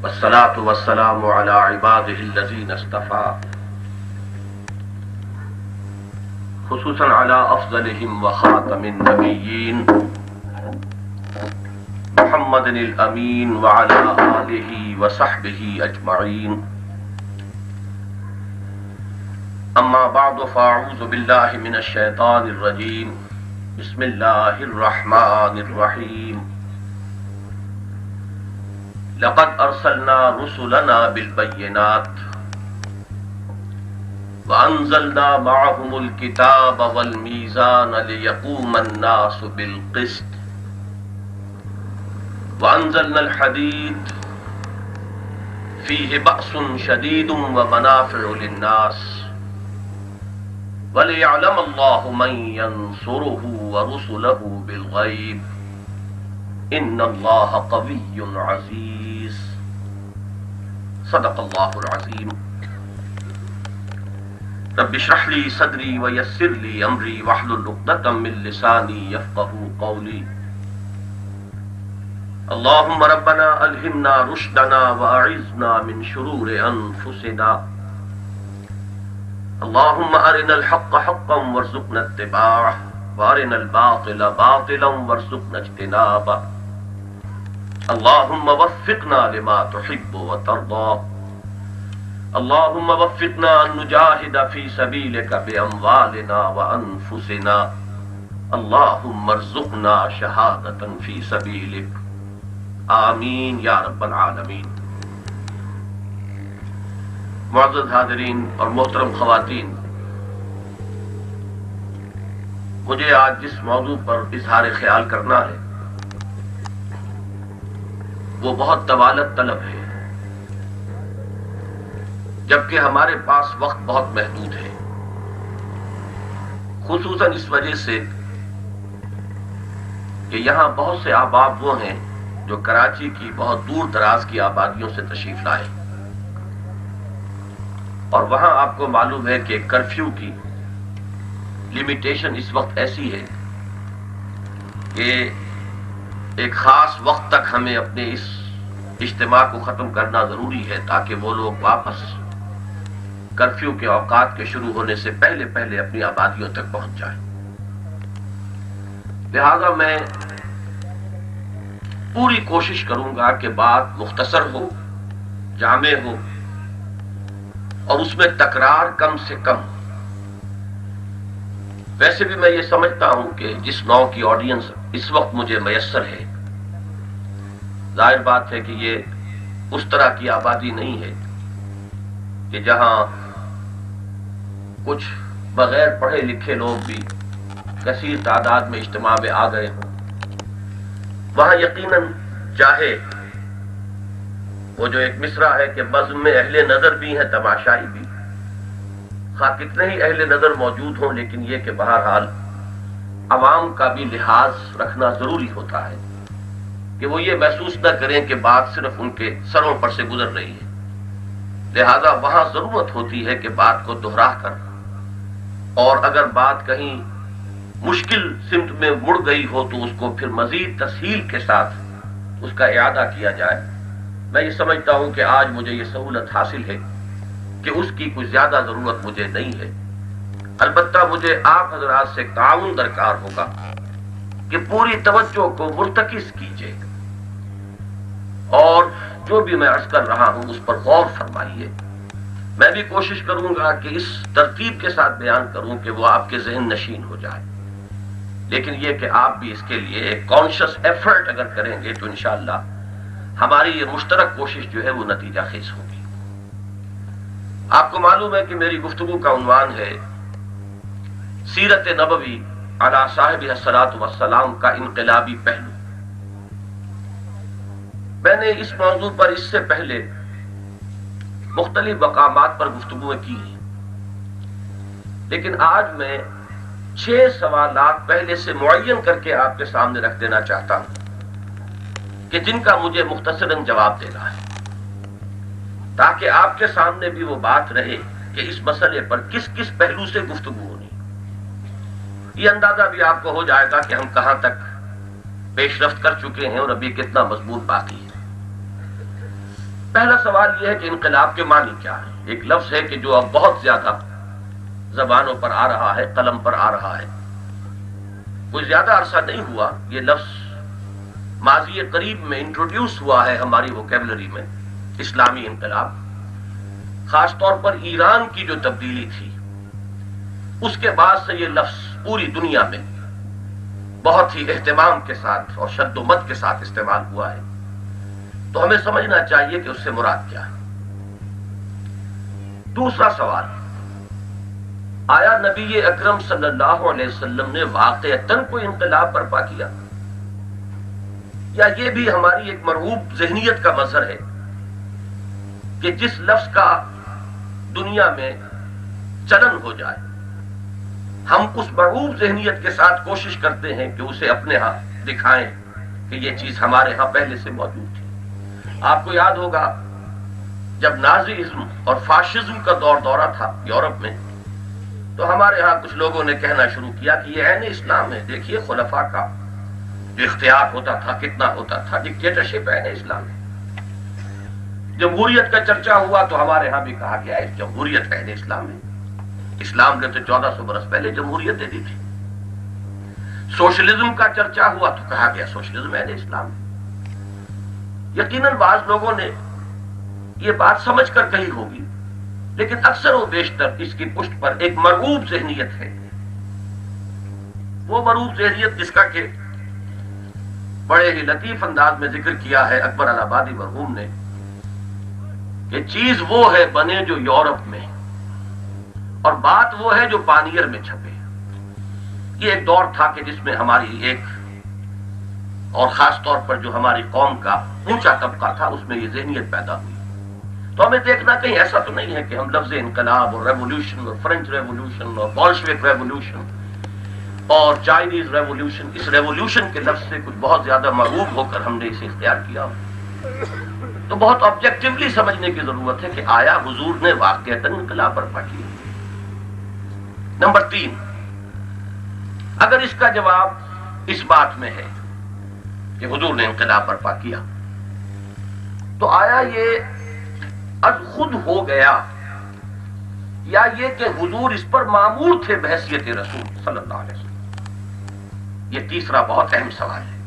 والصلاة والسلام على عباده الذين اصطفى خصوصا على أفضلهم وخاتم النبيين محمد الأمين وعلى آله وصحبه أجمعين. أما بعد فأعوذ بالله من الشيطان الرجيم. بسم الله الرحمن الرحيم. لقد أرسلنا رسلنا بالبينات وأنزلنا معهم الكتاب والميزان ليقوم الناس بالقسط وأنزلنا الحديد فيه بأس شديد ومنافع للناس وليعلم الله من ينصره ورسله بالغيب إن الله قوي عزيز. صدق الله العظيم. رب اشرح لي صدري ويسر لي أمري واحلل عقدة من لساني يفقهوا قولي. اللهم ربنا ألهمنا رشدنا وأعذنا من شرور أنفسنا. اللهم أرنا الحق حقا وارزقنا اتباعه وأرنا الباطل باطلا وارزقنا اجتنابه. اللهم وفقنا لما تحب وترضى. اللهم وفقنا أن نجاهد في سبيلك بأموالنا وأنفسنا. اللهم ارزقنا شهادة في سبيلك. آمین یا رب العالمین. معزز حاضرین اور محترم خواتین، مجھے آج جس موضوع پر اظہار خیال کرنا ہے وہ بہت طوالت طلب ہے، جبکہ ہمارے پاس وقت بہت محدود ہے، خصوصاً اس وجہ سے کہ یہاں بہت سے احباب وہ ہیں جو کراچی کی بہت دور دراز کی آبادیوں سے تشریف لائے، اور وہاں آپ کو معلوم ہے کہ کرفیو کی لمیٹیشن اس وقت ایسی ہے کہ ایک خاص وقت تک ہمیں اپنے اس اجتماع کو ختم کرنا ضروری ہے تاکہ وہ لوگ واپس کرفیو کے اوقات کے شروع ہونے سے پہلے پہلے اپنی آبادیوں تک پہنچ جائیں. لہذا میں پوری کوشش کروں گا کہ بات مختصر ہو، جامع ہو، اور اس میں تکرار کم سے کم. ویسے بھی میں یہ سمجھتا ہوں کہ جس نوع کی آڈینس اس وقت مجھے میسر ہے، ظاہر بات ہے کہ یہ اس طرح کی آبادی نہیں ہے کہ جہاں کچھ بغیر پڑھے لکھے لوگ بھی کثیر تعداد میں اجتماع میں آ گئے ہوں. وہاں یقیناً چاہے وہ جو ایک مصرع ہے کہ بزم میں اہل نظر بھی ہیں تماشائی بھی، خواہ کتنے ہی اہل نظر موجود ہوں، لیکن یہ کہ بہرحال عوام کا بھی لحاظ رکھنا ضروری ہوتا ہے کہ وہ یہ محسوس نہ کریں کہ بات صرف ان کے سروں پر سے گزر رہی ہے. لہذا وہاں ضرورت ہوتی ہے کہ بات کو دہرا کر، اور اگر بات کہیں مشکل سمت میں مڑ گئی ہو تو اس کو پھر مزید تسہیل کے ساتھ اس کا اعادہ کیا جائے. میں یہ سمجھتا ہوں کہ آج مجھے یہ سہولت حاصل ہے کہ اس کی کوئی زیادہ ضرورت مجھے نہیں ہے. البتہ مجھے آپ حضرات سے تعاون درکار ہوگا کہ پوری توجہ کو مرتکز کیجیے اور جو بھی میں عرض کر رہا ہوں اس پر غور فرمائیے. میں بھی کوشش کروں گا کہ اس ترتیب کے ساتھ بیان کروں کہ وہ آپ کے ذہن نشین ہو جائے، لیکن یہ کہ آپ بھی اس کے لیے ایک کانشس ایفرٹ اگر کریں گے تو انشاءاللہ ہماری یہ مشترک کوشش جو ہے وہ نتیجہ خیز ہوگی. آپ کو معلوم ہے کہ میری گفتگو کا عنوان ہے سیرت نبوی علی صاحب الصلاۃ والسلام کا انقلابی پہلو. میں نے اس موضوع پر اس سے پہلے مختلف مقامات پر گفتگویں کی ہیں، لیکن آج میں 6 سوالات پہلے سے معین کر کے آپ کے سامنے رکھ دینا چاہتا ہوں کہ جن کا مجھے مختصراً جواب دینا ہے، تاکہ آپ کے سامنے بھی وہ بات رہے کہ اس مسئلے پر کس کس پہلو سے گفتگو ہونی. یہ اندازہ بھی آپ کو ہو جائے گا کہ ہم کہاں تک پیش رفت کر چکے ہیں اور ابھی کتنا مضمون باقی ہے۔ پہلا سوال یہ ہے کہ انقلاب کے معنی کیا ہے؟ ایک لفظ ہے کہ جو اب بہت زیادہ زبانوں پر آ رہا ہے، قلم پر آ رہا ہے۔ کوئی زیادہ عرصہ نہیں ہوا یہ لفظ ماضی قریب میں انٹروڈیوس ہوا ہے ہماری ووکیبلری میں، اسلامی انقلاب۔ خاص طور پر ایران کی جو تبدیلی تھی اس کے بعد سے یہ لفظ پوری دنیا میں بہت ہی اہتمام کے ساتھ اور شد و مد کے ساتھ استعمال ہوا ہے، تو ہمیں سمجھنا چاہیے کہ اس سے مراد کیا ہے۔ دوسرا سوال، آیا نبی اکرم صلی اللہ علیہ وسلم نے واقعتاً کوئی انقلاب برپا کیا، یا یہ بھی ہماری ایک مرغوب ذہنیت کا مظہر ہے کہ جس لفظ کا دنیا میں چلن ہو جائے ہم اس مرغوب ذہنیت کے ساتھ کوشش کرتے ہیں کہ اسے اپنے ہاں دکھائیں کہ یہ چیز ہمارے ہاں پہلے سے موجود تھی۔ آپ کو یاد ہوگا جب نازیزم اور فاشزم کا دورہ تھا یورپ میں، تو ہمارے ہاں کچھ لوگوں نے کہنا شروع کیا کہ یہ عین اسلام ہے، دیکھیے خلفاء کا جو اختیار ہوتا تھا کتنا ہوتا تھا، ڈکٹیٹرشپ عین اسلام ہے۔ جمہوریت کا چرچا ہوا تو ہمارے ہاں بھی کہا گیا جمہوریت عین اسلام ہے، اسلام نے تو 1400 برس پہلے جمہوریت دے دی تھی۔ سوشلزم کا چرچا ہوا تو کہا گیا سوشلزم عین اسلام ہے۔ یقیناً بعض لوگوں نے یہ بات سمجھ کر کہی ہوگی، لیکن اکثر و بیشتر اس کی پشت پر ایک مرغوب ذہنیت ہے۔ وہ مرغوب ذہنیت جس کا کہ بڑے ہی لطیف انداز میں ذکر کیا ہے اکبر الہآبادی مرحوم نے، کہ چیز وہ ہے بنے جو یورپ میں، اور بات وہ ہے جو پانیر میں چھپے۔ یہ ایک دور تھا کہ جس میں ہماری ایک اور خاص طور پر جو ہماری قوم کا اونچا طبقہ تھا اس میں یہ ذہنیت پیدا ہوئی۔ تو ہمیں دیکھنا کہیں ایسا تو نہیں ہے کہ ہم لفظ انقلاب اور ریولوشن اور فرینچ ریولوشن اور بولشوک ریولوشن اور چائنیز ریولوشن، اس ریولوشن کے لفظ سے کچھ بہت زیادہ مرغوب ہو کر ہم نے اسے اختیار کیا۔ تو بہت آبجیکٹیولی سمجھنے کی ضرورت ہے کہ آیا حضور نے واقعتاً انقلاب برپا کیا۔ نمبر 3، اگر اس کا جواب اس بات میں ہے کہ حضور نے انقلاب برپا کیا، تو آیا یہ از خود ہو گیا یا یہ کہ حضور اس پر مامور تھے بحیثیت رسول صلی اللہ علیہ وسلم؟ یہ تیسرا بہت اہم سوال ہے۔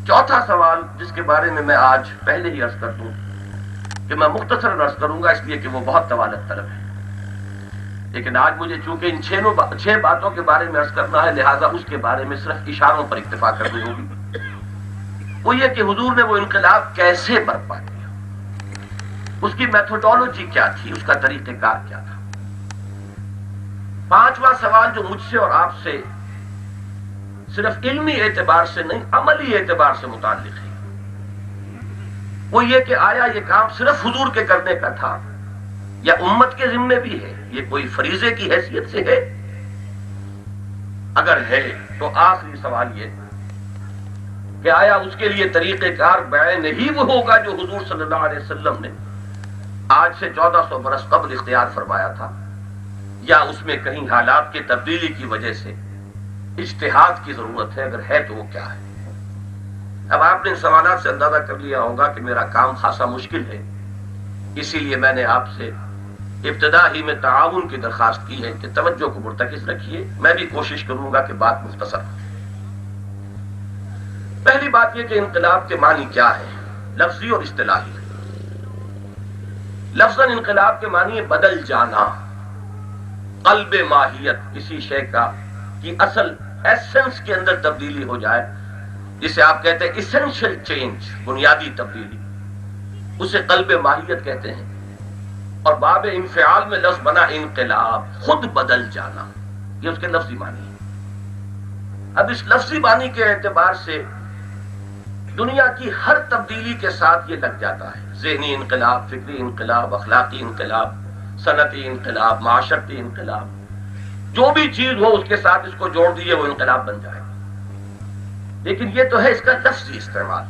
چوتھا سوال جس کے بارے میں آج پہلے ہی عرض کر دوں کہ میں مختصر عرض کروں گا اس لیے کہ وہ بہت طوالت طلب ہے، لیکن آج مجھے چونکہ ان 6 باتوں کے بارے میں عرض کرنا ہے، لہذا اس کے بارے میں صرف اشاروں پر اکتفا کرنی ہوگی۔ وہ یہ کہ حضور نے وہ انقلاب کیسے برپا کیا، اس کی میتھوڈولوجی کیا تھی، اس کا طریقہ کار کیا تھا۔ پانچواں سوال جو مجھ سے اور آپ سے صرف علمی اعتبار سے نہیں عملی اعتبار سے متعلق ہے، وہ یہ کہ آیا یہ کام صرف حضور کے کرنے کا تھا یا امت کے ذمے بھی ہے؟ یہ کوئی فریضے کی حیثیت سے ہے؟ اگر ہے تو آخری سوال یہ کہ آیا اس کے لیے طریقہ کار بعین ہی وہ ہوگا جو حضور صلی اللہ علیہ وسلم نے آج سے 1400 برس قبل اختیار فرمایا تھا، یا اس میں کہیں حالات کی تبدیلی کی وجہ سے اجتہاد کی ضرورت ہے؟ اگر ہے تو وہ کیا ہے؟ اب آپ نے ان سوالات سے اندازہ کر لیا ہوگا کہ میرا کام خاصا مشکل ہے، اسی لیے میں نے آپ سے ابتدا ہی میں تعاون کی درخواست کی ہے کہ توجہ کو مرتکز رکھیے۔ میں بھی کوشش کروں گا کہ بات مختصر ہو۔ پہلی بات یہ کہ انقلاب کے معنی کیا ہے، لفظی اور اصطلاحی۔ لفظاً انقلاب کے معنی ہے بدل جانا، قلب ماہیت، کسی شے کی اصل ایسنس کے اندر تبدیلی ہو جائے، جسے آپ کہتے ہیں ایسنشل چینج، بنیادی تبدیلی، اسے قلب ماہیت کہتے ہیں۔ اور باب انفعال میں لفظ بنا انقلاب، خود بدل جانا، یہ اس کے لفظی معنی ہے۔ اب اس لفظی معنی کے اعتبار سے دنیا کی ہر تبدیلی کے ساتھ یہ لگ جاتا ہے، ذہنی انقلاب، فکری انقلاب، اخلاقی انقلاب، صنعتی انقلاب، معاشرتی انقلاب، جو بھی چیز ہو اس کے ساتھ اس کو جوڑ دیے وہ انقلاب بن جائے گا۔ لیکن یہ تو ہے اس کا لفظی استعمال۔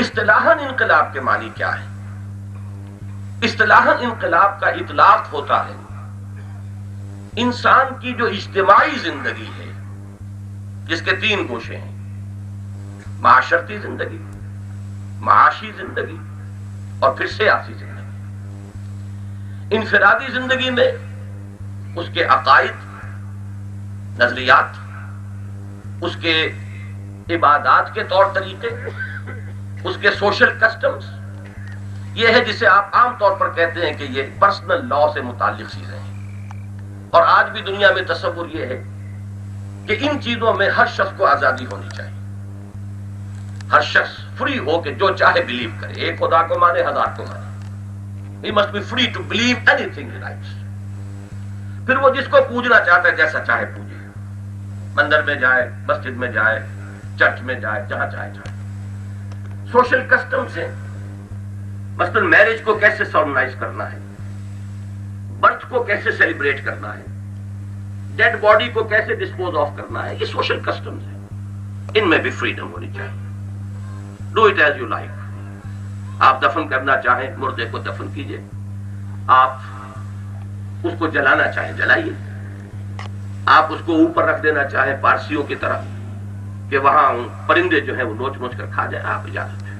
اصطلاحاً انقلاب کے معنی کیا ہے؟ اصطلاحاً انقلاب کا اطلاق ہوتا ہے انسان کی جو اجتماعی زندگی ہے جس کے 3 گوشے ہیں: معاشرتی زندگی، معاشی زندگی اور پھر سیاسی زندگی۔ انفرادی زندگی میں اس کے عقائد، نظریات، اس کے عبادات کے طور طریقے، اس کے سوشل کسٹمز، یہ ہے جسے آپ عام طور پر کہتے ہیں کہ یہ پرسنل لا سے متعلق چیزیں ہیں۔ اور آج بھی دنیا میں تصور یہ ہے کہ ان چیزوں میں ہر شخص کو آزادی ہونی چاہیے، ہر شخص فری ہو کہ جو چاہے بلیو کرے، ایک خدا کو مانے، 1000 کو مانے۔ He must be free to believe anything he likes۔ پھر وہ جس کو پوجنا چاہتا ہے جیسا چاہے پوجے، مندر میں جائے، مسجد میں جائے، چرچ میں جائے، جہاں چاہے جائے۔ سوشل کسٹمز ہیں، مثلا میرج کو کیسے سالمنائز کرنا ہے، برتھ کو کیسے سیلیبریٹ کرنا ہے، ڈیڈ باڈی کو کیسے ڈسپوز آف کرنا ہے، یہ سوشل کسٹمز ہیں، ان میں بھی فریڈم ہونی چاہیے۔ Do it as you like. آپ دفن کرنا چاہیں مردے کو دفن کیجئے، آپ اس کو جلانا چاہیں جلائیے، آپ اس کو اوپر رکھ دینا چاہیں پارسیوں کی طرح کہ وہاں پرندے جو ہیں وہ نوچ نوچ کر کھا جائیں، آپ اجازت ہے۔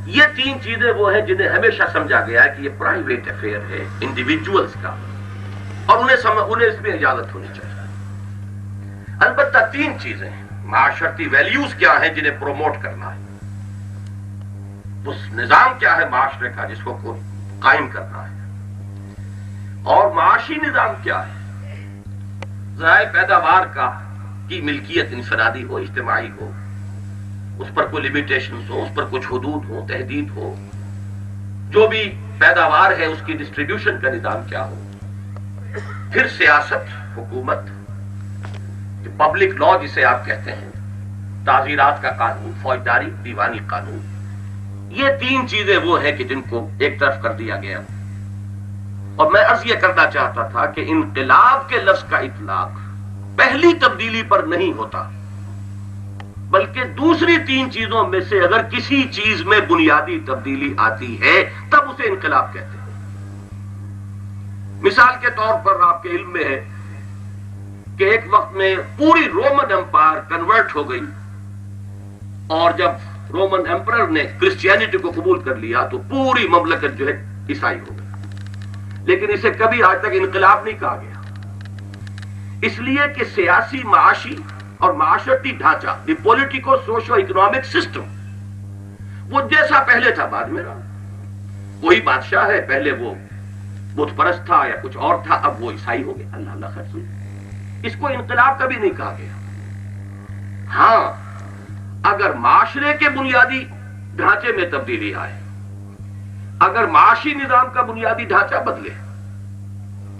یہ 3 چیزیں وہ ہیں جنہیں ہمیشہ سمجھا گیا ہے کہ یہ پرائیویٹ افیئر ہے انڈیویجولز کا، اور انہیں اس میں اجازت ہونی چاہیے۔ البتہ 3 چیزیں ہیں، معاشرتی ویلیوز کیا ہیں جنہیں پروموٹ کرنا ہے، اس نظام کیا ہے معاشرے کا جس کو قائم کرنا ہے، اور معاشی نظام کیا ہے، ذرائع پیداوار کی ملکیت انفرادی ہو، اجتماعی ہو، اس پر کوئی لمیٹیشنز ہو، اس پر کچھ حدود ہو، تحدید ہو، جو بھی پیداوار ہے اس کی ڈسٹریبیوشن کا نظام کیا ہو۔ پھر سیاست، حکومت، پبلک لا جسے آپ کہتے ہیں، تعزیرات کا قانون، فوجداری، دیوانی قانون، یہ 3 چیزیں وہ ہیں کہ جن کو ایک طرف کر دیا گیا۔ اور میں عرض یہ کرنا چاہتا تھا کہ انقلاب کے لفظ کا اطلاق پہلی تبدیلی پر نہیں ہوتا، بلکہ دوسری 3 چیزوں میں سے اگر کسی چیز میں بنیادی تبدیلی آتی ہے تب اسے انقلاب کہتے ہیں۔ مثال کے طور پر آپ کے علم میں ہے کہ ایک وقت میں پوری رومن امپائر کنورٹ ہو گئی، اور جب رومن امپرر نے کرسچینٹی کو قبول کر لیا تو پوری مملکت جو ہے عیسائی ہو گئی، لیکن اسے کبھی آج تک انقلاب نہیں کہا گیا، اس لیے کہ سیاسی، معاشی اور معاشرتی ڈھانچہ، دی پولیٹیکو سوشو اکنامک سسٹم، وہ جیسا پہلے تھا بعد میں رہا، وہی بادشاہ ہے، پہلے وہ بت پرست تھا یا کچھ اور تھا، اب وہ عیسائی ہو گیا، اللہ اللہ خیر سن۔ اس کو انقلاب کبھی نہیں کہا گیا۔ ہاں، اگر معاشرے کے بنیادی ڈھانچے میں تبدیلی آئے، اگر معاشی نظام کا بنیادی ڈھانچہ بدلے،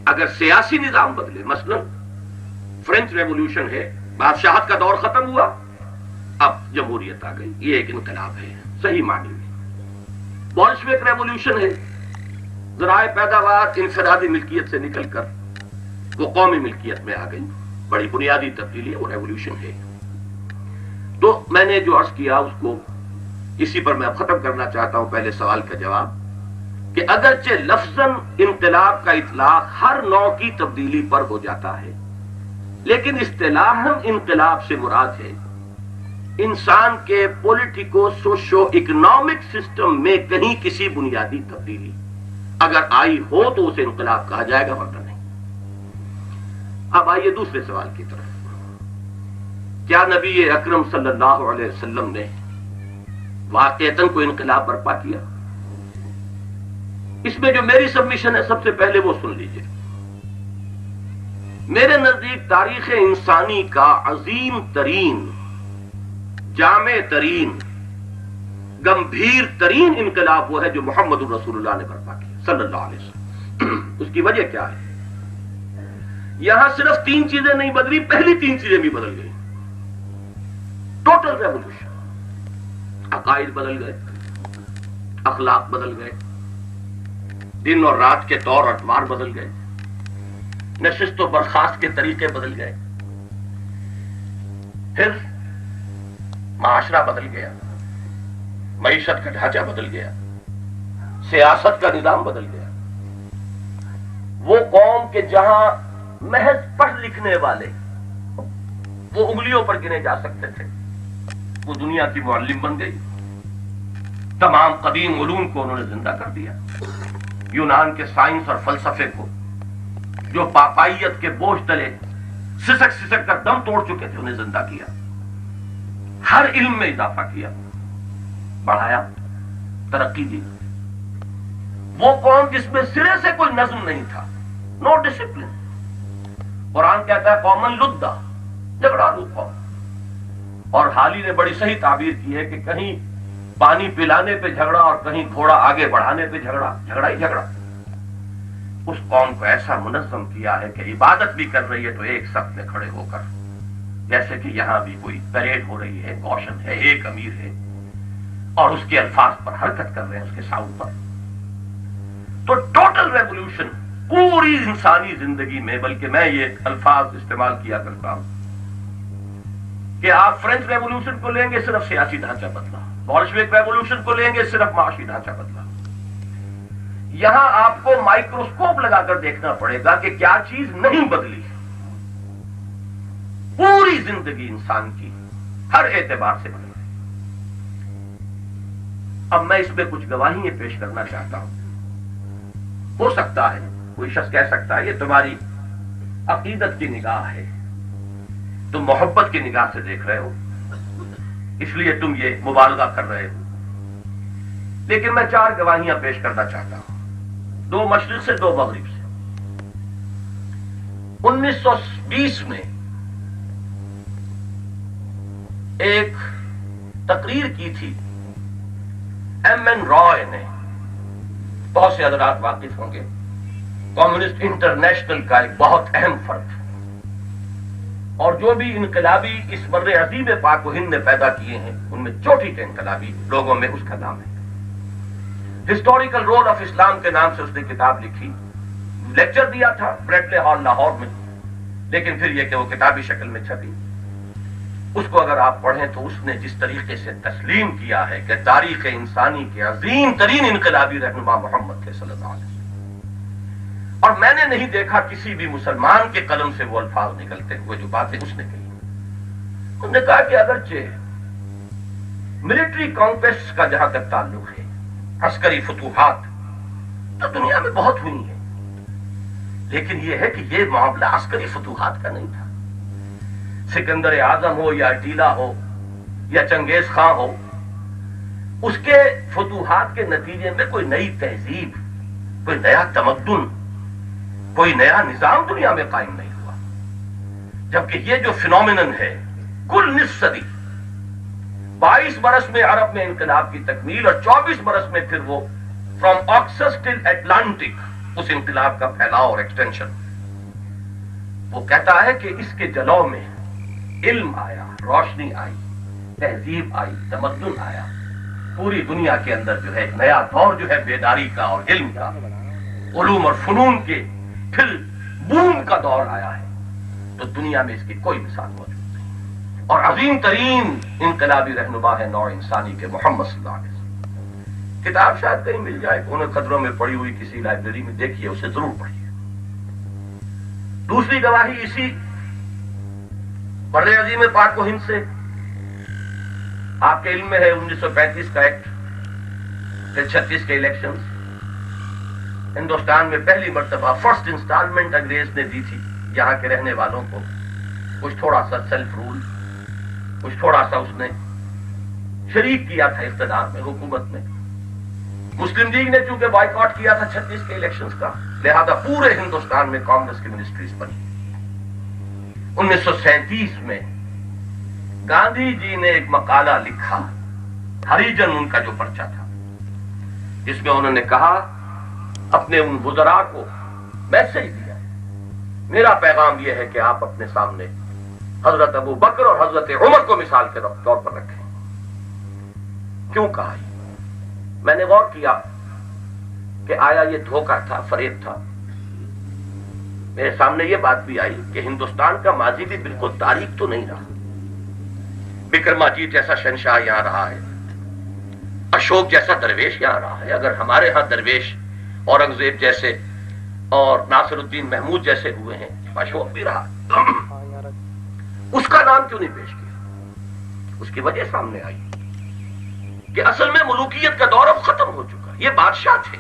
اگر سیاسی نظام بدلے، مثلا فرینچ ریولوشن ہے، بادشاہت کا دور ختم ہوا، اب جمہوریت آ گئی، یہ ایک انقلاب ہے صحیح معنی میں۔ بولشوک ریولوشن ہے، ذرائع پیداوار انفرادی ملکیت سے نکل کر وہ قومی ملکیت میں آ گئی، بڑی بنیادی تبدیلی ہے، وہ ریولوشن ہے۔ تو میں نے جو عرض کیا اس کو اسی پر میں اب ختم کرنا چاہتا ہوں پہلے سوال کا جواب، کہ اگرچہ لفظاً انقلاب کا اطلاق ہر نوع کی تبدیلی پر ہو جاتا ہے، لیکن اصطلاحاً انقلاب سے مراد ہے انسان کے پولیٹیکو سوشو اکنامک سسٹم میں کہیں کسی بنیادی تبدیلی اگر آئی ہو تو اسے انقلاب کہا جائے گا، ورنہ نہیں۔ اب آئیے دوسرے سوال کی طرف۔ کیا نبی اکرم صلی اللہ علیہ وسلم نے واقعتاً کوئی انقلاب برپا کیا؟ اس میں جو میری سبمیشن ہے سب سے پہلے وہ سن لیجئے۔ میرے نزدیک تاریخ انسانی کا عظیم ترین، جامع ترین، گمبھیر ترین انقلاب وہ ہے جو محمد رسول اللہ نے برپا کیا صلی اللہ علیہ وسلم۔ اس کی وجہ کیا ہے؟ یہاں صرف 3 چیزیں نہیں بدلی، پہلی 3 چیزیں بھی بدل گئی، ٹوٹل ریولوشن۔ عقائد بدل گئے، اخلاق بدل گئے، دن اور رات کے طور اطوار بدل گئے، نشست و برخاست کے طریقے بدل گئے، پھر معاشرہ بدل گیا، معیشت کا ڈھانچہ بدل گیا، سیاست کا نظام بدل گیا۔ وہ قوم کے جہاں محض پڑھ لکھنے والے وہ انگلیوں پر گنے جا سکتے تھے، وہ دنیا کی معلم بن گئی. تمام قدیم علوم کو انہوں نے زندہ کر دیا. یونان کے سائنس اور فلسفے کو جو پاپائیت کے بوجھ تلے سسک سسک کر دم توڑ چکے تھے انہیں زندہ کیا. ہر علم میں اضافہ کیا، بڑھایا، ترقی دی. وہ قوم جس میں سرے سے کوئی نظم نہیں تھا، نو ڈسپلن. قرآن کہتا ہے قومن لدہ، جھگڑالو قوم. اور حالی نے بڑی صحیح تعبیر کی ہے کہ کہیں پانی پلانے پہ جھگڑا اور کہیں گھوڑا آگے بڑھانے پہ جھگڑا، جھگڑا ہی جھگڑا. اس قوم کو ایسا منظم کیا ہے کہ عبادت بھی کر رہی ہے تو ایک صف میں کھڑے ہو کر، جیسے کہ یہاں بھی کوئی پریڈ ہو رہی ہے، کوشن ہے، ایک امیر ہے اور اس کے الفاظ پر حرکت کر رہے ہیں، اس کے ساؤنڈ پر. تو ٹوٹل ریولوشن پوری انسانی زندگی میں، بلکہ میں یہ الفاظ استعمال کیا کرتا ہوں کہ آپ فرینچ ریولوشن کو لیں گے صرف سیاسی ڈھانچہ بدلا، بولشوک ریولوشن کو لیں گے صرف معاشی ڈھانچہ بدلا. یہاں آپ کو مائکروسکوپ لگا کر دیکھنا پڑے گا کہ کیا چیز نہیں بدلی. پوری زندگی انسان کی ہر اعتبار سے بدلی. اب میں اس میں کچھ گواہیاں پیش کرنا چاہتا ہوں. ہو سکتا ہے کوئی شخص کہہ سکتا ہے یہ تمہاری عقیدت کی نگاہ ہے، تم محبت کی نگاہ سے دیکھ رہے ہو، اس لیے تم یہ مبالغہ کر رہے ہو. لیکن میں 4 گواہیاں پیش کرنا چاہتا ہوں، 2 مشرق سے 2 مغرب سے. 1920 میں ایک تقریر کی تھی ایم این رائے نے، بہت سے حضرات واقف ہوں گے، کمیونسٹ انٹرنیشنل کا ایک بہت اہم فرد، اور جو بھی انقلابی اس بر عظیم پاک و ہند نے پیدا کیے ہیں ان میں چوٹی کے انقلابی لوگوں میں اس کا نام ہے. ہسٹوریکل رول آف اسلام کے نام سے اس نے کتاب لکھی، لیکچر دیا تھا بریڈلے ہال لاہور میں، لیکن پھر یہ کہ وہ کتابی شکل میں چھپی. اس کو اگر آپ پڑھیں تو اس نے جس طریقے سے تسلیم کیا ہے کہ تاریخ انسانی کے عظیم ترین انقلابی رہنما محمد تھے صلی اللہ علیہ وسلم، اور میں نے نہیں دیکھا کسی بھی مسلمان کے قلم سے وہ الفاظ نکلتے ہوئے جو باتیں اس نے کہی. انہوں نے کہا کہ اگرچہ ملٹری کانکویسٹ کا جہاں تک تعلق ہے، عسکری فتوحات تو دنیا میں بہت ہوئی ہیں، لیکن یہ ہے کہ یہ معاملہ عسکری فتوحات کا نہیں تھا. سکندر اعظم ہو یا اٹیلا ہو یا چنگیز خان ہو، اس کے فتوحات کے نتیجے میں کوئی نئی تہذیب، کوئی نیا تمدن، کوئی نیا نظام دنیا میں قائم نہیں ہوا. جبکہ یہ جو فینومینن ہے کل نصف صدی، 22 برس میں عرب میں انقلاب کی تکمیل اور 24 برس میں پھر وہ فرام آکسس ٹل اٹلانٹک اس انقلاب کا پھیلاؤ اور ایکسٹینشن. وہ کہتا ہے کہ اس کے جلو میں علم آیا، روشنی آئی، تہذیب آئی، تمدن آیا. پوری دنیا کے اندر جو ہے ایک نیا دور جو ہے بیداری کا اور علم کا، علوم اور فنون کے پھر بوم کا دور آیا ہے. تو دنیا میں اس کی کوئی مثال موجود نہیں، اور عظیم ترین انقلابی رہنما ہے نوع انسانی کے محمد صلی اللہ علیہ وسلم. کتاب شاید کہیں مل جائے، کونے خطروں میں پڑی ہوئی کسی لائبریری میں دیکھیے، اسے ضرور پڑھیے. دوسری گواہی اسی بر عظیم پاک و ہند سے. آپ کے علم میں ہے 1935 کا ایکٹ، پھر 36 کے الیکشنز. ہندوستان میں پہلی مرتبہ فرسٹ انسٹالمنٹ انگریز نے دی تھی یہاں کے رہنے والوں کو. کچھ تھوڑا سا سیلف رول، کچھ تھوڑا سا اس نے شریک کیا تھا اقتدار میں، حکومت میں. مسلم لیگ نے چونکہ بائیکاٹ کیا تھا 36 کے الیکشنز کا، لہذا پورے ہندوستان میں کانگریس کی منسٹریز بنی. 1937 میں گاندھی جی نے ایک مقالہ لکھا، ہریجن ان کا جو پرچہ تھا، جس میں انہوں نے کہا اپنے ان وزراء کو میسج دیا، میرا پیغام یہ ہے کہ آپ اپنے سامنے حضرت ابو بکر اور حضرت عمر کو مثال کے طور پر رکھیں. کیوں کہا یہ؟ میں نے غور کیا کہ آیا یہ دھوکہ تھا، فریب تھا. میرے سامنے یہ بات بھی آئی کہ ہندوستان کا ماضی بھی بالکل تاریخ تو نہیں رہا. وکرماجیت جیسا شہنشاہ یہاں رہا ہے، اشوک جیسا درویش یہاں رہا ہے. اگر ہمارے ہاں درویش اورنگزیب جیسے اور ناصر الدین محمود جیسے ہوئے ہیں، اشوک بھی رہا. اس کا نام کیوں نہیں پیش کیا؟ اس کی وجہ سامنے آئی کہ اصل میں ملوکیت کا دور اب ختم ہو چکا، یہ بادشاہ تھے۔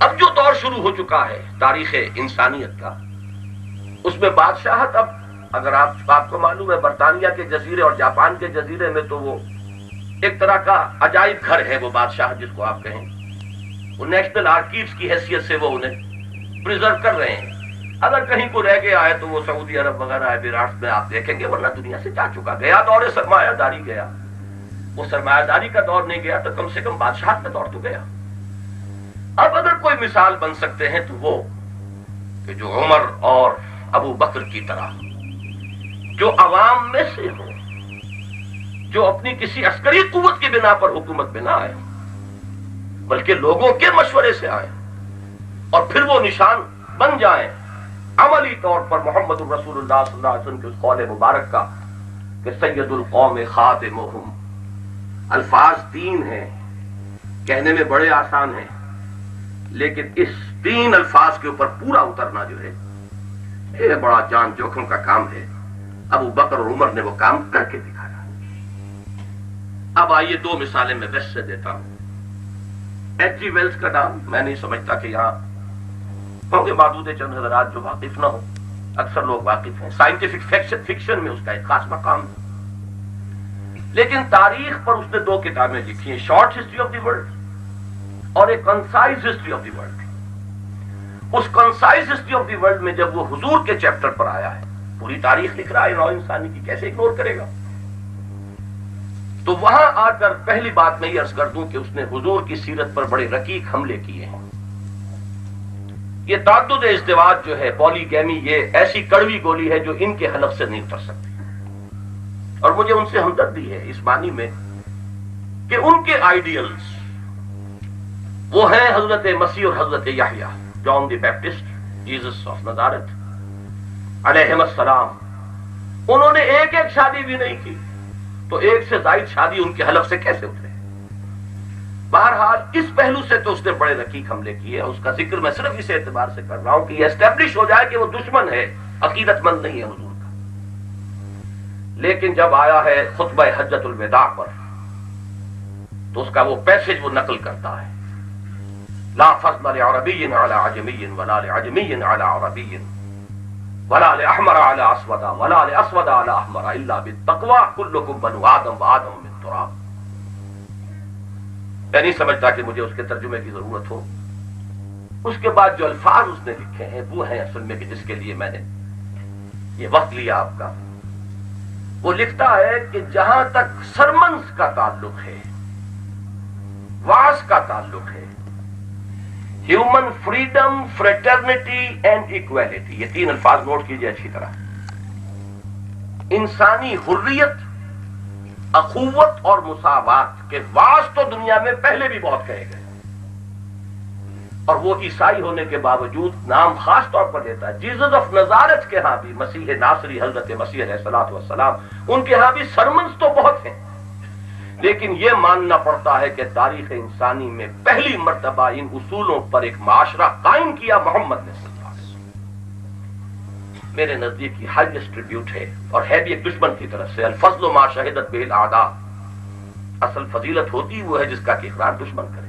اب جو دور شروع ہو چکا ہے تاریخ انسانیت کا، اس میں بادشاہت اب، اگر آپ کو معلوم ہے برطانیہ کے جزیرے اور جاپان کے جزیرے میں تو وہ ایک طرح کا عجائب گھر ہے، وہ بادشاہ جس کو آپ کہیں، وہ نیشنل آرکیوز کی حیثیت سے وہ انہیں پریزرو کر رہے ہیں۔ اگر کہیں کو رہ گیا ہے تو وہ سعودی عرب وغیرہ ایمارات میں آپ دیکھیں گے، ورنہ دنیا سے جا چکا، گیا دور سرمایہ داری گیا، وہ سرمایہ داری کا دور نہیں گیا تو کم سے کم بادشاہت کا دور تو گیا۔ اب اگر کوئی مثال بن سکتے ہیں تو وہ کہ جو عمر اور ابو بکر کی طرح جو عوام میں سے ہو، جو اپنی کسی عسکری قوت کی بنا پر حکومت میں نہ آئے بلکہ لوگوں کے مشورے سے آئے اور پھر وہ نشان بن جائیں عملی طور پر محمد رسول اللہ صلی اللہ علیہ وسلم کے اس قول مبارک کا کہ سید القوم خادمہم۔ الفاظ تین ہیں، کہنے میں بڑے آسان ہیں، لیکن اس تین الفاظ کے اوپر پورا اترنا جو ہے یہ بڑا جان جوخم کا کام ہے۔ ابو بکر اور عمر نے وہ کام کر کے دکھایا۔ اب آئیے دو مثالیں میں ویسٹ سے دیتا ہوں۔ ایچ جی ویلز کا نام میں نہیں سمجھتا کہ یہاں کیونکہ معدود چند حضرات جو واقف نہ ہو، اکثر لوگ واقف ہیں۔ سائنٹیفک فکشن میں اس کا ایک خاص مقام ہے، لیکن تاریخ پر اس نے دو کتابیں لکھی ہیں، short history of the world اور ایک concise history of the world. اس concise history of the world میں جب وہ حضور کے چیپٹر پر آیا ہے، پوری تاریخ لکھ رہا ہے نو انسانی کی، کیسے اگنور کرے گا؟ تو وہاں آ کر پہلی بات میں یہ عرض کر دوں کہ اس نے حضور کی سیرت پر بڑے رقیق حملے کیے ہیں۔ یہ تعدد ازدواج جو ہے، پولی گیمی، یہ ایسی کڑوی گولی ہے جو ان کے حلق سے نہیں اتر سکتی، اور مجھے ان سے ہمدردی ہے اس معنی میں کہ ان کے آئیڈیلز وہ ہیں حضرت مسیح اور حضرت یحییٰ، جان دی بیپٹسٹ، جیسس آف نزارت علیہم السلام۔ انہوں نے ایک ایک شادی بھی نہیں کی تو ایک سے زائد شادی ان کے حلق سے کیسے اترے؟ بہرحال اس پہلو سے تو اس نے بڑے رقیق حملے کیے، اس کا ذکر میں صرف اس اعتبار سے کر رہا ہوں کہ یہ اسٹیبلش ہو جائے کہ وہ دشمن ہے، عقیدت مند نہیں ہے حضور کا۔ لیکن جب آیا ہے خطبہ حجۃ الوداع پر تو اس کا وہ پیسج وہ نقل کرتا ہے، لا فضل لعربی علی عجمی ولا لعجمی علی عربی ولا لأحمر على اسود ولا لأسود على احمر الا بالتقوى كلكم بنو آدم وآدم من تراب۔ میں نہیں سمجھتا کہ مجھے اس کے ترجمے کی ضرورت ہو۔ اس کے بعد جو الفاظ اس نے لکھے ہیں وہ ہیں اصل میں کہ جس کے لیے میں نے یہ وقت لیا آپ کا۔ وہ لکھتا ہے کہ جہاں تک سرمنز کا تعلق ہے، واس کا تعلق ہے، human freedom, fraternity and equality, یہ تین الفاظ نوٹ کیجئے اچھی طرح۔ انسانی حریت، اخوت اور مساوات کے واس تو دنیا میں پہلے بھی بہت کہے گئے، اور وہ عیسائی ہونے کے باوجود نام خاص طور پر دیتا ہے۔ جیسس آف نزارت کے ہاں بھی، مسیح ناصری حضرت مسیح علیہ الصلوۃ والسلام، ان کے ہاں بھی سرمنز تو بہت ہیں، لیکن یہ ماننا پڑتا ہے کہ تاریخ انسانی میں پہلی مرتبہ ان اصولوں پر ایک معاشرہ قائم کیا محمد نے صلی اللہ علیہ وسلم۔ میرے نزدیک یہ ہائیسٹ ٹریبیوٹ ہے، اور ہے بھی ایک دشمن کی طرف سے۔ الفضل ما شہدت به الاعداء، اصل فضیلت ہوتی وہ ہے جس کا کہ اقرار دشمن کرے۔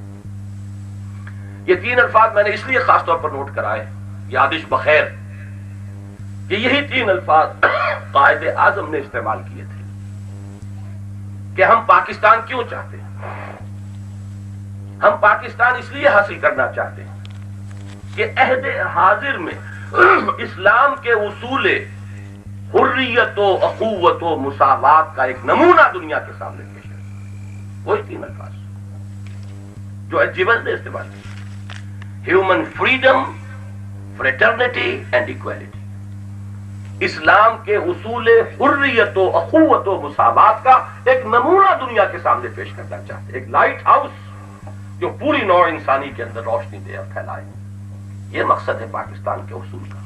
یہ تین الفاظ میں نے اس لیے خاص طور پر نوٹ کرائے، یادش بخیر، کہ یہی تین الفاظ قائد اعظم نے استعمال کیے تھے کہ ہم پاکستان کیوں چاہتے ہیں۔ ہم پاکستان اس لیے حاصل کرنا چاہتے ہیں کہ عہد حاضر میں اسلام کے اصول حریت و اخوت و مساوات کا ایک نمونہ دنیا کے سامنے پیش ہے۔ وہی تین الفاظ جو ایجیول نے استعمال کیا، human freedom, fraternity and equality. اسلام کے اصول حریت و اخوت و مساوات کا ایک نمونہ دنیا کے سامنے پیش کرنا چاہتے ہیں، ایک لائٹ ہاؤس جو پوری نوع انسانی کے اندر روشنی دے اور پھیلائے۔ یہ مقصد ہے پاکستان کے اصول کا۔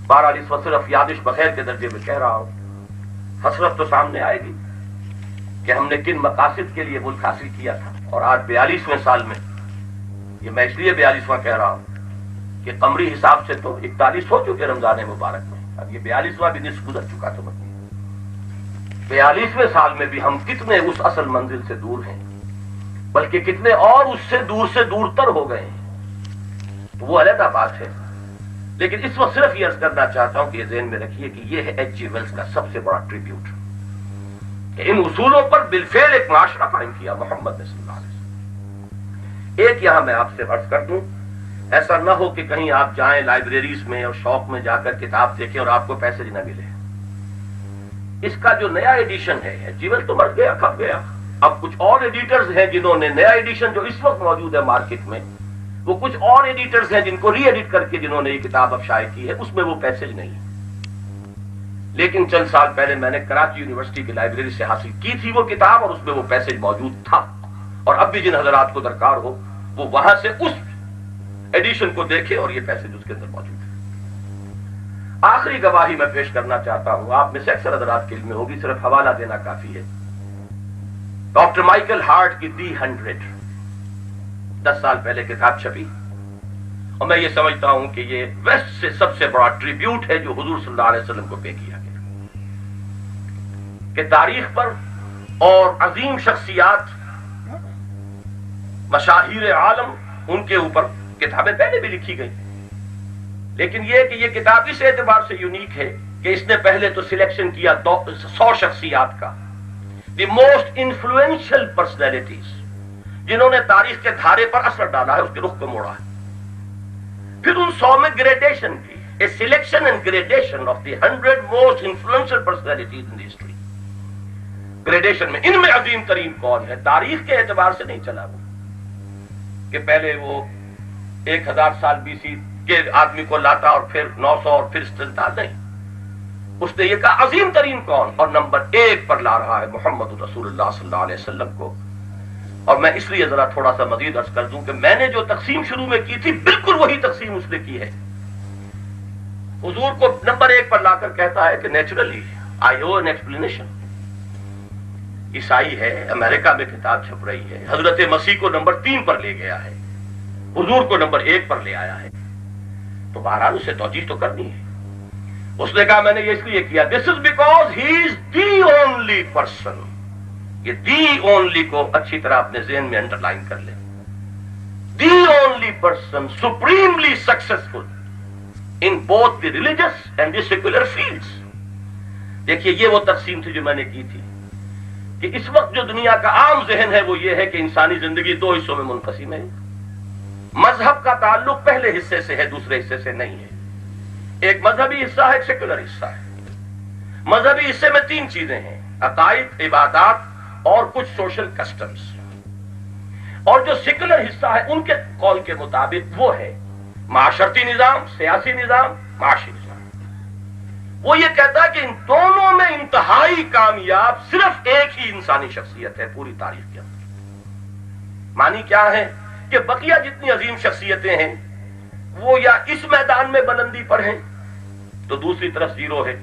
بہرحال اس وقت صرف یادش بخیر کے درجے میں کہہ رہا ہوں، حسرت تو سامنے آئے گی کہ ہم نے کن مقاصد کے لیے ملک حاصل کیا تھا، اور آج 42ویں سال میں، یہ میں اس لیے 42واں کہہ رہا ہوں کہ قمری حساب سے تو 41 ہو چکے رمضان مبارک میں، اب یہ 42واں بھی نصف گزر چکا تو بتائیے 42ویں سال میں بھی ہم کتنے اس اصل منزل سے دور ہیں، بلکہ کتنے اور اس سے دور تر ہو گئے ہیں، تو وہ علیحدہ بات ہے۔ لیکن اس وقت صرف یہ عرض کرنا چاہتا ہوں کہ یہ ذہن میں رکھیے کہ یہ ہے ایچ جی ویلز کا سب سے بڑا ٹریبیوٹ، کہ ان اصولوں پر بالفعل ایک معاشرہ قائم کیا محمد نے صلی اللہ علیہ وسلم۔ ایک یہاں میں آپ سے عرض کر دوں، ایسا نہ ہو کہ کہیں آپ جائیں لائبریریز میں اور شوق میں جا کر کتاب دیکھیں اور آپ کو پیسے نہ ملے۔ اس کا جو نیا ایڈیشن ہے ایچ جی ویلز تو مر گیا، کب گیا، اب کچھ اور ایڈیٹرز ہیں جنہوں نے نیا ایڈیشن جو اس وقت موجود ہے مارکیٹ میں، وہ کچھ اور ایڈیٹرز ہیں جن کو ری ایڈٹ کر کے جنہوں نے یہ کتاب اب شائع کی ہے، اس میں وہ پیسج نہیں ہے۔ لیکن چند سال پہلے میں نے کراچی یونیورسٹی کی لائبریری سے حاصل کی تھی وہ کتاب، اور اس میں وہ پیسج موجود تھا، اور اب بھی جن حضرات کو درکار ہو وہ وہاں سے اس ایڈیشن کو دیکھے اور یہ پیسج اس کے اندر موجود ہے۔ آخری گواہی میں پیش کرنا چاہتا ہوں، آپ میں سے اکثر حضرات کے علم میں ہوگی، صرف حوالہ دینا کافی ہے۔ ڈاکٹر مائیکل ہارٹ کی دی 100 10 سال پہلے کتاب چھپی، اور میں یہ سمجھتا ہوں کہ یہ ویسٹ سے سب سے بڑا ٹریبیوٹ ہے جو حضور صلی اللہ علیہ وسلم کو پے کیا گیا، کہ تاریخ پر اور عظیم شخصیات مشاہیر عالم ان کے اوپر کتابیں پہلے بھی لکھی گئی، لیکن یہ کہ یہ کتاب اس اعتبار سے یونیک ہے کہ اس نے پہلے تو سلیکشن کیا 100 شخصیات کا، دی موسٹ انفلوئنشل پرسنالٹیز، جنہوں نے تاریخ کے دھارے پر اثر ڈالا ہے، اس کے رخ کو موڑا ہے۔ پھر ان 100 میں گریڈیشن کی، a selection and gradation of the 100 most influential personalities in the history. Gradation میں ان میں عظیم ترین کون ہے، تاریخ کے اعتبار سے نہیں چلا وہ کہ پہلے وہ 1000 سال BC کے آدمی کو لاتا اور پھر 900 اور پھر چلتا، نہیں، اس نے یہ کہا عظیم ترین کون، اور نمبر 1 پر لا رہا ہے محمد رسول اللہ صلی اللہ علیہ وسلم کو۔ اور میں اس لیے ذرا تھوڑا سا مزید عرض کر دوں کہ میں نے جو تقسیم شروع میں کی تھی بالکل وہی تقسیم اس نے کی ہے۔ حضور کو نمبر 1 پر لا کر کہتا ہے کہ naturally I O an explanation. عیسائی ہے، امریکہ میں کتاب چھپ رہی ہے، حضرت مسیح کو نمبر 3 پر لے گیا ہے، حضور کو نمبر 1 پر لے آیا ہے، تو بہرحال اسے توجیہ تو کرنی ہے۔ اس نے کہا میں نے یہ اس لیے کیا، this is because he is the only person. یہ دی اونلی کو اچھی طرح اپنے ذہن میں انڈر لائن کر لیں، دی only person supremely successful in both the religious and the secular fields. دیکھیے یہ وہ تقسیم تھی جو میں نے کی تھی، کہ اس وقت جو دنیا کا عام ذہن ہے وہ یہ ہے کہ انسانی زندگی 2 حصوں میں منقسم ہے، مذہب کا تعلق پہلے حصے سے ہے، دوسرے حصے سے نہیں ہے۔ ایک مذہبی حصہ ہے، ایک سیکولر حصہ ہے۔ مذہبی حصے میں 3 چیزیں ہیں، عقائد، عبادات اور کچھ سوشل کسٹمز، اور جو سیکولر حصہ ہے ان کے قول کے مطابق وہ ہے معاشرتی نظام، سیاسی نظام، معاشی نظام۔ وہ یہ کہتا ہے کہ ان دونوں میں انتہائی کامیاب صرف ایک ہی انسانی شخصیت ہے پوری تاریخ کے اندر۔ معنی کیا ہے کہ بقیہ جتنی عظیم شخصیتیں ہیں وہ یا اس میدان میں بلندی پر ہیں تو دوسری طرف 0 ہے،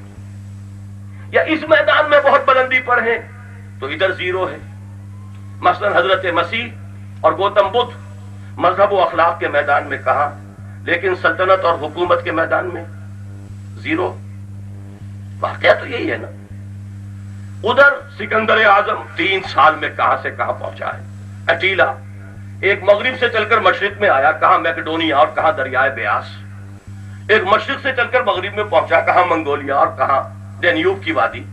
یا اس میدان میں بہت بلندی پر ہیں تو ادھر 0 ہے۔ مثلا حضرت مسیح اور گوتم بدھ مذہب و اخلاق کے میدان میں کہاں، لیکن سلطنت اور حکومت کے میدان میں 0۔ واقعہ تو یہی ہے نا۔ ادھر سکندر اعظم 3 سال میں کہاں سے کہاں پہنچا ہے، اٹیلا ایک مغرب سے چل کر مشرق میں آیا، کہاں میکڈونیا اور کہاں دریائے بیاس، ایک مشرق سے چل کر مغرب میں پہنچا، کہاں منگولیا اور کہاں ڈینیوب کی وادی۔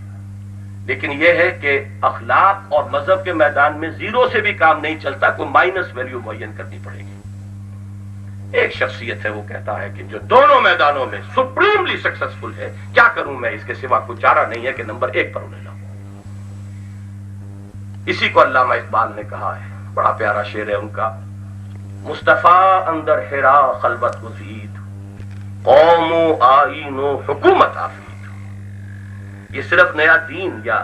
لیکن یہ ہے کہ اخلاق اور مذہب کے میدان میں 0 سے بھی کام نہیں چلتا، کوئی مائنس ویلیو معین کرنی پڑے گی۔ ایک شخصیت ہے وہ کہتا ہے کہ جو دونوں میدانوں میں سپریملی سکسیسفل ہے، کیا کروں میں، اس کے سوا کوئی چارہ نہیں ہے کہ نمبر 1 پر انہیں لاؤں۔ اسی کو علامہ اقبال نے کہا ہے، بڑا پیارا شعر ہے ان کا، مصطفیٰ اندر حرا خلوت گزید، قوم و آئین و حکومت آفید۔ یہ صرف نیا دین یا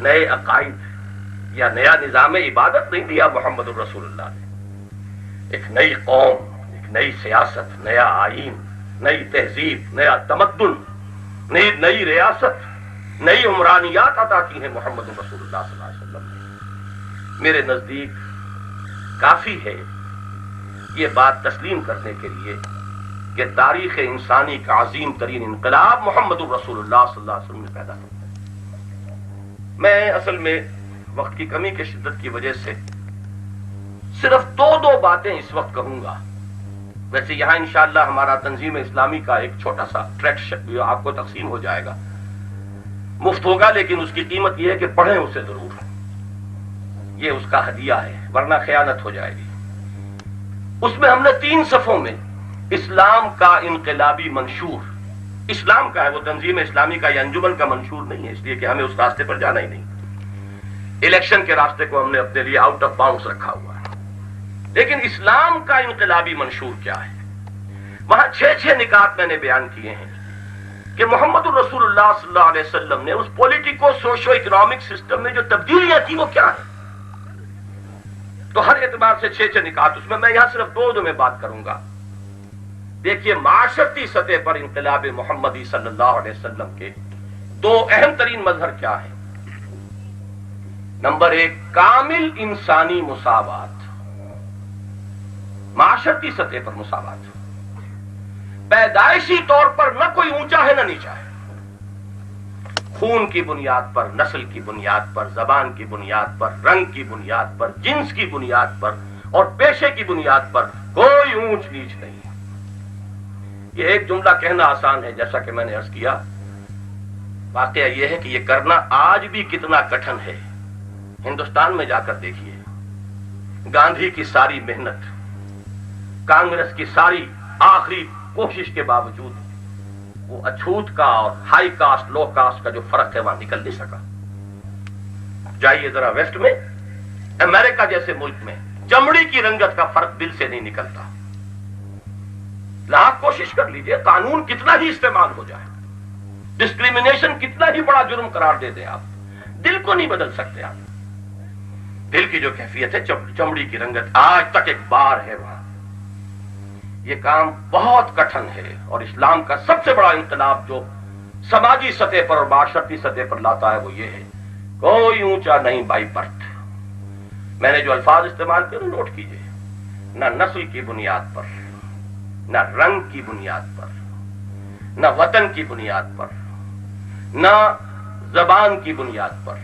نئے عقائد یا نیا نظام عبادت نہیں دیا محمد الرسول اللہ نے، ایک نئی قوم، ایک نئی سیاست، نیا آئین، نئی تہذیب، نیا تمدن، نئی ریاست، نئی عمرانیات عطا کی ہیں محمد الرسول اللہ صلی اللہ علیہ وسلم نے۔ میرے نزدیک کافی ہے یہ بات تسلیم کرنے کے لیے کہ تاریخ انسانی کا عظیم ترین انقلاب محمد الرسول اللہ صلی اللہ علیہ وسلم نے پیدا کیا۔ میں اصل میں وقت کی کمی کی شدت کی وجہ سے صرف دو باتیں اس وقت کہوں گا۔ ویسے یہاں انشاءاللہ ہمارا تنظیم اسلامی کا ایک چھوٹا سا ٹریکٹ آپ کو تقسیم ہو جائے گا، مفت ہوگا، لیکن اس کی قیمت یہ ہے کہ پڑھیں اسے ضرور، یہ اس کا ہدیہ ہے، ورنہ خیانت ہو جائے گی۔ اس میں ہم نے 3 صفحوں میں اسلام کا انقلابی منشور، اسلام کا ہے، وہ تنظیم اسلامی کا یا انجمن کا منشور نہیں ہے، اس لیے کہ ہمیں اس راستے پر جانا ہی نہیں، الیکشن کے راستے کو ہم نے اپنے لیے آؤٹ آف باؤنڈز رکھا ہوا ہے، لیکن اسلام کا انقلابی منشور کیا ہے؟ وہاں 6 نکات میں نے بیان کیے ہیں کہ محمد الرسول اللہ صلی اللہ علیہ وسلم نے اس پولیٹیکو سوشو اکنامک سسٹم میں جو تبدیلیاں تھی وہ کیا ہے، تو ہر اعتبار سے 6 نکات اس میں یہاں صرف 2 میں بات کروں گا۔ دیکھیے معاشرتی سطح پر انقلاب محمدی صلی اللہ علیہ وسلم کے 2 اہم ترین مظہر کیا ہیں؟ نمبر 1 کامل انسانی مساوات، معاشرتی سطح پر مساوات، پیدائشی طور پر نہ کوئی اونچا ہے نہ نیچا ہے، خون کی بنیاد پر، نسل کی بنیاد پر، زبان کی بنیاد پر، رنگ کی بنیاد پر، جنس کی بنیاد پر اور پیشے کی بنیاد پر کوئی اونچ نیچ نہیں۔ یہ ایک جملہ کہنا آسان ہے، جیسا کہ میں نے عرض کیا، واقعہ یہ ہے کہ یہ کرنا آج بھی کتنا کٹھن ہے۔ ہندوستان میں جا کر دیکھیے، گاندھی کی ساری محنت، کانگریس کی ساری آخری کوشش کے باوجود وہ اچھوت کا اور ہائی کاسٹ لو کاسٹ کا جو فرق ہے وہاں نکل نہیں سکا۔ جائیے ذرا ویسٹ میں، امریکہ جیسے ملک میں چمڑی کی رنگت کا فرق دل سے نہیں نکلتا۔ لاکھ کوشش کر لیجئے، قانون کتنا ہی استعمال ہو جائے، ڈسکریمنیشن کتنا ہی بڑا جرم قرار دے دیں، آپ دل کو نہیں بدل سکتے۔ آپ دل کی جو کیفیت ہے، چمڑی کی رنگت آج تک ایک بار ہے وہاں۔ یہ کام بہت کٹھن ہے، اور اسلام کا سب سے بڑا انقلاب جو سماجی سطح پر اور معاشرتی سطح پر لاتا ہے وہ یہ ہے، کوئی اونچا نہیں بائی برتھ۔ میں نے جو الفاظ استعمال کیے نوٹ کیجئے، نہ نسل کی بنیاد پر، نہ رنگ کی بنیاد پر، نہ وطن کی بنیاد پر، نہ زبان کی بنیاد پر،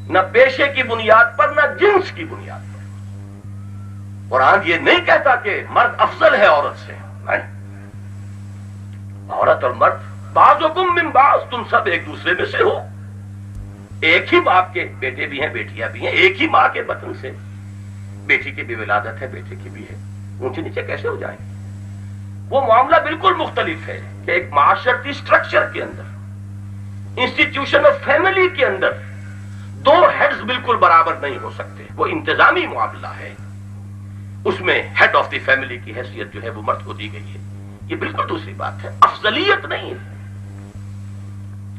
نہ پیشے کی بنیاد پر، نہ جنس کی بنیاد پر۔ قرآن یہ نہیں کہتا کہ مرد افضل ہے عورت سے، نہیں، عورت اور مرد بعضکم من بعض، تم سب ایک دوسرے میں سے ہو، ایک ہی باپ کے بیٹے بھی ہیں، بیٹیاں بھی ہیں، ایک ہی ماں کے بطن سے، بیٹی کی بھی ولادت ہے، بیٹے کی بھی ہے، اونچے نیچے کیسے ہو جائیں گے؟ وہ معاملہ بالکل مختلف ہے کہ ایک معاشرتی سٹرکچر کے اندر، انسٹیٹیوشن آف فیملی کے اندر 2 ہیڈز بالکل برابر نہیں ہو سکتے، وہ انتظامی معاملہ ہے، اس میں ہیڈ آف دی فیملی کی حیثیت جو ہے وہ مرد کو دی گئی ہے، یہ بالکل دوسری بات ہے، افضلیت نہیں ہے۔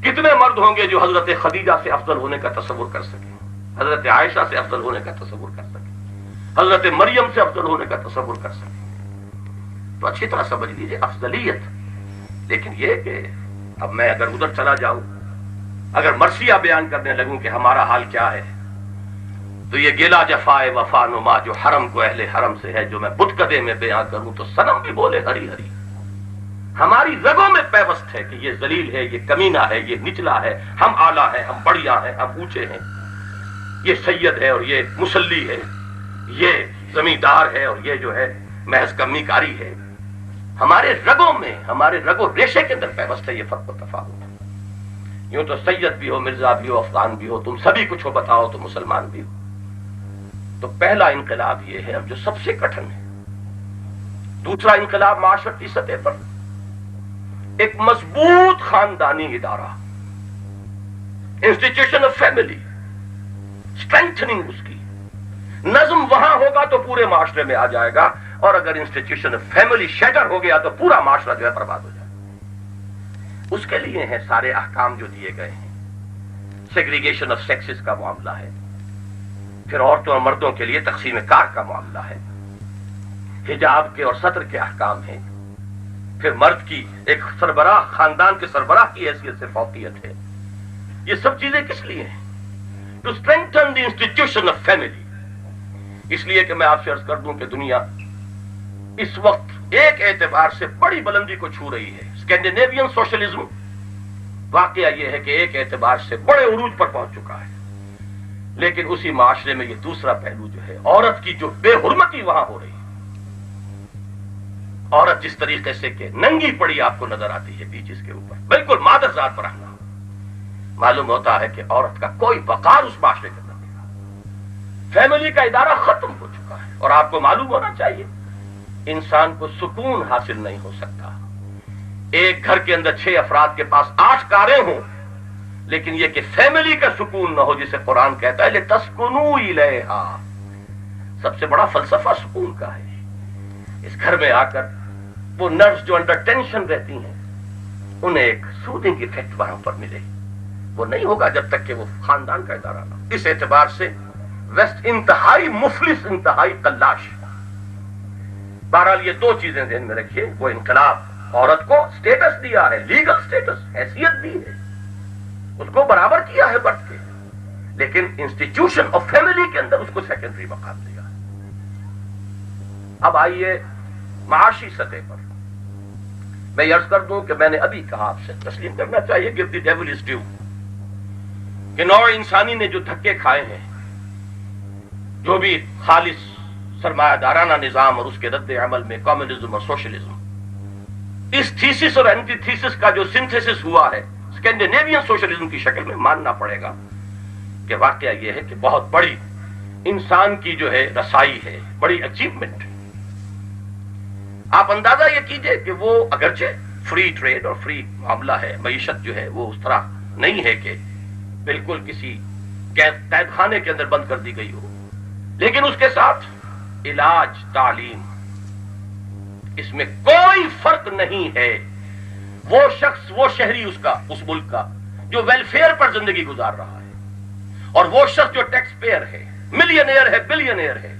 کتنے مرد ہوں گے جو حضرت خدیجہ سے افضل ہونے کا تصور کر سکیں، حضرت عائشہ سے افضل ہونے کا تصور کر سکیں، حضرت مریم سے افضل ہونے کا تصور کر سکیں؟ تو اچھی طرح سمجھ لیجیے افضلیت۔ لیکن یہ کہ اب میں اگر ادھر چلا جاؤں، اگر مرثیہ بیان کرنے لگوں کہ ہمارا حال کیا ہے، تو یہ گیلا جفائے وفا نما جو حرم کو اہل حرم سے ہے، جو میں بتکدے میں بیان کروں تو صنم بھی بولے ہری ہری۔ ہماری رگوں میں پیوست ہے کہ یہ ذلیل ہے، یہ کمینہ ہے، یہ نچلا ہے، ہم اعلیٰ ہیں، ہم بڑھیا ہیں، ہم اونچے ہیں، یہ سید ہے اور یہ مسلی ہے، یہ زمیندار ہے اور یہ جو ہے محض کمی کاری ہے۔ ہمارے رگوں میں، ہمارے رگ و ریشے کے اندر پیوست ہے یہ فرق و تفاوت۔ یوں تو سید بھی ہو، مرزا بھی ہو، افغان بھی ہو، تم سبھی کچھ ہو، بتاؤ تو مسلمان بھی ہو۔ تو پہلا انقلاب یہ ہے اب جو سب سے کٹھن ہے۔ دوسرا انقلاب معاشرتی سطح پر، ایک مضبوط خاندانی ادارہ، انسٹیٹیوشن آف فیملی، اسٹرینتھننگ اس کی، نظم وہاں ہوگا تو پورے معاشرے میں آ جائے گا، اور اگر انسٹیٹیوشن آف فیملی شیٹر ہو گیا تو پورا معاشرہ جو ہے برباد ہو جائے گا۔ اس کے لیے ہیں سارے احکام جو دیے گئے ہیں۔ سیگریگیشن آف سیکسز کا معاملہ ہے، پھر عورتوں اور مردوں کے لیے تقسیم کار کا معاملہ ہے، حجاب کے اور ستر کے احکام ہیں، پھر مرد کی ایک سربراہ، خاندان کے سربراہ کی حیثیت سے فوقیت ہے۔ یہ سب چیزیں کس لیے ہیں؟ To strengthen the institution of family. اس لیے کہ میں آپ سے عرض کر دوں کہ دنیا اس وقت ایک اعتبار سے بڑی بلندی کو چھو رہی ہے. اسکینڈینیوین سوشلزم واقعہ یہ ہے کہ ایک اعتبار سے بڑے عروج پر پہنچ چکا ہے، لیکن اسی معاشرے میں یہ دوسرا پہلو جو ہے، عورت کی جو بے حرمتی وہاں ہو رہی ہے، عورت جس طریقے سے کہ ننگی پڑی آپ کو نظر آتی ہے بیچز کے اوپر، بالکل مادر ذات پر رہنا، معلوم ہوتا ہے کہ عورت کا کوئی وقار اس معاشرے کے اندر نہیں رہا. فیملی کا ادارہ ختم ہو چکا ہے. اور آپ کو معلوم ہونا چاہیے انسان کو سکون حاصل نہیں ہو سکتا. ایک گھر کے اندر 6 افراد کے پاس 8 کاریں ہوں، لیکن یہ کہ فیملی کا سکون نہ ہو، جسے قرآن کہتا ہے لِتَسْكُنُوا إِلَيْهَا. سب سے بڑا فلسفہ سکون کا ہے. اس گھر میں آ کر وہ نرس جو انڈر ٹینشن رہتی ہیں انہیں ایک سوتنگ ایفیکٹ وہاں پر ملے. وہ نہیں ہوگا جب تک کہ وہ خاندان کا ادارہ نہ. اس اعتبار سے ویسٹ انتہائی مفلس، انتہائی قلاش. بہرحال یہ 2 چیزیں ذہن میں رکھیے. وہ انقلاب عورت کو سٹیٹس دیا ہے، لیگل سٹیٹس، حیثیت دی ہے، اس کو برابر کیا ہے بڑھ کے، لیکن انسٹیٹیوشن آف فیملی کے اندر اس کو سیکنڈری مقام دیا ہے. اب آئیے معاشی سطح پر میں یہ عرض کر دوں کہ میں نے ابھی کہا، آپ سے تسلیم کرنا چاہیے give the devil his due، کہ نوع انسانی نے جو دھکے کھائے ہیں، جو بھی خالص سرمایہ دارانہ نظام اور اس کے رد عمل میں کمیونزم اور سوشلزم، اس تھیسس اور اینٹی تھیسس کا جو سنتھیسس ہوا ہے اسکینڈینیوین سوشلزم کی شکل میں، ماننا پڑے گا کہ واقعہ یہ ہے کہ بہت بڑی انسان کی جو ہے رسائی ہے، بڑی اچیومنٹ. آپ اندازہ یہ کیجئے کہ وہ اگرچہ فری ٹریڈ اور فری معاملہ ہے، معیشت جو ہے وہ اس طرح نہیں ہے کہ بالکل کسی قید خانے کے اندر بند کر دی گئی ہو، لیکن اس کے ساتھ علاج، تعلیم، اس میں کوئی فرق نہیں ہے. وہ شخص، وہ شہری اس ملک کا جو ویلفیئر پر زندگی گزار رہا ہے، اور وہ شخص جو ٹیکس پیئر ہے، ملینئر ہے، بلینئر ہے،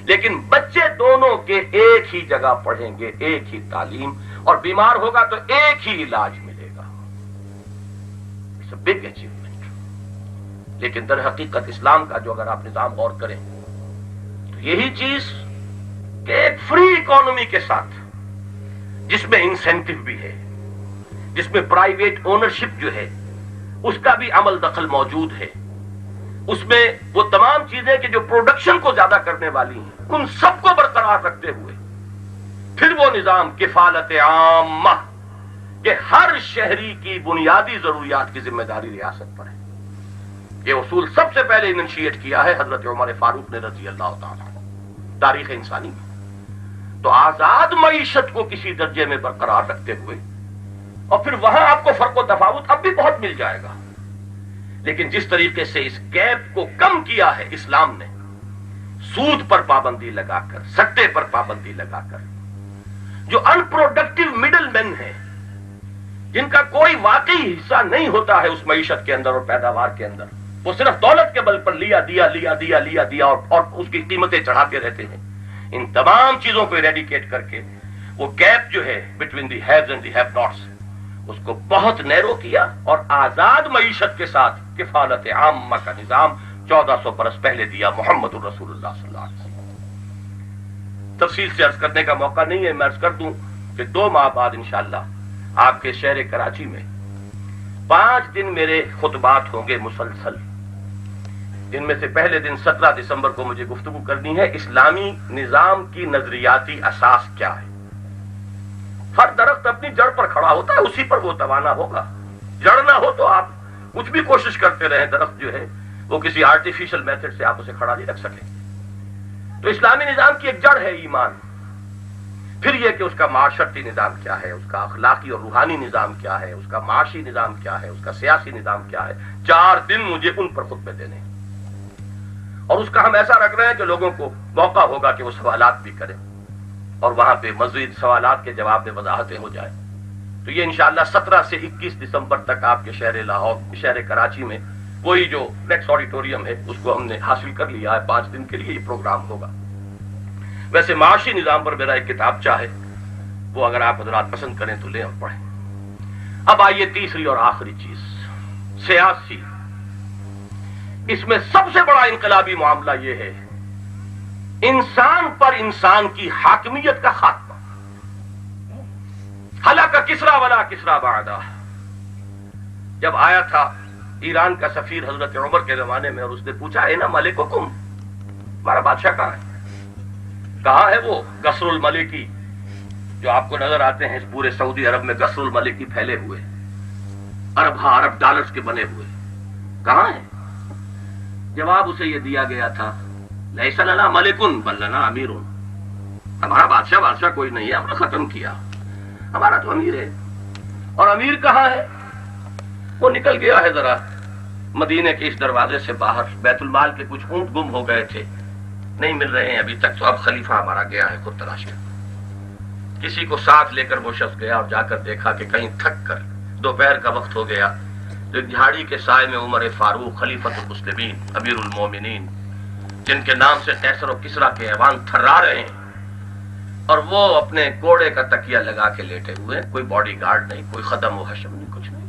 لیکن بچے دونوں کے ایک ہی جگہ پڑھیں گے، ایک ہی تعلیم، اور بیمار ہوگا تو ایک ہی علاج ملے گا. It's a big achievement. لیکن در حقیقت اسلام کا جو اگر آپ نظام غور کریں تو یہی چیز کہ ایک فری اکانومی کے ساتھ، جس میں انسینٹو بھی ہے، جس میں پرائیویٹ اونرشپ جو ہے اس کا بھی عمل دخل موجود ہے، اس میں وہ تمام چیزیں کہ جو پروڈکشن کو زیادہ کرنے والی ہیں، ان سب کو برقرار رکھتے ہوئے پھر وہ نظام کفالت عامہ کہ ہر شہری کی بنیادی ضروریات کی ذمہ داری ریاست پر ہے. یہ اصول سب سے پہلے انیشیٹ کیا ہے حضرت عمر فاروق نے رضی اللہ تعالیٰ عنہ تاریخ انسانی میں. تو آزاد معیشت کو کسی درجے میں برقرار رکھتے ہوئے، اور پھر وہاں آپ کو فرق و تفاوت اب بھی بہت مل جائے گا، لیکن جس طریقے سے اس گیپ کو کم کیا ہے اسلام نے، سود پر پابندی لگا کر، سٹے پر پابندی لگا کر، جو ان پروڈکٹیو مڈل مین ہیں، جن کا کوئی واقعی حصہ نہیں ہوتا ہے اس معیشت کے اندر اور پیداوار کے اندر، وہ صرف دولت کے بل پر لیا دیا اور اس کی قیمتیں چڑھاتے رہتے ہیں. ان تمام چیزوں کو ایریڈیکیٹ کر کے وہ گیپ جو ہے between the haves and the have nots, اس کو بہت نیرو کیا، اور آزاد معیشت کے ساتھ کفالت عامہ کا نظام 1400 برس پہلے دیا محمد الرسول اللہ صلی اللہ علیہ وسلم. تفصیل سے عرض کرنے کا موقع نہیں ہے، میں عرض کر دوں کہ 2 ماہ بعد انشاءاللہ آپ کے شہر کراچی میں 5 دن میرے خطبات ہوں گے مسلسل، جن میں سے پہلے دن 17 دسمبر کو مجھے گفتگو کرنی ہے اسلامی نظام کی نظریاتی اساس کیا ہے. ہر درخت اپنی جڑ پر کھڑا ہوتا ہے، اسی پر وہ توانا ہوگا. جڑ نہ ہو تو آپ کچھ بھی کوشش کرتے رہیں، درخت جو ہے وہ کسی آرٹیفیشل میتھڈ سے آپ اسے کھڑا نہیں رکھ سکیں. تو اسلامی نظام کی ایک جڑ ہے ایمان. پھر یہ کہ اس کا معاشرتی نظام کیا ہے، اس کا اخلاقی اور روحانی نظام کیا ہے، اس کا معاشی نظام کیا ہے، اس کا سیاسی نظام کیا ہے. 4 دن مجھے ان پر خطبے دینے، اور اس کا ہم ایسا رکھ رہے ہیں کہ لوگوں کو موقع ہوگا کہ وہ سوالات بھی کریں، اور وہاں پہ مزید سوالات کے جواب میں وضاحتیں ہو جائیں. تو یہ انشاءاللہ 17 سے 21 دسمبر تک آپ کے شہر لاہور، شہر کراچی میں وہی جو نیکس آڈیٹوریم ہے اس کو ہم نے حاصل کر لیا ہے. 5 دن کے لیے یہ پروگرام ہوگا. ویسے معاشی نظام پر میرا ایک کتاب چاہے وہ اگر آپ حضرات پسند کریں تو لیں اور پڑھیں. اب آئیے تیسری اور آخری چیز، سیاسی. اس میں سب سے بڑا انقلابی معاملہ یہ ہے انسان پر انسان کی حاکمیت کا خاتمہ. ہلاک کسرا ولا کسرا بعدہ، جب آیا تھا ایران کا سفیر حضرت عمر کے زمانے میں اور اس نے پوچھا اینا ملککم، ہمارا بادشاہ کہاں ہے؟ کہاں ہے وہ قصر الملکی جو آپ کو نظر آتے ہیں اس پورے سعودی عرب میں، قصر الملکی پھیلے ہوئے ارب ڈالرز کے بنے ہوئے، کہاں ہے؟ جواب اسے یہ دیا گیا تھا لیس لنا ملکن بل لنا امیر، ہمارا بادشاہ کوئی نہیں ہے، ہم نے ختم کیا، ہمارا تو امیر ہے۔ اور امیر کہاں ہے؟ وہ نکل گیا ہے ذرا مدینے کے اس دروازے سے باہر، بیت المال کے کچھ اونٹ گم ہو گئے تھے، نہیں مل رہے ہیں ابھی تک، تو اب خلیفہ ہمارا گیا ہے خود تلاش کر۔ کسی کو ساتھ لے کر وہ شخص گیا اور جا کر دیکھا کہ کہیں تھک کر دوپہر کا وقت ہو گیا، تو ایک جھاڑی کے سائے میں عمر فاروق خلیفۃ المسلمین امیر المومنین، جن کے نام سے قیصر و کسریٰ کے ایوان تھرا رہے ہیں، اور وہ اپنے کوڑے کا تکیہ لگا کے لیٹے ہوئے، کوئی باڈی گارڈ نہیں، کوئی خدم و حشم نہیں، کچھ نہیں۔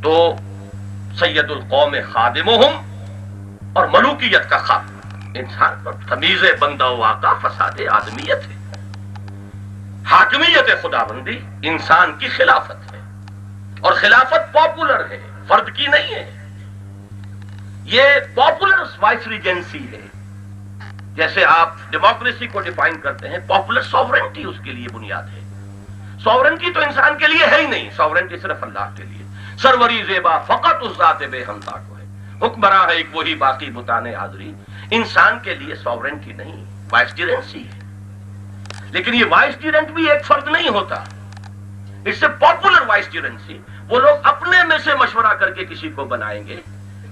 تو سید القوم خادمہم اور ملوکیت کا خواب، انسان پر تمیز بندہ و آقا فساد آدمیت ہے، حاکمیت خداوندی انسان کی خلافت ہے، اور خلافت پاپولر ہے، فرد کی نہیں ہے، یہ پاپولر وائس ریجنسی ہے۔ جیسے آپ ڈیموکریسی کو ڈیفائن کرتے ہیں، پاپولر سوورنٹی اس کے لیے بنیاد ہے۔ سوورنٹی تو انسان کے لیے ہے ہی نہیں، سوورنٹی صرف اللہ کے لیے۔ سروری زیبا فقط اس ذات بے ہمتا کو ہے، حکمراں ہے ایک وہی باقی بتانے حاضری۔ انسان کے لیے سوورنٹی نہیں، وائس ڈیرنسی ہے، لیکن یہ وائس ڈیرنٹ بھی ایک فرد نہیں ہوتا، اس سے پاپولر وائس ڈیرنسی وہ لوگ اپنے میں سے مشورہ کر کے کسی کو بنائیں گے،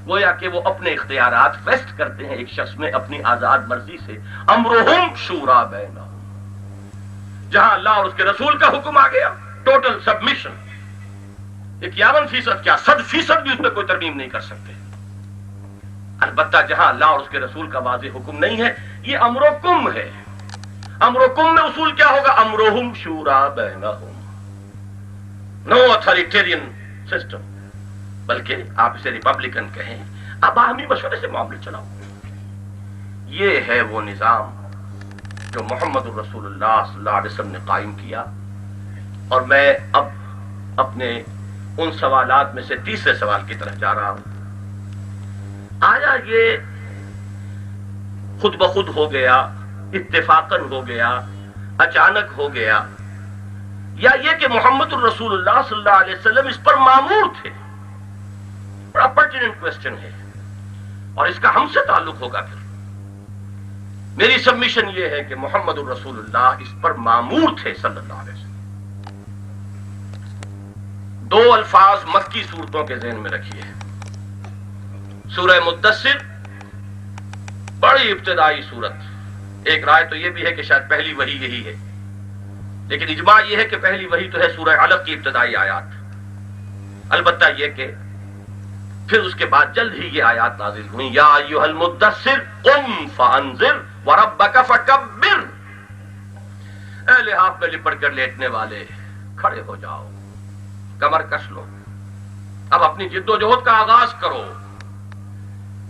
گویا کہ وہ اپنے اختیارات ویسٹ کرتے ہیں ایک شخص میں اپنی آزاد مرضی سے۔ امرہم شورا بینہم، جہاں اللہ اور اس کے رسول کا حکم آ گیا، ٹوٹل سبمیشن، 51% کیا 100% بھی اس میں کوئی ترمیم نہیں کر سکتے۔ البتہ جہاں اللہ اور اس کے رسول کا واضح حکم نہیں ہے، یہ امرکم ہے۔ امرکم میں اصول کیا ہوگا؟ امرہم شورا بینہم، نو اتھارٹیرین سسٹم، بلکہ آپ اسے ریپبلکن کہیں، اب باہمی مشورے سے معاملے چلاؤ۔ یہ ہے وہ نظام جو محمد الرسول اللہ صلی اللہ علیہ وسلم نے قائم کیا۔ اور میں اب اپنے ان سوالات میں سے تیسرے سوال کی طرف جا رہا ہوں۔ آیا یہ خود بخود ہو گیا، اتفاقاً ہو گیا، اچانک ہو گیا، یا یہ کہ محمد الرسول اللہ صلی اللہ علیہ وسلم اس پر مامور تھے؟ بڑا پرٹیننٹ کوسچن ہے، اور اس کا ہم سے تعلق ہوگا۔ پھر میری سبمیشن یہ ہے کہ محمد الرسول اللہ اس پر مامور تھے صلی اللہ علیہ وسلم۔ دو الفاظ مکی صورتوں کے ذہن میں رکھیے۔ سورہ مدثر بڑی ابتدائی صورت، ایک رائے تو یہ بھی ہے کہ شاید پہلی وحی یہی ہے، لیکن اجماع یہ ہے کہ پہلی وحی تو ہے سورہ علق کی ابتدائی آیات۔ البتہ یہ کہ پھر اس کے بعد جلد ہی یہ آیات نازل ہوئی، یا ایھا المدثر قم فانذر وربک فکبر، اے لحاف میں لپٹ کر لیٹنے والے کھڑے ہو جاؤ، کمر کس لو، اب اپنی جد و جہد کا آغاز کرو۔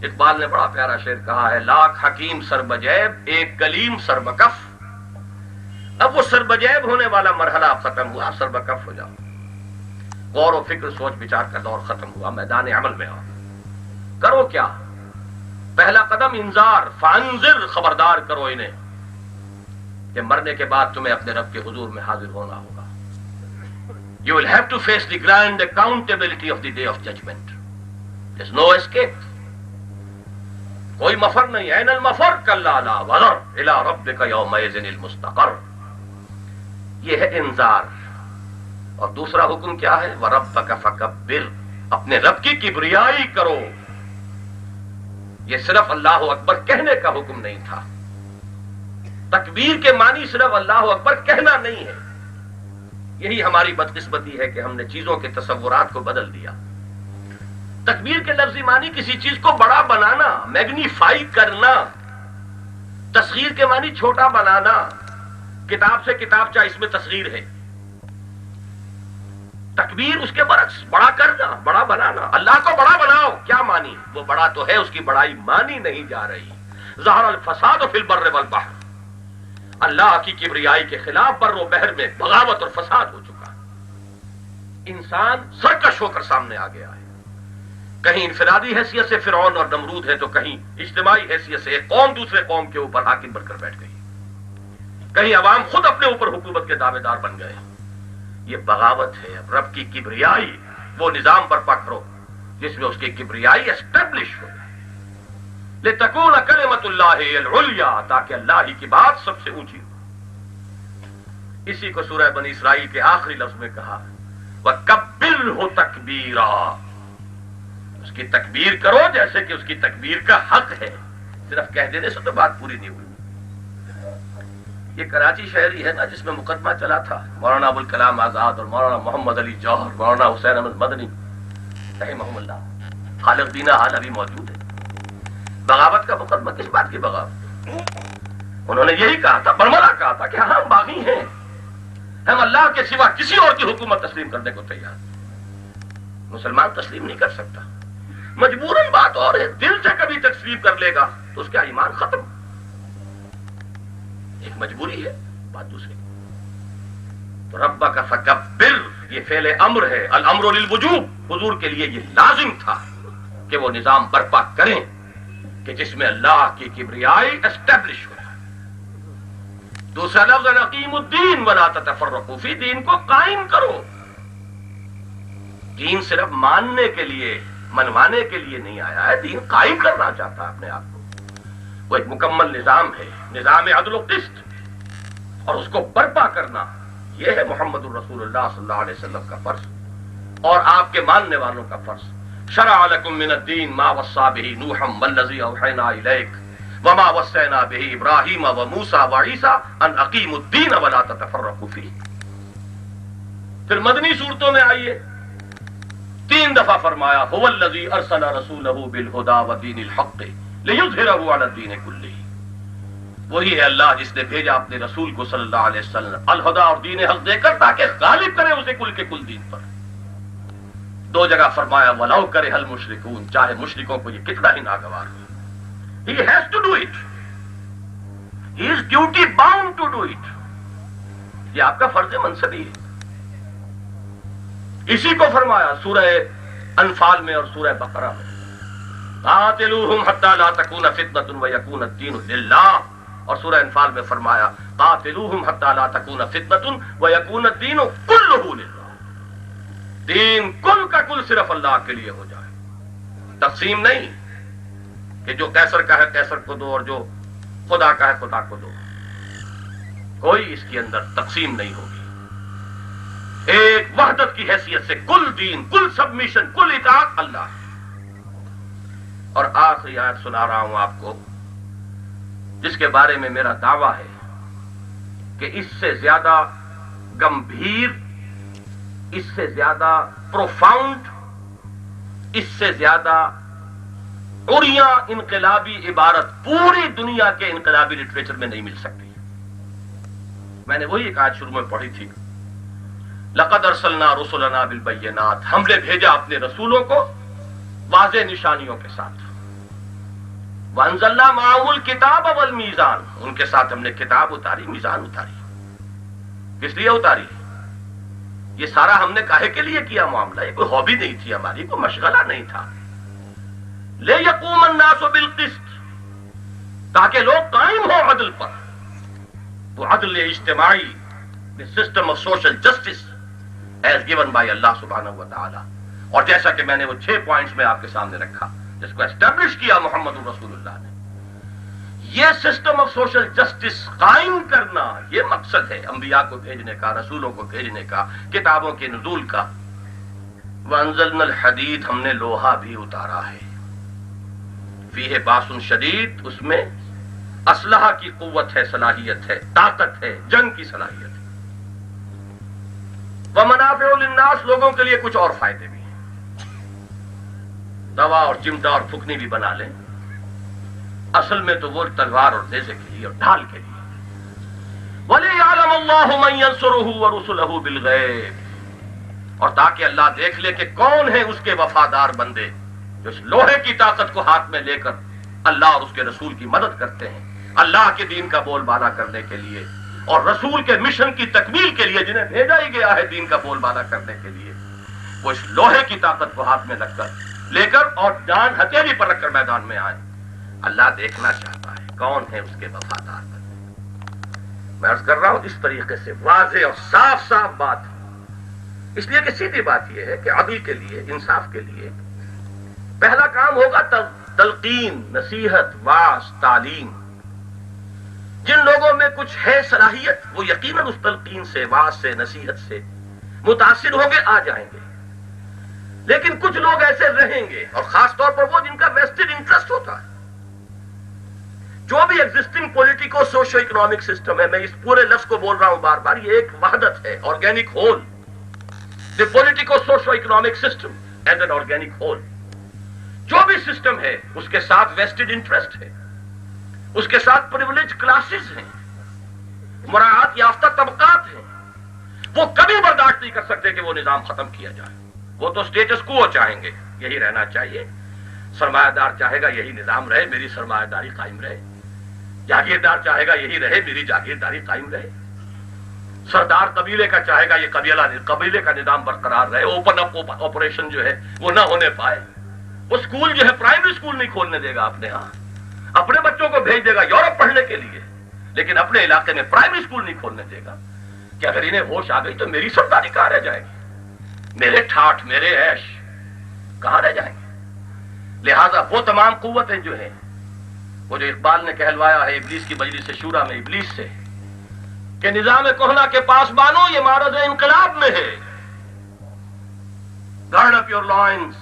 اقبال نے بڑا پیارا شعر کہا ہے، لاکھ حکیم سر بجیب ایک کلیم سر بکف، اب وہ سر بجیب ہونے والا مرحلہ اب ختم ہوا، سر بکف ہو جاؤ، غور و فکر سوچ بچار کا دور ختم ہوا، میدان عمل میں آؤ۔ کرو کیا؟ پہلا قدم انذار، فانذر، خبردار کرو انہیں کہ مرنے کے بعد تمہیں اپنے رب کے حضور میں حاضر ہونا ہوگا۔ You will have to face the grand accountability of the day of judgment. There's no escape. کوئی مفر نہیں، این المفر کلا لا وزر الی ربک یومئذ المستقر۔ یہ ہے انذار۔ اور دوسرا حکم کیا ہے؟ وَرَبَّكَ فَكَبِّرْ، اپنے رب کی کبریائی کرو۔ یہ صرف اللہ اکبر کہنے کا حکم نہیں تھا، تکبیر کے معنی صرف اللہ اکبر کہنا نہیں ہے۔ یہی ہماری بدقسمتی ہے کہ ہم نے چیزوں کے تصورات کو بدل دیا۔ تکبیر کے لفظی معنی کسی چیز کو بڑا بنانا، میگنیفائی کرنا، تصغیر کے معنی چھوٹا بنانا، کتاب سے کتاب چاہے اس میں تصغیر ہے۔ تکبیر اس کے برعکس بڑا کرنا، بڑا بنانا۔ اللہ کو بڑا بناؤ، کیا معنی؟ وہ بڑا تو ہے، اس کی بڑائی مانی نہیں جا رہی۔ ظہر الفساد فی البر والبحر، اللہ کی کبریائی کے خلاف بر و بحر میں بغاوت اور فساد ہو چکا ہے. انسان سرکش ہو کر سامنے آ گیا ہے. کہیں انفرادی حیثیت سے فرعون اور نمرود ہے تو کہیں اجتماعی حیثیت سے ایک قوم دوسرے قوم کے اوپر حاکم بن کر بیٹھ گئی. کہیں عوام خود اپنے اوپر حکومت کے دعوے دار بن گئے. یہ بغاوت ہے. اب رب کی کبریائی وہ نظام برپا کرو جس میں اس کی کبریائی اسٹیبلش ہو. لتکون کلمۃ اللہ العلیٰ، تاکہ اللہ ہی کی بات سب سے اونچی ہو. اسی کو سورہ بنی اسرائیل کے آخری لفظ میں کہا وَكَبِّرْهُ تَكْبِيرًا، اس کی تکبیر کرو جیسے کہ اس کی تکبیر کا حق ہے. صرف کہہ دینے سے تو بات پوری نہیں ہوئی. یہ کراچی شہری ہے نا جس میں مقدمہ چلا تھا مولانا ابوالکلام آزاد اور مولانا محمد علی جوہر، مولانا حسین احمد مدنی رحمہم اللہ، خالق دینہ حال ابھی موجود ہے. بغاوت کا مقدمہ کس بات کی بغاوت؟ انہوں نے یہی کہا تھا، برملا کہا تھا کہ ہم باغی ہیں، ہم اللہ کے سوا کسی اور کی حکومت تسلیم کرنے کو تیار. مسلمان تسلیم نہیں کر سکتا، مجبوراً بات اور ہے. دل سے کبھی تسلیم کر لے گا تو اس کا ایمان ختم. ایک مجبوری ہے، بات دوسری. تو ربک فکبر یہ فعل امر ہے، الامر للوجوب. حضور کے لیے یہ لازم تھا کہ وہ نظام برپا کریں کہ جس میں اللہ کی کبریائی اسٹیبلش ہو. دوسرا لفظ اقیم الدین ولا تتفرقوا فی، دین کو قائم کرو. دین صرف ماننے کے لیے منوانے کے لیے نہیں آیا ہے، دین قائم کرنا چاہتا ہے اپنے آپ کو. وہ ایک مکمل نظام ہے، نظام عدل و قسط، اور اس کو برپا کرنا یہ ہے محمد الرسول اللہ صلی اللہ علیہ وسلم کا فرض اور آپ کے ماننے والوں کا فرض. شرع لکم من الدین ما وصى به نوحا والذی اوحینا الیک وما وصینا به ابراہیم وموسیٰ وعیسیٰ ان اقیموا الدین ولا تتفرقوا فیہ. پھر مدنی صورتوں میں آئیے 3 دفعہ فرمایا هو الذی ارسل رسولہ بالہدی ودین الحق لیظہرہ علی الدین کلہ. وہی ہے اللہ جس نے بھیجا اپنے رسول کو صلی اللہ علیہ وسلم الہدی اور دین حق دے کر تاکہ غالب کرے اسے کل کے کل دین پر. 2 جگہ فرمایا وَلَوْ كَرِهَ الْمُشْرِكُونَ، چاہے مشرکوں کو یہ کتنا ہی ناگوار ہو. He has to do it. He is duty bound to do it. یہ آپ کا فرض منصبی ہے. اسی کو فرمایا سورہ انفال میں اور سورہ بقرہ میں قاتلوہم حتی لا تکون فتنۃ ویکون الدین للہ، اور سورہ انفال میں فرمایا قاتلوہم حتی لا تکون فتنۃ ویکون الدین کلہ للہ. دین کل کا کل صرف اللہ کے لیے ہو جائے، تقسیم نہیں کہ جو کیسر کا ہے کیسر کو دو اور جو خدا کا ہے خدا کو دو. کوئی اس کے اندر تقسیم نہیں ہوگی. ایک وحدت کی حیثیت سے کل دین، کل سبمیشن، کل اطاعت اللہ. اور آخری آیت سنا رہا ہوں آپ کو جس کے بارے میں میرا دعویٰ ہے کہ اس سے زیادہ گمبھیر، اس سے زیادہ پروفاؤنڈ، اس سے زیادہ عریاں انقلابی عبارت پوری دنیا کے انقلابی لٹریچر میں نہیں مل سکتی. میں نے وہی ایک آیت شروع میں پڑھی تھی، لقد ارسلنا رسلنا بالبینات، ہم نے بھیجا اپنے رسولوں کو واضح نشانیوں کے ساتھ. وانزلنا معهم الکتاب والمیزان، ان کے ساتھ ہم نے کتاب اتاری، میزان اتاری. کس لیے اتاری؟ یہ سارا ہم نے کاہے کے لیے کیا معاملہ؟ یہ کوئی ہابی نہیں تھی ہماری، کوئی مشغلہ نہیں تھا. لِيَقُومَ النَّاسُ بِالْقِسْطِ، تاکہ لوگ قائم ہوں عدل پر. وہ عدل اجتماعی، the system of social justice as given by اللہ سبحانہ و تعالی. اور جیسا کہ میں نے وہ 6 پوائنٹس میں آپ کے سامنے رکھا جس کو اسٹیبلش کیا محمد الرسول اللہ نے. یہ سسٹم آف سوشل جسٹس قائم کرنا یہ مقصد ہے انبیاء کو بھیجنے کا، رسولوں کو بھیجنے کا، کتابوں کے نزول کا. وَأَنزَلْنَا الْحَدِيدَ، ہم نے لوہا بھی اتارا ہے. فیہ باس شدید، اس میں اسلحہ کی قوت ہے، صلاحیت ہے، طاقت ہے، جنگ کی صلاحیت ہے. وَمَنَافِعُ لِلنَّاسِ، لوگوں کے لیے کچھ اور فائدے بھی ہیں. دوا اور چمٹا اور پھکنی بھی بنا لیں، اصل میں تو وہ تلوار اور نیزے کے لیے اور ڈھال کے لیے. وَلِيَعْلَمَ اللَّهُ مَن يَنصُرُهُ وَرُسُلَهُ بِالْغَيْبِ، اور تاکہ اللہ دیکھ لے کہ کون ہیں اس کے وفادار بندے جو اس لوہے کی طاقت کو ہاتھ میں لے کر اللہ اور اس کے رسول کی مدد کرتے ہیں. اللہ کے دین کا بول بالا کرنے کے لیے اور رسول کے مشن کی تکمیل کے لیے جنہیں بھیجا ہی گیا ہے دین کا بول بالا کرنے کے لیے، وہ اس لوہے کی طاقت کو ہاتھ میں لے کر اور جان ہتھیلی پر رکھ کر میدان میں آئے۔ اللہ دیکھنا چاہتا ہے کون ہے اس کے وفادار بندے۔ میں عرض کر رہا ہوں اس طریقے سے واضح اور صاف صاف بات، اس لیے کہ سیدھی بات یہ ہے کہ عدل کے لیے، انصاف کے لیے پہلا کام ہوگا تلقین، نصیحت، واعظ، تعلیم۔ جن لوگوں میں کچھ ہے صلاحیت وہ یقیناً اس تلقین سے، واعظ سے، نصیحت سے متاثر ہوں گے، آ جائیں گے۔ لیکن کچھ لوگ ایسے رہیں گے، اور خاص طور پر وہ جن کا ویسٹڈ انٹرسٹ ہوتا ہے۔ جو بھی existing politico socio economic system ہے، میں اس پورے لفظ کو بول رہا ہوں بار بار، یہ ایک وحدت ہے، organic whole. The politico socio economic system as an organic whole. جو بھی سسٹم ہے اس کے ساتھ ویسٹڈ انٹرسٹ ہے، اس کے ساتھ پریولیج کلاسز ہیں، مراعات یافتہ طبقات ہیں۔ وہ کبھی برداشت نہیں کر سکتے کہ وہ نظام ختم کیا جائے۔ وہ تو اسٹیٹس کو چاہیں گے، یہی رہنا چاہیے۔ سرمایہ دار چاہے گا یہی نظام رہے، میری سرمایہ داری قائم رہے۔ جاگیردار چاہے گا یہی رہے، میری جاگیرداری قائم رہے۔ سردار قبیلے کا چاہے گا یہ قبیلے کا نظام برقرار رہے، اوپن اپ آپریشن جو ہے وہ نہ ہونے پائے۔ وہ اسکول جو ہے پرائمری اسکول نہیں کھولنے دے گا اپنے ہاں، اپنے بچوں کو بھیج دے گا یورپ پڑھنے کے لیے، لیکن اپنے علاقے میں پرائمری اسکول نہیں کھولنے دے گا کہ اگر انہیں ہوش آ گئی تو میری سرداری کہاں رہ جائے گی، میرے ٹھاٹھ، میرے عیش کہاں رہ جائیں گے۔ لہذا وہ تمام قوتیں جو ہیں، وہ جو اقبال نے کہلوایا ہے ابلیس کی مجلس شورا میں ابلیس سے کہ نظام کہنا کے پاس بانو یہ معرض انقلاب میں ہے، گارڈ اپ یور لائنز،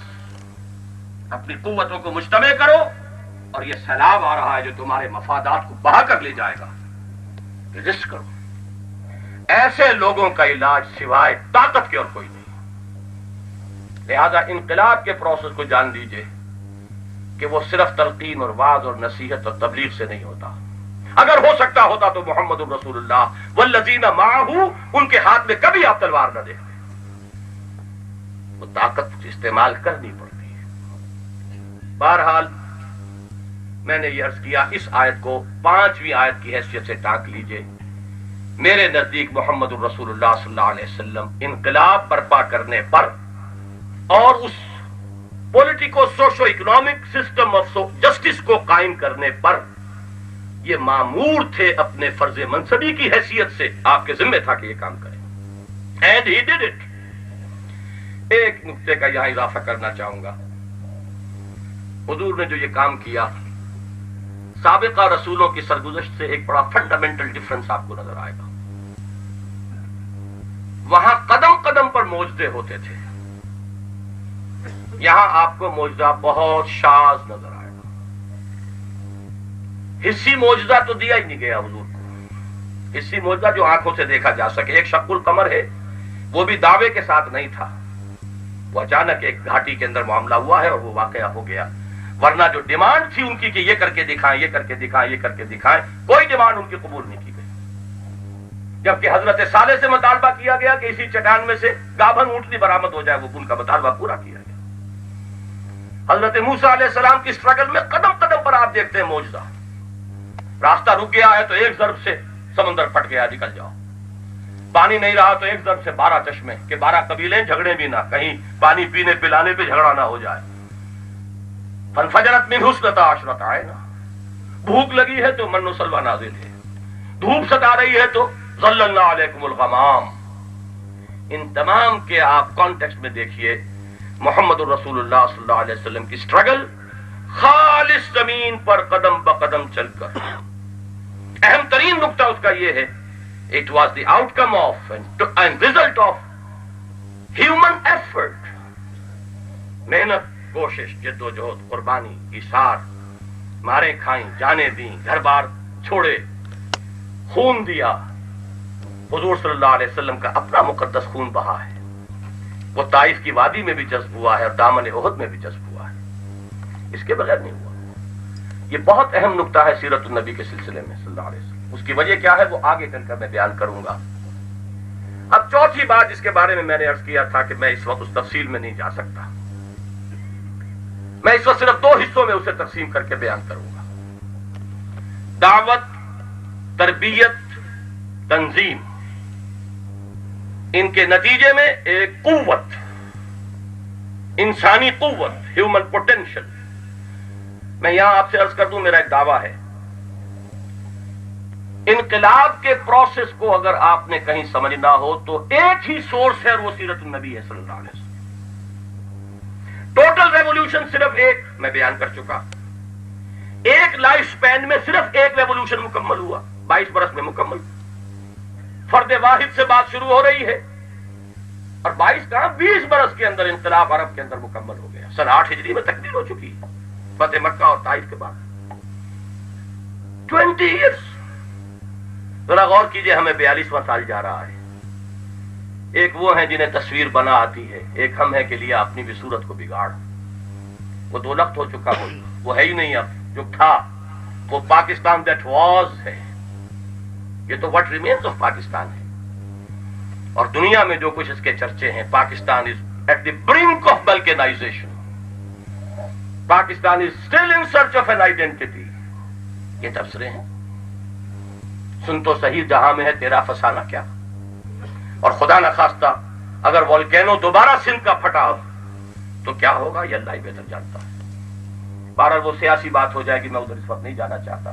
اپنی قوتوں کو مجتمع کرو، اور یہ سیلاب آ رہا ہے جو تمہارے مفادات کو بہا کر لے جائے گا، رجسٹ کرو۔ ایسے لوگوں کا علاج سوائے طاقت کے اور کوئی نہیں۔ لہذا انقلاب کے پروسیس کو جان لیجئے کہ وہ صرف تلقین اور واعظ اور نصیحت اور تبلیغ سے نہیں ہوتا۔ اگر ہو سکتا ہوتا تو محمد رسول اللہ والذین معہ، ان کے ہاتھ میں کبھی آپ تلوار نہ دیکھتے۔ وہ طاقت استعمال کرنی پڑتی ہے۔ بہرحال میں نے یہ عرض کیا، اس آیت کو 5ویں آیت کی حیثیت سے ٹانک لیجئے۔ میرے نزدیک محمد الرسول اللہ صلی اللہ علیہ وسلم انقلاب برپا کرنے پر اور اس politico socio economic system of justice کو قائم کرنے پر یہ مامور تھے اپنے فرض منصبی کی حیثیت سے، آپ کے ذمہ تھا کہ یہ کام کریں، اینڈ ہی ڈیڈ اٹ۔ ایک نقطے کا یہاں اضافہ کرنا چاہوں گا، حضور نے جو یہ کام کیا، سابقہ رسولوں کی سرگزشت سے ایک بڑا فنڈامنٹل ڈفرنس آپ کو نظر آئے گا۔ وہاں قدم قدم پر معجزے ہوتے تھے، یہاں آپ کو معجزہ بہت شاذ نظر آئے گا۔ حصی معجزہ تو دیا ہی نہیں گیا حضور کو، حصی معجزہ جو آنکھوں سے دیکھا جا سکے۔ ایک شق القمر ہے، وہ بھی دعوے کے ساتھ نہیں تھا، وہ اچانک ایک گھاٹی کے اندر معاملہ ہوا ہے اور وہ واقعہ ہو گیا۔ ورنہ جو ڈیمانڈ تھی ان کی کہ یہ کر کے دکھائیں، یہ کر کے دکھائیں، یہ کر کے دکھائیں، کوئی ڈیمانڈ ان کی قبول نہیں کی گئی۔ جبکہ حضرت صالح سے مطالبہ کیا گیا کہ اسی چٹان میں سے گابھن اونٹنی برآمد ہو جائے، وہ ان کا مطالبہ پورا کیا گیا۔ حضرت موسیٰ علیہ السلام کی اسٹرگل میں قدم قدم پر آپ دیکھتے ہیں معجزہ۔ راستہ رک گیا ہے تو ایک ضرب سے سمندر پھٹ گیا، نکل جاؤ۔ پانی نہیں رہا تو ایک ضرب سے 12 چشمے، کہ 12 قبیلیں جھگڑے بھی نہ، کہیں پانی پینے پلانے پہ جھگڑا نہ ہو جائے۔ فانفجرت منہ اثنتا عشرۃ عینا، بھوک لگی ہے تو من و سلویٰ نازل ہے، دھوپ ستا رہی ہے تو ظللنا علیکم الغمام۔ ان تمام کے آپ کانٹیکسٹ میں دیکھیے، محمد الرسول اللہ صلی اللہ علیہ وسلم کی اسٹرگل خالص زمین پر قدم بقدم چل کر۔ اہم ترین نقطہ اس کا یہ ہے، it was the out come of and result of human effort, محنت، کوشش، جد و جہد، قربانی، ایثار، مارے کھائیں، جانیں دیں، گھر بار چھوڑے، خون دیا۔ حضور صلی اللہ علیہ وسلم کا اپنا مقدس خون بہا ہے، وہ طائف کی وادی میں بھی جذب ہوا ہے اور دامن احد میں بھی جذب ہوا ہے، اس کے بغیر نہیں ہوا۔ یہ بہت اہم نقطہ ہے سیرت النبی کے سلسلے میں صلی اللہ علیہ وسلم۔ اس کی وجہ کیا ہے وہ آگے چل کر میں بیان کروں گا۔ اب چوتھی بات جس کے بارے میں نے عرض کیا تھا کہ میں اس وقت اس تفصیل میں نہیں جا سکتا، میں اس وقت صرف 2 حصوں میں اسے تقسیم کر کے بیان کروں گا۔ دعوت، تربیت، تنظیم، ان کے نتیجے میں ایک قوت، انسانی قوت، ہیومن پوٹینشل. میں یہاں آپ سے عرض کر دوں، میرا ایک دعویٰ ہے، انقلاب کے پروسیس کو اگر آپ نے کہیں سمجھنا ہو تو ایک ہی سورس ہے اور وہ سیرت النبی ہے صلی اللہ علیہ وسلم. ٹوٹل ریولوشن صرف ایک میں بیان کر چکا. ایک لائف سپین میں صرف ایک ریولوشن مکمل ہوا، 22 برس میں مکمل. فرد واحد سے بات شروع ہو رہی ہے اور 22 کہاں 20 برس کے اندر انقلاب عرب کے اندر مکمل ہو گیا. سن 8 ہجری میں تکمیل ہو چکی ہے فتح مکہ اور طائف کے بعد. 20 ایئرس. ذرا غور کیجئے، ہمیں 42واں سال جا رہا ہے. ایک وہ ہیں جنہیں تصویر بنا آتی ہے، ایک ہم ہیں کہ لیا اپنی بھی صورت کو بگاڑ. وہ دو لخت ہو چکا، وہ ہے ہی نہیں. اب جو تھا وہ پاکستان دیٹ واز ہے. یہ تو واٹ ریمینز آف پاکستان ہے. اور دنیا میں جو کچھ اس کے چرچے ہیں، Pakistan is at the brink of balkanization, Pakistan is still in search of an identity. یہ تبصرے ہیں. سن تو صحیح، جہاں میں ہے تیرا فسانہ کیا. اور خدا نہ خواستہ اگر والکینو دوبارہ سندھ کا پھٹا تو کیا ہوگا، یہ اللہ ہی بہتر جانتا ہے. بہرحال وہ سیاسی بات ہو جائے گی، میں ادھر اس وقت نہیں جانا چاہتا.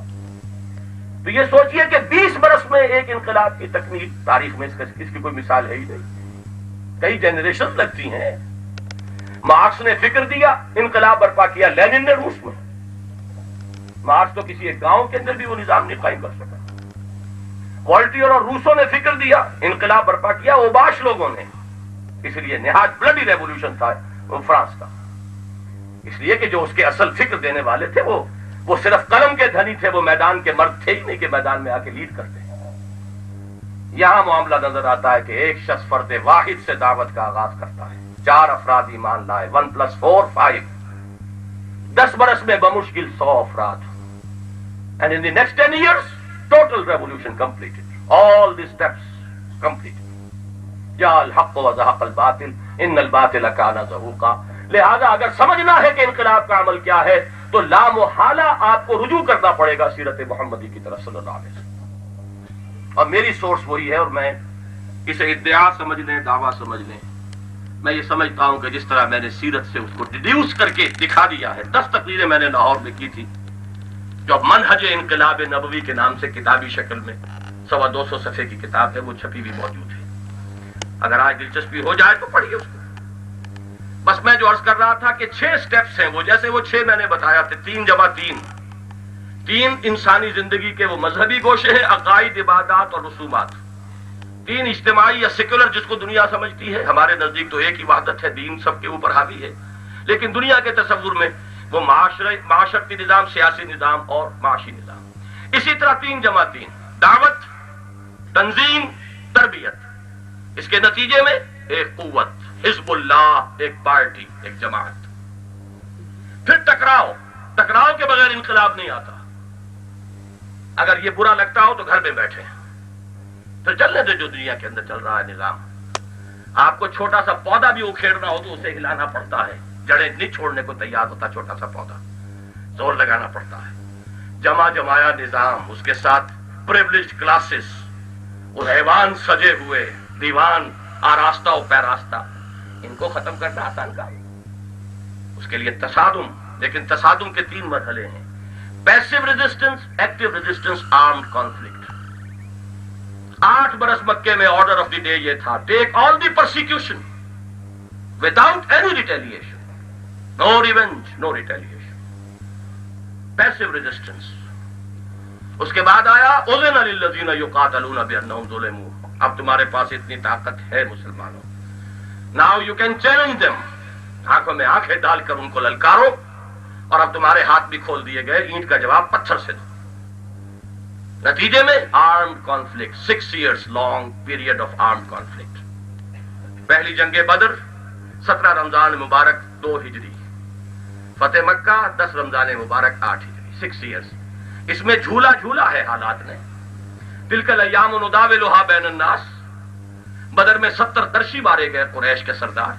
تو یہ سوچئے کہ 20 برس میں ایک انقلاب کی تکمیل، تاریخ میں اس کی کوئی مثال ہے ہی نہیں. کئی جنریشن لگتی ہیں. مارکس نے فکر دیا، انقلاب برپا کیا. لینن نے روس میں. مارکس تو کسی ایک گاؤں کے اندر بھی وہ نظام نہیں قائم کر سکا. والٹیئر اور روسو نے فکر دیا، انقلاب برپا کیا. اوباش لوگوں نے، اس لیے نہایت بلڈی ریولوشن تھا وہ فرانس کا. اس لیے کہ جو اس کے اصل فکر دینے والے تھے وہ صرف قلم کے دھنی تھے، وہ میدان کے مرد تھے ہی نہیں کہ میدان میں آ کے لیڈ کرتے. یہاں معاملہ نظر آتا ہے کہ ایک شخص فرد واحد سے دعوت کا آغاز کرتا ہے. 4 افراد ایمان لائے. 1 + 4 5. 10 برس میں بمشکل 100 افراد. And in the next 10 years, total revolution completed. All the steps completed. جاء الحق وزهق الباطل ان الباطل كان زهوقا. لہذا اگر سمجھنا ہے کہ انقلاب کا عمل کیا ہے تو لامحالہ آپ کو رجوع کرنا پڑے گا سیرت محمدی کی طرف صلی اللہ علیہ وسلم. اور میری سورس وہی ہے، اور میں اسے ادعا سمجھ لیں، دعویٰ سمجھ لیں. میں یہ سمجھتا ہوں کہ جس طرح میں نے سیرت سے اس کو ڈیڈیوس کر کے دکھا دیا ہے. 10 تقریریں میں نے لاہور میں کی تھی، جو منہج انقلاب نبوی کے نام سے کتابی شکل میں 250 صفحے کی کتاب ہے، وہ چھپی بھی موجود ہے. اگر آج دلچسپی ہو جائے تو پڑھیے اس کو. بس میں جو عرض کر رہا تھا کہ 6 سٹیپس ہیں، وہ جیسے وہ 6 میں نے بتایا تھے. 3 × 3. 3 انسانی زندگی کے وہ مذہبی گوشے ہیں، عقائد، عبادات اور رسومات. 3 اجتماعی یا سیکولر، جس کو دنیا سمجھتی ہے. ہمارے نزدیک تو ایک ہی وحدت ہے، دین سب کے اوپر حاوی ہے، لیکن دنیا کے تصور میں وہ معاشرتی نظام، سیاسی نظام اور معاشی نظام. اسی طرح 3 × 3. دعوت، تنظیم، تربیت. اس کے نتیجے میں ایک قوت، حزب اللہ، ایک پارٹی، ایک جماعت. پھر ٹکراؤ کے بغیر انقلاب نہیں آتا. اگر یہ برا لگتا ہو تو گھر میں بیٹھے، پھر چلنے دے جو دنیا کے اندر چل رہا ہے نظام. آپ کو چھوٹا سا پودا بھی اکھیڑنا ہو تو اسے ہلانا پڑتا ہے. جڑیں نہیں چھوڑنے کو تیار ہوتا چھوٹا سا پودا، زور لگانا پڑتا ہے. جمایا نظام، اس کے ساتھ پریولیجڈ کلاسز، وہ حیوان سجے ہوئے، دیوان آراستہ و پیراستہ، ان کو ختم کرنا آسان کام. اس کے لیے تصادم، لیکن تصادم کے 3 مرحلے ہیں: passive resistance, active resistance, armed conflict. 8 برس مکے میں آرڈر آف دی ڈے یہ تھا: take all the persecution without any retaliation. No revenge, no retaliation. Passive resistance. اس کے بعد آیا اذن للذین یقاتلون بانہم ظلموا. اب تمہارے پاس اتنی طاقت ہے مسلمانوں، now you can challenge them. آنکھوں میں آنکھیں ڈال کر ان کو للکارو. اور اب تمہارے ہاتھ بھی کھول دیے گئے، اینٹ کا جواب پتھر سے دو. نتیجے میں armed conflict. 6 years long period of armed conflict. پہلی جنگ بدر 17 رمضان مبارک 2 ہجری. فتح مکہ 10 رمضان مبارک 8 ہجری. 6 years. اس میں جھولا ہے حالات نے. تلک الایام نداولها بین الناس. بدر میں 70 درشی مارے گئے قریش کے سردار،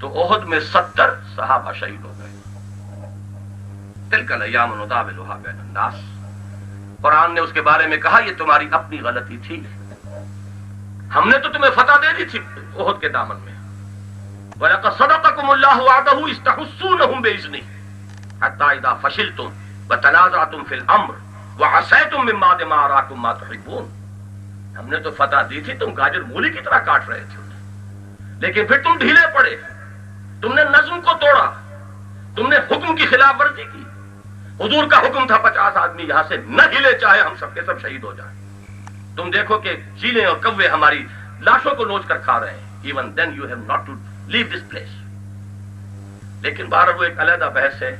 تو احد میں 70 صحابہ شہید ہو گئے. تلک الایام نداولها بین الناس. قرآن نے اس کے بارے میں کہا یہ تمہاری اپنی غلطی تھی، ہم نے تو تمہیں فتح دے دی تھی احد کے دامن میں. وَلَقَدْ صَدَقَكُمُ اللَّهُ وَعْدَهُ إِذْ تَحُسُّونَهُم بِإِذْنِهِ حَتَّىٰ إِذَا فَشِلْتُمْ وَتَنَازَعْتُمْ فِي الْأَمْرِ وَعَصَيْتُم مِّن بَعْدِ مَا أَرَاكُم مَّا تُحِبُّونَ. ہم نے تو فتح دی تھی، تم گاجر مولی کی طرح کاٹ رہے تھے، لیکن پھر تم ڈھیلے پڑے، تم نے نظم کو توڑا، تم نے حکم کی خلاف ورزی کی. حضور کا حکم تھا 50 آدمی یہاں سے نہ ہلے، چاہے ہم سب کے سب شہید ہو جائیں. تم دیکھو کہ چیلیں اور کوے ہماری لاشوں کو نوچ کر کھا رہے ہیں. Even then you have not to leave this place. لیکن بہرحال وہ ایک علیحدہ بحث ہے،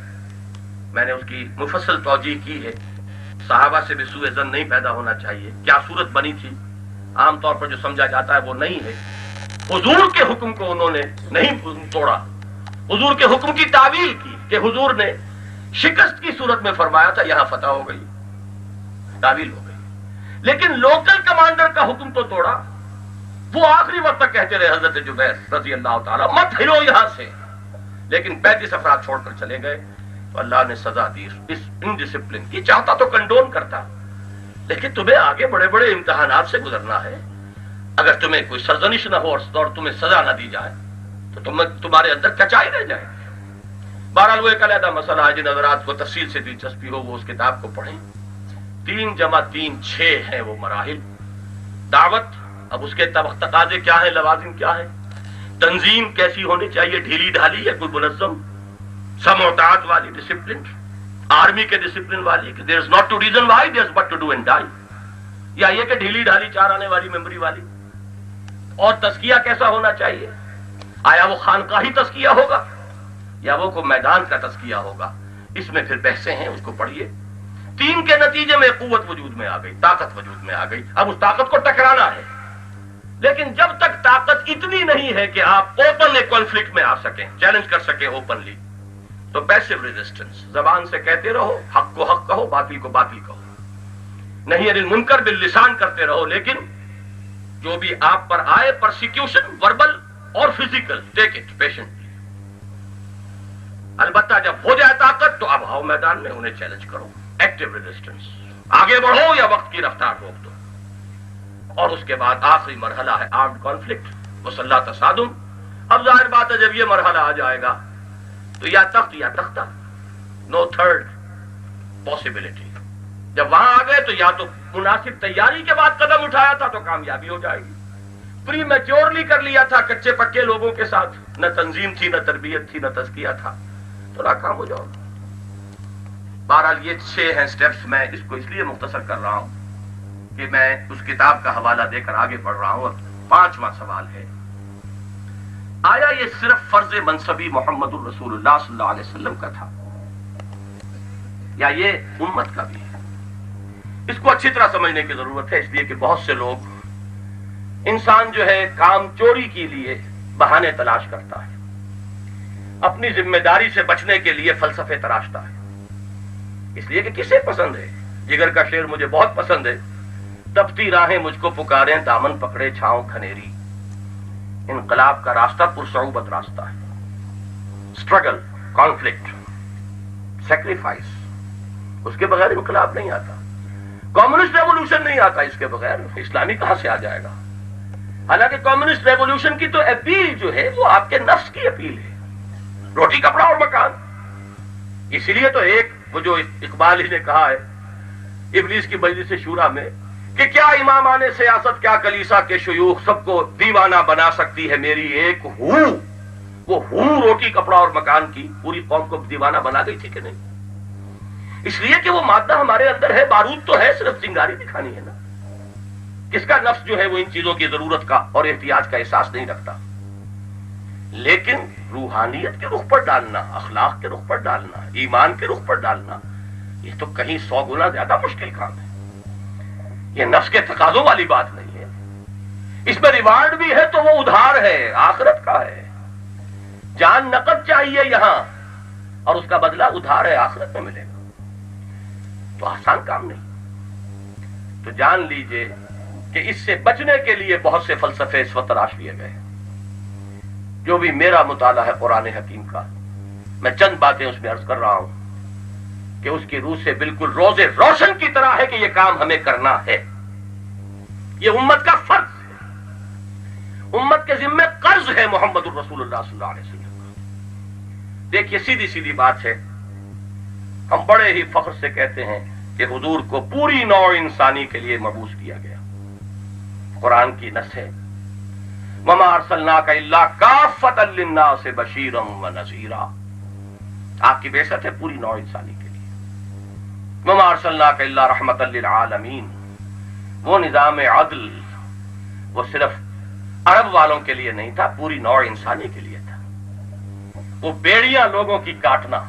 میں نے اس کی مفصل توجیح کی ہے. صحابہ سے بھی سوء ظن نہیں پیدا ہونا چاہیے. کیا صورت بنی تھی عام طور پر جو سمجھا جاتا ہے وہ نہیں ہے. حضور کے حکم کو انہوں نے نہیں توڑا، حضور کے حکم کی تعویل کی کہ حضور نے شکست کی صورت میں فرمایا تھا، یہاں فتح ہو گئی، تعویل ہو گئی. لیکن لوکل کمانڈر کا حکم تو توڑا. وہ آخری وقت تک کہتے رہے حضرت جبیر رضی اللہ تعالیٰ مت ہلو یہاں سے، لیکن 35 افراد چھوڑ کر چلے گئے تو اللہ نے سزا دی اس انڈسپلن کی. چاہتا تو کنڈون کرتا، لیکن تمہیں آگے بڑے بڑے امتحانات سے گزرنا ہے. اگر تمہیں کوئی سرزنش نہ ہو اور تمہیں سزا نہ دی جائے تو تمہارے اندر کچائی رہ جائے. بہرحال وہ ایک علیحدہ مسئلہ ہے. جن حضرات کو تفصیل سے دلچسپی ہو وہ اس کتاب کو پڑھیں. 3 × 3 6 ہیں وہ مراحل. دعوت، اب اس کے تقاضے کیا ہیں، لوازم کیا ہیں. تنظیم کیسی ہونی چاہیے، ڈھیلی ڈھالی یا کوئی منظم سم و تعات والی ڈسپلن، آرمی کے ڈسپلن والی کہ there is not to reason why there is but to do and die, یا یہ کہ ڈھیلی ڈھالی 4 آنے والی ممبری والی. اور تزکیہ کیسا ہونا چاہیے، آیا وہ خانقاہی تزکیہ ہوگا یا وہ کوئی میدان کا تزکیہ ہوگا. اس میں پھر بحثیں ہیں، اس کو پڑھیے. 3 کے نتیجے میں قوت وجود میں آ گئی، طاقت وجود میں آ گئی. اب اس طاقت کو ٹکرانا ہے، لیکن جب تک طاقت اتنی نہیں ہے کہ آپ اوپن ایک کانفلکٹ میں آ سکیں، چیلنج کر سکیں اوپنلی، تو پیسو ریزسٹنس، زبان سے کہتے رہو، حق کو حق کہو، باطل کو باطل کہو، نہیں انل منکر باللسان کرتے رہو، لیکن جو بھی آپ پر آئے پرسیکیوشن وربل اور فزیکل ٹیک اٹ پیشنٹلی. البتہ جب ہو جائے طاقت تو اب آؤ میدان میں، انہیں چیلنج کرو. ایکٹیو ریزسٹنس، آگے بڑھو یا وقت کی رفتار روک دو. اور اس کے بعد آخری مرحلہ ہے آرمڈ کانفلکٹ، مسلح تصادم. اب ظاہر بات ہے جب یہ مرحلہ آ جائے گا تو یا تخت یا تختہ، نو تھرڈ پاسبلٹی. جب وہاں آ گئے تو یا تو مناسب تیاری کے بعد قدم اٹھایا تھا تو کامیابی ہو جائے گی، پری میچورلی کر لیا تھا کچے پکے لوگوں کے ساتھ، نہ تنظیم تھی، نہ تربیت تھی، نہ تزکیہ تھا، تو ناکام ہو جاؤ. بہرحال یہ 6 ہیں سٹیپس. میں اس کو اس لیے مختصر کر رہا ہوں کہ میں اس کتاب کا حوالہ دے کر آگے بڑھ رہا ہوں. اب 5واں سوال ہے، آیا یہ صرف فرض منصبی محمد الرسول اللہ صلی اللہ علیہ وسلم کا تھا یا یہ امت کا بھی ہے؟ اس کو اچھی طرح سمجھنے کی ضرورت ہے، اس لیے کہ بہت سے لوگ، انسان جو ہے کام چوری کے لیے بہانے تلاش کرتا ہے، اپنی ذمہ داری سے بچنے کے لیے فلسفے تراشتا ہے. اس لیے کہ کسے پسند ہے، جگر کا شعر مجھے بہت پسند ہے، تپتی راہیں مجھ کو پکاریں، دامن پکڑے چھاؤں کھنیری، انقلاب کا راستہ پرصعوبت راستہ ہے. اسٹرگل، کانفلکٹ، سیکریفائس، اس کے بغیر انقلاب نہیں آتا. کمیونسٹ ریولوشن نہیں آتا اس کے بغیر، اسلامی کہاں سے آ جائے گا؟ حالانکہ کمیونسٹ ریولوشن کی تو اپیل جو ہے وہ آپ کے نفس کی اپیل ہے، روٹی کپڑا اور مکان. اسی لیے تو ایک وہ جو اقبال ہی نے کہا ہے ابلیس کی مجلس شورا میں کہ کیا امامان سیاست، کیا کلیسا کے شیوخ، سب کو دیوانہ بنا سکتی ہے میری ایک ہو. وہ ہو روٹی کپڑا اور مکان کی پوری قوم کو دیوانہ بنا گئی تھی کہ نہیں؟ اس لیے کہ وہ مادہ ہمارے اندر ہے، بارود تو ہے، صرف چنگاری دکھانی ہے نا. کس کا نفس جو ہے وہ ان چیزوں کی ضرورت کا اور احتیاج کا احساس نہیں رکھتا. لیکن روحانیت کے رخ پر ڈالنا، اخلاق کے رخ پر ڈالنا، ایمان کے رخ پر ڈالنا، یہ تو کہیں 100 گنا زیادہ مشکل کام ہے. یہ نفس کے تقاضوں والی بات نہیں ہے. اس میں ریوارڈ بھی ہے تو وہ ادھار ہے، آخرت کا ہے. جان نقد چاہیے یہاں اور اس کا بدلہ ادھار ہے، آخرت میں ملے گا. تو آسان کام نہیں. تو جان لیجئے کہ اس سے بچنے کے لیے بہت سے فلسفے اس وقت تراش لیے گئے. جو بھی میرا مطالعہ ہے قرآن حکیم کا، میں چند باتیں اس میں عرض کر رہا ہوں. کہ اس کی روح سے بالکل روز روشن کی طرح ہے کہ یہ کام ہمیں کرنا ہے. یہ امت کا فرض ہے، امت کے ذمہ قرض ہے محمد الرسول اللہ صلی اللہ علیہ وسلم کا. دیکھیے سیدھی سیدھی بات ہے، ہم بڑے ہی فخر سے کہتے ہیں کہ حضور کو پوری نوع انسانی کے لیے مبعوث کیا گیا. قرآن کی نص ہے وَمَا أَرْسَلْنَاكَ إِلَّا كَافَّةً لِلنَّاسِ بَشِيرًا وَنَذِيرًا. آپ کی بعثت ہے پوری نوع انسانی کے لیے. وَمَا أَرْسَلْنَاكَ إِلَّا رَحْمَةً لِلْعَالَمِينَ. وہ نظام عدل وہ صرف عرب والوں کے لیے نہیں تھا، پوری نوع انسانی کے لیے تھا. وہ بیڑیاں لوگوں کی کاٹنا،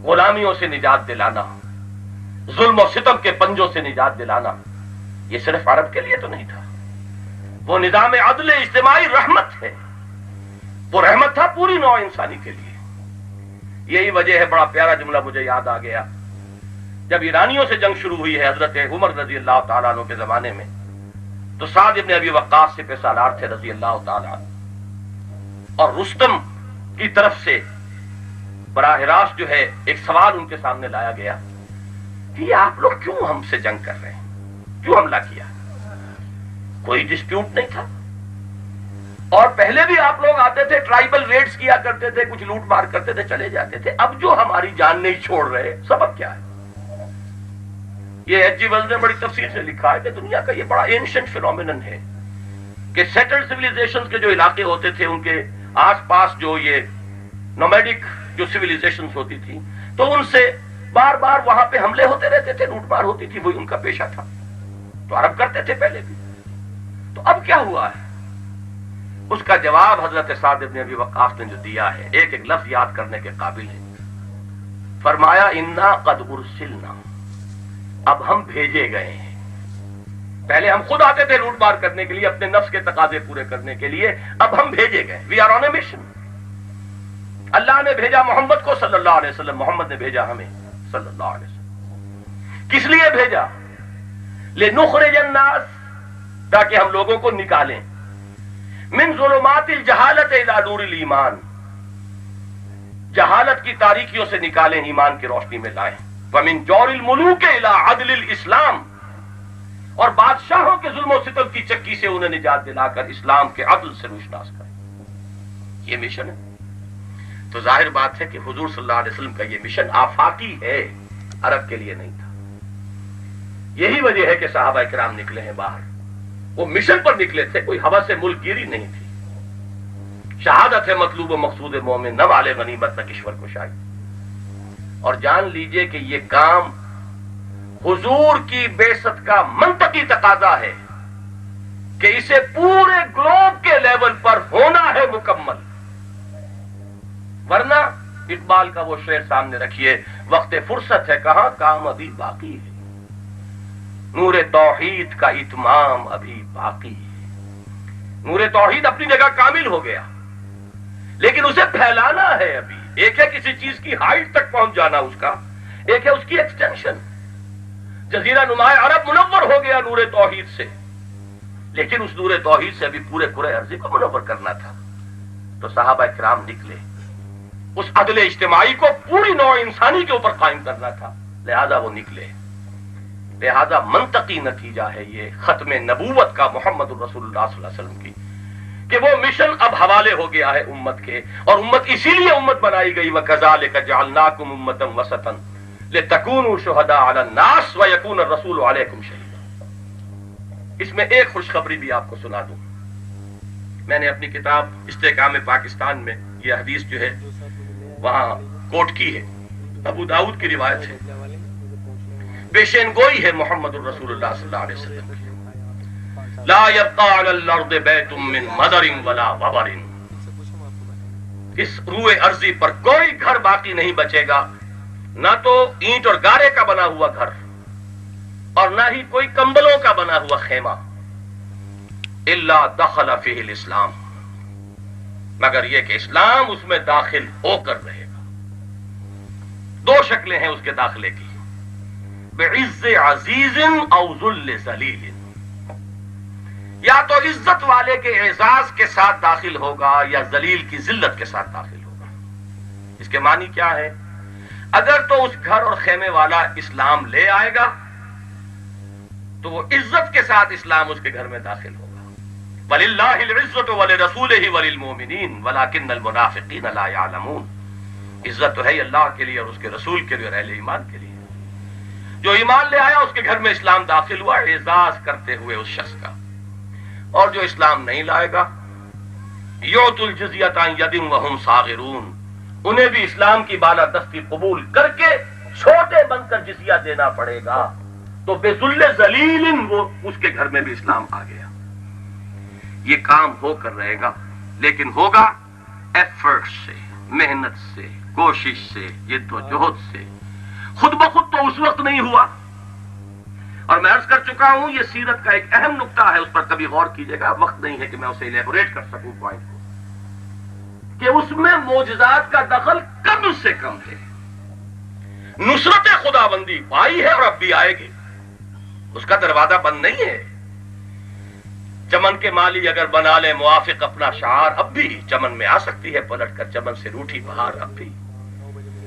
غلامیوں سے نجات دلانا، ظلم و ستم کے پنجوں سے نجات دلانا، یہ صرف عرب کے لیے تو نہیں تھا. وہ نظام عدل اجتماعی رحمت ہے، وہ رحمت تھا پوری نوع انسانی کے لیے. یہی وجہ ہے، بڑا پیارا جملہ مجھے یاد آ گیا، جب ایرانیوں سے جنگ شروع ہوئی ہے حضرت عمر رضی اللہ تعالیٰ عنہ کے زمانے میں، تو سعد ابن ابی وقاص سے سالار تھے رضی اللہ تعالیٰ عنہ، اور رستم کی طرف سے براہ راست جو ہے ایک سوال ان کے سامنے لایا گیا کہ یہ آپ لوگ کیوں ہم سے جنگ کر رہے ہیں، کیوں حملہ کیا؟ کوئی ڈسپیوٹ نہیں تھا، اور پہلے بھی آپ لوگ آتے تھے، ٹرائبل ریڈز کیا کرتے تھے، کچھ لوٹ مار کرتے تھے، چلے جاتے تھے. اب جو ہماری جان نہیں چھوڑ رہے، سبب کیا ہے؟ یہ ایچ جی ویلز نے بڑی تفصیل سے لکھا ہے کہ دنیا کا یہ بڑا اینشنٹ فینومینن ہے کہ سیٹلڈ سیویلائزیشن کے جو علاقے ہوتے تھے ان کے آس پاس جو یہ نومیڈک جو سیویلائزیشنز ہوتی تھی، تو ان سے بار بار وہاں پہ حملے ہوتے رہتے تھے، لوٹ مار ہوتی تھی، وہی ان کا پیشہ تھا. تو عرب کرتے تھے پہلے بھی. تو اب کیا ہوا ہے؟ اس کا جواب حضرت سعد ابن ابی وقاص نے جو دیا ہے، ایک ایک لفظ یاد کرنے کے قابل ہے. فرمایا انا قد ارسلنا، اب ہم بھیجے گئے ہیں. پہلے ہم خود آتے تھے لوٹ مار کرنے کے لیے، اپنے نفس کے تقاضے پورے کرنے کے لیے، اب ہم بھیجے گئے. We are on a mission. اللہ نے بھیجا محمد کو صلی اللہ علیہ وسلم، محمد نے بھیجا ہمیں صلی اللہ علیہ وسلم. کس لیے بھیجا؟ لنخرج الناس، تاکہ ہم لوگوں کو نکالیں، من ظلمات الجہالت الی نور الایمان، جہالت کی تاریکیوں سے نکالیں، ایمان کی روشنی میں لائیں. ومن جور الملوک الی عدل الاسلام، اور بادشاہوں کے ظلم و ستم کی چکی سے انہیں نجات دلا کر اسلام کے عدل سے روشناس کریں. یہ مشن ہے. تو ظاہر بات ہے کہ حضور صلی اللہ علیہ وسلم کا یہ مشن آفاقی ہے، عرب کے لیے نہیں تھا. یہی وجہ ہے کہ صحابہ کرام نکلے ہیں باہر، وہ مشن پر نکلے تھے، کوئی ہوا سے ملک گیری نہیں تھی. شہادت ہے مطلوب و مقصود مومن، نہ والے غنیمت نہ کشور کشائی. اور جان لیجئے کہ یہ کام حضور کی بعثت کا منطقی تقاضا ہے کہ اسے پورے گلوب کے لیول پر ہونا ہے مکمل. ورنہ اقبال کا وہ شعر سامنے رکھیے، وقت فرصت ہے کہاں، کام ابھی باقی ہے، نور توحید کا اتمام ابھی باقی ہے. نور توحید اپنی جگہ کامل ہو گیا، لیکن اسے پھیلانا ہے ابھی. ایک ہے کسی چیز کی ہائٹ تک پہنچ جانا اس کا، ایک ہے اس کی ایکسٹینشن. جزیرہ نما عرب منور ہو گیا نور توحید سے، لیکن اس نور توحید سے ابھی پورے کرۂ ارضی کو منور کرنا تھا. تو صحابہ کرام نکلے، اس عدل اجتماعی کو پوری نوع انسانی کے اوپر قائم کرنا تھا، لہذا وہ نکلے. لہذا منطقی نتیجہ ہے یہ ختم نبوت کا محمد الرسول اللہ صلی اللہ علیہ وسلم کی، کہ وہ مشن اب حوالے ہو گیا ہے امت کے. اور امت اسی لیے امت بنائی گئی، وَكَذَلِكَ جَعَلْنَاكُمْ أُمَّةً وَسَطًا لِتَكُونُوا شُهَدَاءَ عَلَى النَّاسِ وَيَكُونَ الرَّسُولُ عَلَيْكُمْ شَهِيدًا. اس میں ایک خوشخبری بھی آپ کو سنا دوں. میں نے اپنی کتاب استحکام پاکستان میں یہ حدیث جو ہے وہاں کوٹ کی ہے، ابو داؤد کی روایت ہے، پیشین گوئی ہے محمد الرسول اللہ صلی اللہ علیہ وسلم کی. لا يبقى على الارض بیت من مدر ولا وبر، اس روئے ارضی پر کوئی گھر باقی نہیں بچے گا، نہ تو اینٹ اور گارے کا بنا ہوا گھر اور نہ ہی کوئی کمبلوں کا بنا ہوا خیمہ، الا دخل فیہ الاسلام، مگر یہ کہ اسلام اس میں داخل ہو کر رہے گا. دو شکلیں ہیں اس کے داخلے کی، بعز عزیز او ذل ذلیل. یا تو عزت والے کے اعزاز کے ساتھ داخل ہوگا یا ذلیل کی ذلت کے ساتھ داخل ہوگا. اس کے معنی کیا ہے؟ اگر تو اس گھر اور خیمے والا اسلام لے آئے گا تو وہ عزت کے ساتھ اسلام اس کے گھر میں داخل ہوگا. وَلِلَّهِ الْعِزَّةُ وَلِرَسُولِهِ وَلِلْمُؤْمِنِينَ وَلَكِنَّ الْمُنَافِقِينَ لَا يَعْلَمُونَ. عزت تو ہے اللہ کے لیے اور اس کے رسول کے لیے اور اہل ایمان کے لیے. جو ایمان لے آیا اس کے گھر میں اسلام داخل ہوا اعزاز کرتے ہوئے اس شخص کا. اور جو اسلام نہیں لائے گا یُعْتُوا الْجِزْیَۃَ عَنْ یَدٍ وَهُمْ صَاغِرُونَ، انہیں بھی اسلام کی بالادستی قبول کر کے چھوٹے بن کر جزیہ دینا پڑے گا. تو بے ذل ذلیل وہ اس کے گھر میں بھی اسلام آ گیا. یہ کام ہو کر رہے گا، لیکن ہوگا ایفرٹ سے، محنت سے، کوشش سے، جد و جہد سے. خود بخود تو اس وقت نہیں ہوا. اور میں عرض کر چکا ہوں یہ سیرت کا ایک اہم نقطہ ہے، اس پر کبھی غور کیجئے گا. وقت نہیں ہے کہ میں اسے الیبوریٹ کر سکوں پوائنٹ کو، کہ اس میں معجزات کا دخل کم سے کم ہے. نصرت خداوندی آئی ہے اور اب بھی آئے گی، اس کا دروازہ بند نہیں ہے. چمن کے مالی اگر بنا لے موافق اپنا شعار، اب بھی چمن میں آ سکتی ہے پلٹ کر چمن سے روٹھی بہار. اب بھی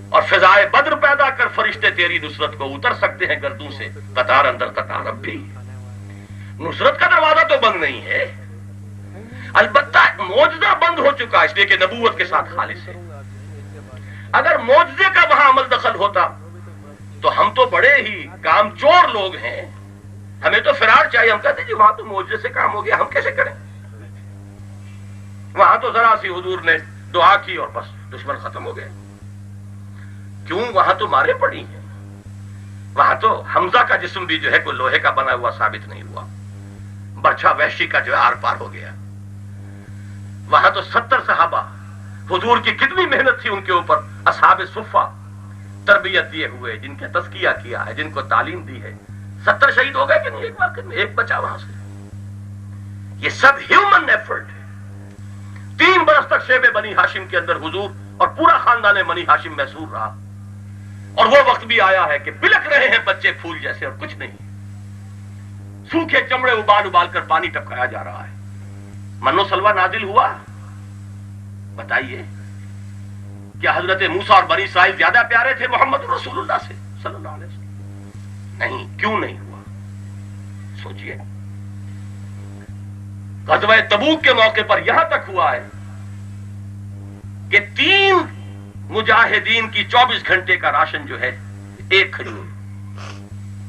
اور فضائے بدر پیدا کر فرشتے تیری نصرت کو اتر سکتے ہیں گردوں سے قطار اندر قطار. اب بھی نصرت کا دروازہ تو بند نہیں ہے. البتہ معجزہ بند ہو چکا اس لیے کہ نبوت کے ساتھ خالص ہے. اگر معجزے کا وہاں عمل دخل ہوتا تو ہم تو بڑے ہی کام چور لوگ ہیں، ہمیں تو فرار چاہیے. ہم کہتے ہیں جی وہاں تو معجزے سے کام ہو گیا، ہم کیسے کریں؟ وہاں تو ذرا سی حضور نے دعا کی اور بس دشمن ختم ہو گئے. کیوں؟ وہاں تو مارے پڑی ہیں. وہاں تو حمزہ کا جسم بھی جو ہے کوئی لوہے کا بنا ہوا ثابت نہیں ہوا. برچھا وحشی کا جو ہے آر پار ہو گیا. وہاں تو 70 صحابہ، حضور کی کتنی محنت تھی ان کے اوپر. اصحاب صفہ تربیت دیے ہوئے، جن کا تزکیہ کیا ہے، جن کو تعلیم دی ہے. 70 شہید ہو گئے کہ نہیں؟ ایک واقعے میں ایک بچا وہاں سے. یہ سب ہیومن ایفرٹ ہے. 3 برس تک شیب بنی ہاشم کے اندر حضور اور پورا خاندان بنی ہاشم محصور رہا. اور وہ وقت بھی آیا ہے کہ بلک رہے ہیں بچے پھول جیسے اور کچھ نہیں. سوکھے چمڑے ابال ابال کر پانی ٹپکایا جا رہا ہے. من و سلوہ نازل ہوا. بتائیے کیا حضرت موسیٰ اور بنی اسرائیل زیادہ پیارے تھے محمد رسول اللہ سے صلی اللہ علیہ وسلم؟ نہیں. کیوں نہیں ہوا؟ سوچئے. غزوہ تبوک کے موقع پر یہاں تک ہوا ہے کہ 3 مجاہدین کی 24 گھنٹے کا راشن جو ہے ایک کھجور.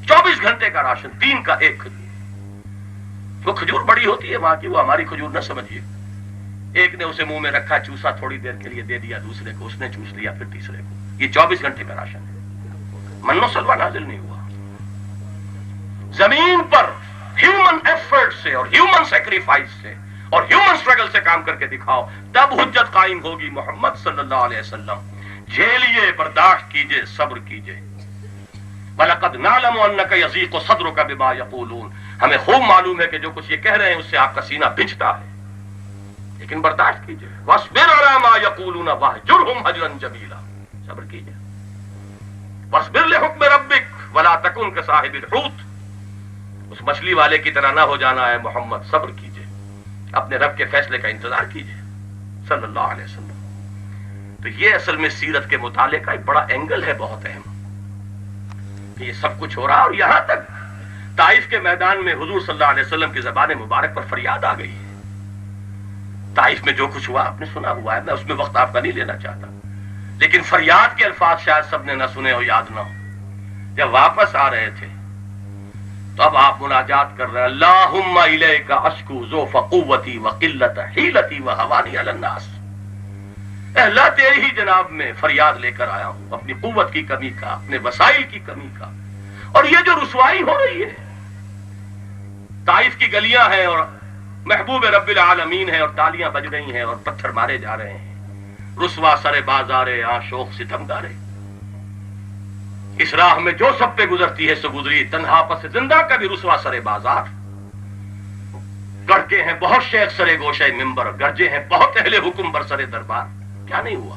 24 گھنٹے کا راشن، 3 کا ایک کھجور. وہ کھجور بڑی ہوتی ہے وہاں کی، وہ ہماری کھجور نہ سمجھیے. ایک نے اسے منہ میں رکھا، چوسا، تھوڑی دیر کے لیے دے دیا دوسرے کو، اس نے چوس لیا، پھر تیسرے کو. یہ 24 گھنٹے کا راشن ہے. من و سلوہ نازل نہیں ہوا. زمین پر ہیومن ایفرٹ سے اور ہیومن سیکریفائس سے اور ہیومن سٹرگل سے کام کر کے دکھاؤ، تب حجت قائم ہوگی محمد صلی اللہ علیہ وسلم. جھیلیے، برداشت کیجئے، صبر کیجئے. وَلَقَدْ نَعْلَمُ أَنَّكَ يَضِيقُ صَدْرُكَ بِمَا يَقُولُونَ. ہمیں خوب معلوم ہے کہ جو کچھ یہ کہہ رہے ہیں اس سے آپ کا سینہ بھجتا ہے، لیکن برداشت کیجئے. وَاصْبِرْ عَلَىٰ مَا يَقُولُونَ وَاهْجُرْهُمْ هَجْرًا جَمِيلًا. صبر کیجئے. وَاصْبِرْ لِحُكْمِ رَبِّكَ وَلَا تَكُنْ كَصَاحِبِ الْحُوتِ. اس مچھلی والے کی طرح نہ ہو جانا ہے محمد. صبر کیجئے، اپنے رب کے فیصلے کا انتظار کیجئے صلی اللہ علیہ وسلم. تو یہ اصل میں سیرت کے مطالعے کا ایک بڑا اینگل ہے، بہت اہم، کہ یہ سب کچھ ہو رہا. اور یہاں تک طائف کے میدان میں حضور صلی اللہ علیہ وسلم کی زبان مبارک پر فریاد آ گئی ہے. طائف میں جو کچھ ہوا آپ نے سنا ہوا ہے، میں اس میں وقت آپ کا نہیں لینا چاہتا، لیکن فریاد کے الفاظ شاید سب نے نہ سنے ہو، یاد نہ ہو. جب واپس آ رہے تھے تو اب آپ مناجات کر رہے ہیں، اللہم الیک اشکو ضعف قوتی وقلت حیلتی وہوانی علی الناس. اے اللہ تیری ہی جناب میں فریاد لے کر آیا ہوں، اپنی قوت کی کمی کا، اپنے وسائل کی کمی کا. اور یہ جو رسوائی ہو رہی ہے، طائف کی گلیاں ہیں اور محبوب رب العالمین ہے اور تالیاں بج رہی ہیں اور پتھر مارے جا رہے ہیں. رسوا سر بازارے آشوق ستم گارے. اس راہ میں جو سب پہ گزرتی ہے سو گزری، تنہا پس زندہ کا بھی رسوا سر بازار. گڑکے ہیں بہت شیخ سرے گوشے ممبر، گرجے ہیں بہت اہل حکم بر سرے دربار. کیا نہیں ہوا؟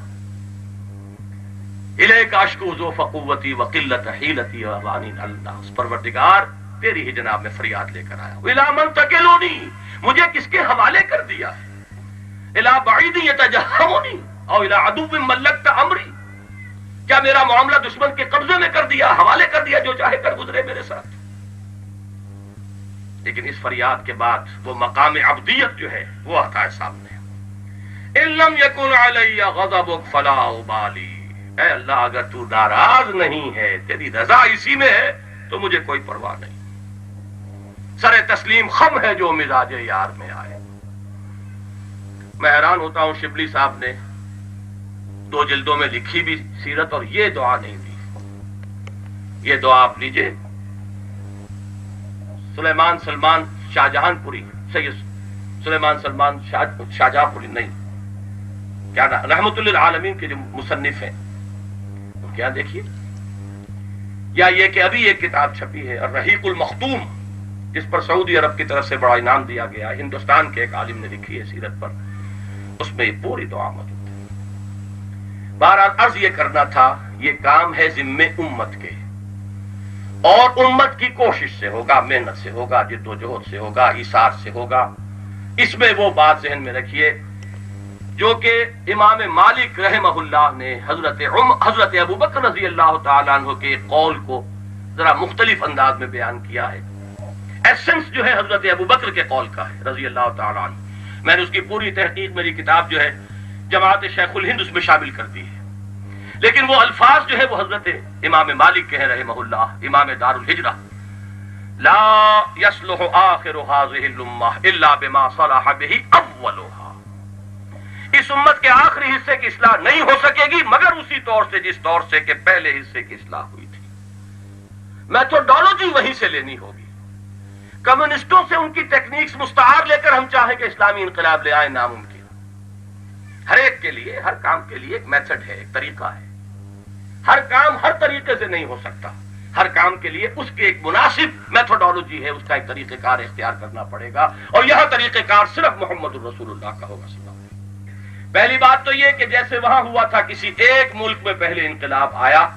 الیک اشکو ضعف قوتی وقلت حیلتی وہوانی علی الناس. پروردگار تیری ہی جناب میں فریاد لے کر آیا ہوں. الی من تکلونی، مجھے کس کے حوالے کر دیا ہے؟ الی بعید یتجہمنی او الی عدو ملکت امری. کیا میرا معاملہ دشمن کے قبضے میں کر دیا، حوالے کر دیا، جو چاہے کر گزرے میرے ساتھ؟ لیکن اس فریاد کے بعد وہ مقام عبدیت جو ہے وہ آتا ہے سامنے. ان لم یکن علی غضبک فلا ابالی، اے اللہ اگر تو ناراض نہیں ہے، تیری رضا اسی میں ہے تو مجھے کوئی پرواہ نہیں. سر تسلیم خم ہے جو مزاج یار میں آئے. میں حیران ہوتا ہوں، شبلی صاحب نے 2 جلدوں میں لکھی بھی سیرت اور یہ دعا نہیں دی. یہ دعا آپ لیجئے، سلیمان سلمان شاہجہان پوری، سید سلیمان سلمان شاہجہاں پوری نہیں، کیا رحمت للعالمین کے جو مصنف ہیں وہ کیا دیکھیے. یا یہ کہ ابھی ایک کتاب چھپی ہے الرحیق المختوم، جس پر سعودی عرب کی طرف سے بڑا انعام دیا گیا، ہندوستان کے ایک عالم نے لکھی ہے سیرت پر، اس میں یہ پوری دعا موجود ہے. بہرحال عرض یہ کرنا تھا، یہ کام ہے ذمے امت کے، اور امت کی کوشش سے ہوگا، محنت سے ہوگا، جد و جہد سے ہوگا، ایثار سے ہوگا. اس میں وہ بات ذہن میں رکھیے جو کہ امام مالک رحمہ اللہ نے حضرت ابو بکر رضی اللہ تعالیٰ عنہ کے قول کو ذرا مختلف انداز میں بیان کیا ہے. ایسنس جو ہے حضرت ابو بکر کے قول کا ہے رضی اللہ تعالیٰ عنہ. میں نے اس کی پوری تحقیق، میری کتاب جو ہے جماعت شیخ الہند اس میں شامل کر دی ہے. لیکن وہ الفاظ جو ہے وہ حضرت امام مالک کے ہیں رحمہ اللہ، امام دار الہجرہ. لا يصلح آخر هذه الامة الا بما صلح به اولها. اس امت کے آخری حصے کی اصلاح نہیں ہو سکے گی مگر اسی طور سے جس طور سے کہ پہلے حصے کی اصلاح ہوئی تھی. میتھوڈالوجی وہیں سے لینی ہوگی. کمیونسٹوں سے ان کی ٹیکنیکس مستعار لے کر ہم چاہیں کہ اسلامی انقلاب لے آئیں ناممکن. ہر ایک کے لیے، ہر کام کے لیے ایک میتھڈ ہے، ایک طریقہ ہے. ہر کام ہر طریقے سے نہیں ہو سکتا. ہر کام کے لیے اس کے ایک مناسب میتھوڈالوجی ہے، اس کا ایک طریقہ کار اختیار کرنا پڑے گا. اور یہاں طریقہ کار صرف محمد الرسول اللہ کا ہوگا صلی اللہ علیہ وسلم. پہلی بات تو یہ کہ جیسے وہاں ہوا تھا، کسی ایک ملک میں پہلے انقلاب آیا،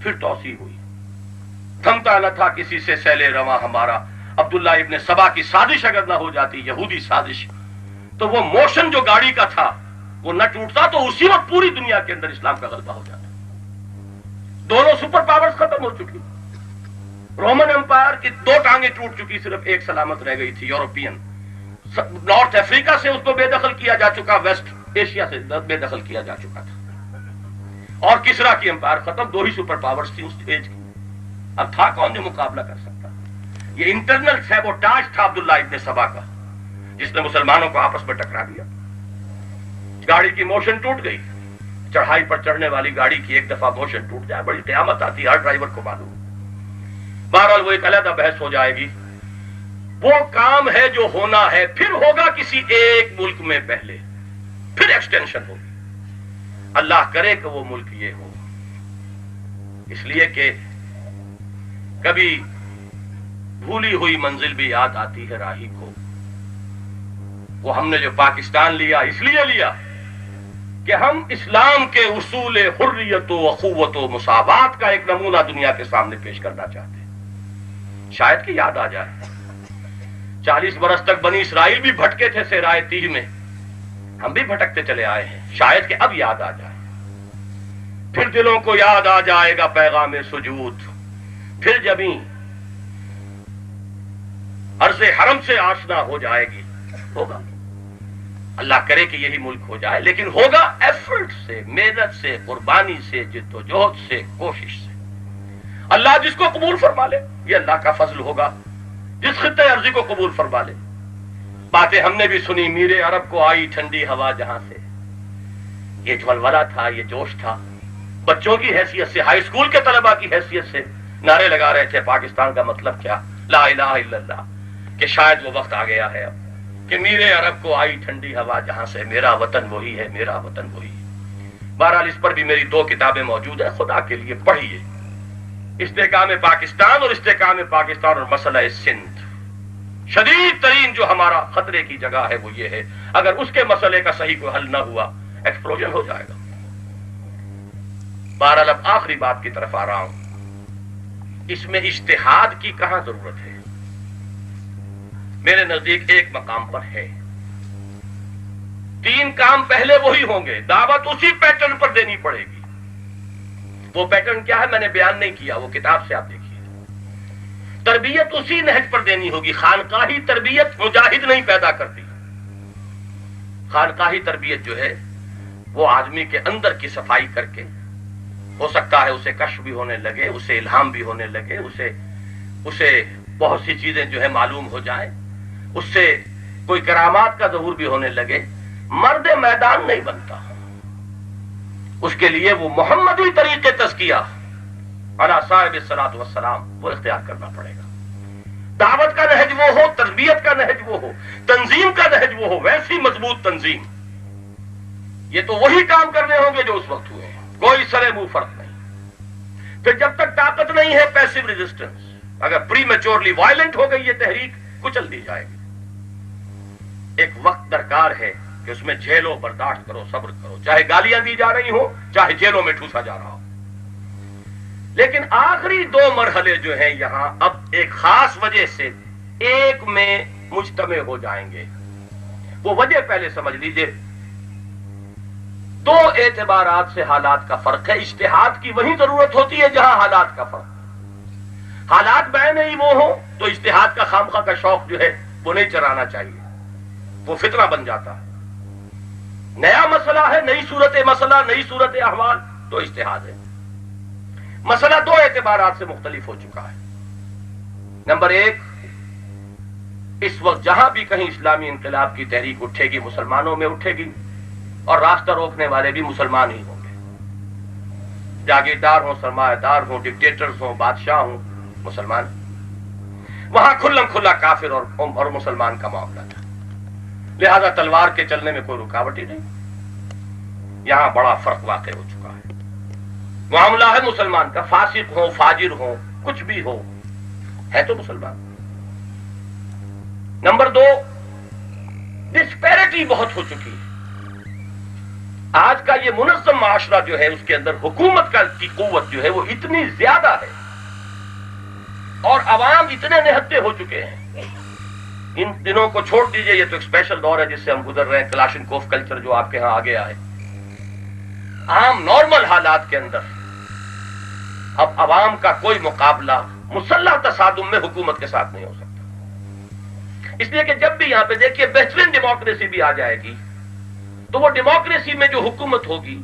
پھر توسیع ہوئی. تھمتا نہ تھا کسی سے سیل رواں ہمارا. عبداللہ ابن سبا کی سازش اگر نہ ہو جاتی، یہودی سازش، تو وہ موشن جو گاڑی کا تھا وہ نہ ٹوٹتا، تو اسی وقت پوری دنیا کے اندر اسلام کا غلبہ ہو جاتا. دونوں سپر پاورز ختم ہو چکی. رومن امپائر کی 2 ٹانگیں ٹوٹ چکی، صرف ایک سلامت رہ گئی تھی، یورپین. نارتھ افریقہ سے اس کو بے دخل کیا جا چکا، ویسٹ ایشیا سے بے دخل کیا جا چکا تھا. اور کسرا کی امپائر ختم. 2 ہی سپر پاورز تھی اس ایج کی. اب تھا کون جو مقابلہ کر سکتا؟ یہ انٹرنل سیبوٹاج تھا عبداللہ ابن سبا کا، جس نے مسلمانوں کو آپس میں ٹکرا دیا. گاڑی کی موشن ٹوٹ گئی. چڑھائی پر چڑھنے والی گاڑی کی ایک دفعہ موشن ٹوٹ جائے بڑی قیامت آتی ہے، ہر ڈرائیور کو معلوم. بہرحال وہ ایک علیحدہ بحث ہو جائے گی. وہ کام ہے جو ہونا ہے، پھر ہوگا کسی ایک ملک میں پہلے، پھر ایکسٹینشن ہوگی. اللہ کرے کہ وہ ملک یہ ہو. اس لیے کہ کبھی بھولی ہوئی منزل بھی یاد آتی ہے راہی کو. وہ ہم نے جو پاکستان لیا اس لیے لیا کہ ہم اسلام کے اصول حریت و اخوت و مساوات کا ایک نمونہ دنیا کے سامنے پیش کرنا چاہتے ہیں. شاید کہ یاد آ جائے. 40 برس تک بنی اسرائیل بھی بھٹکے تھے صحرائے تیہ میں، ہم بھی بھٹکتے چلے آئے ہیں. شاید کہ اب یاد آ جائے. پھر دلوں کو یاد آ جائے گا پیغام سجود. پھر جبیں عرض حرم سے آشنا ہو جائے گی. ہوگا، اللہ کرے کہ یہی ملک ہو جائے، لیکن ہوگا ایفرٹ سے، محنت سے، قربانی سے، جد و جہد سے، کوشش سے. اللہ جس کو قبول فرما لے، یہ اللہ کا فضل ہوگا. جس خطے عرضی کو قبول فرما لے. باتیں ہم نے بھی سنی، میرے عرب کو آئی ٹھنڈی ہوا جہاں سے. یہ جھولولا تھا، یہ جوش تھا. بچوں کی حیثیت سے، ہائی اسکول کے طلباء کی حیثیت سے نعرے لگا رہے تھے پاکستان کا مطلب کیا، لا الہ الا اللہ. کہ شاید وہ وقت آ گیا ہے اب کہ میرے عرب کو آئی ٹھنڈی ہوا جہاں سے، میرا وطن وہی ہے، میرا وطن وہی ہے. بہرحال اس پر بھی میری 2 کتابیں موجود ہیں، خدا کے لیے پڑھیے. استحکام پاکستان اور استحکام پاکستان اور مسئلہ سندھ. شدید ترین جو ہمارا خطرے کی جگہ ہے وہ یہ ہے، اگر اس کے مسئلے کا صحیح کوئی حل نہ ہوا ایکسپلوژن ہو جائے گا. بہرحال اب آخری بات کی طرف آ رہا ہوں. اس میں اجتہاد کی کہاں ضرورت ہے؟ میرے نزدیک ایک مقام پر ہے. 3 کام پہلے وہی ہوں گے، دعوت اسی پیٹرن پر دینی پڑے گی. وہ پیٹرن کیا ہے میں نے بیان نہیں کیا، وہ کتاب سے آپ دیکھیے۔ تربیت اسی نہج پر دینی ہوگی۔ خانقاہی تربیت مجاہد نہیں پیدا کرتی۔ خانقاہی تربیت جو ہے وہ آدمی کے اندر کی صفائی کر کے، ہو سکتا ہے اسے کشف بھی ہونے لگے، اسے الہام بھی ہونے لگے، اسے بہت سی چیزیں جو ہے معلوم ہو جائیں، اس سے کوئی کرامات کا ظہور بھی ہونے لگے، مرد میدان نہیں بنتا۔ اس کے لیے وہ محمدی طریقے تزکیہ علی صاحب الصلاۃ والسلام وہ اختیار کرنا پڑے گا۔ دعوت کا نہج وہ ہو، تربیت کا نہج وہ ہو، تنظیم کا نہج وہ ہو، ویسی مضبوط تنظیم۔ یہ تو وہی کام کرنے ہوں گے جو اس وقت ہوئے ہیں، کوئی سرے منہ فرق نہیں۔ پھر جب تک طاقت نہیں ہے پیسو ریزسٹنس، اگر پری میچورلی وائلنٹ ہو گئی یہ تحریک کچل دی جائے گی۔ ایک وقت درکار ہے کہ اس میں جھیلو، برداشت کرو، صبر کرو، چاہے گالیاں دی جا رہی ہوں، چاہے جیلوں میں ٹھوسا جا رہا ہو۔ لیکن آخری دو مرحلے جو ہیں یہاں اب ایک خاص وجہ سے ایک میں مجتمع ہو جائیں گے۔ وہ وجہ پہلے سمجھ لیجئے۔ دو اعتبارات سے حالات کا فرق ہے۔ اجتہاد کی وہی ضرورت ہوتی ہے جہاں حالات کا فرق۔ حالات بین ہی وہ ہوں تو اجتہاد کا خامخواہ کا شوق جو ہے وہ نہیں چرانا چاہیے، وہ فتنہ بن جاتا ہے۔ نیا مسئلہ ہے، نئی صورت مسئلہ، نئی صورت احوال تو اجتہاد ہے۔ مسئلہ دو اعتبارات سے مختلف ہو چکا ہے۔ نمبر ایک، اس وقت جہاں بھی کہیں اسلامی انقلاب کی تحریک اٹھے گی مسلمانوں میں اٹھے گی، اور راستہ روکنے والے بھی مسلمان ہی ہوں گے۔ جاگیردار ہوں، سرمایہ دار ہوں، ڈکٹیٹرز ہوں، بادشاہ ہوں، مسلمان۔ وہاں کھلم کھلا کافر اور مسلمان کا معاملہ تھا، لہذا تلوار کے چلنے میں کوئی رکاوٹ ہی نہیں۔ یہاں بڑا فرق واقع ہو چکا ہے۔ معاملہ ہے مسلمان کا، فاسق ہو، فاجر ہو، کچھ بھی ہو، ہے تو مسلمان۔ نمبر دو، ڈسپیرٹی بہت ہو چکی ہے۔ آج کا یہ منظم معاشرہ جو ہے اس کے اندر حکومت کی قوت جو ہے وہ اتنی زیادہ ہے، اور عوام اتنے نہتے ہو چکے ہیں۔ ان دنوں کو چھوڑ دیجئے، یہ تو ایک اسپیشل دور ہے جس سے ہم گزر رہے ہیں، کلاشنکوف کلچر جو آپ کے ہاں آگے آئے۔ عام نارمل حالات کے اندر اب عوام کا کوئی مقابلہ مسلح تصادم میں حکومت کے ساتھ نہیں ہو سکتا۔ اس لیے کہ جب بھی یہاں پہ دیکھیے بہترین ڈیموکریسی بھی آ جائے گی تو وہ ڈیموکریسی میں جو حکومت ہوگی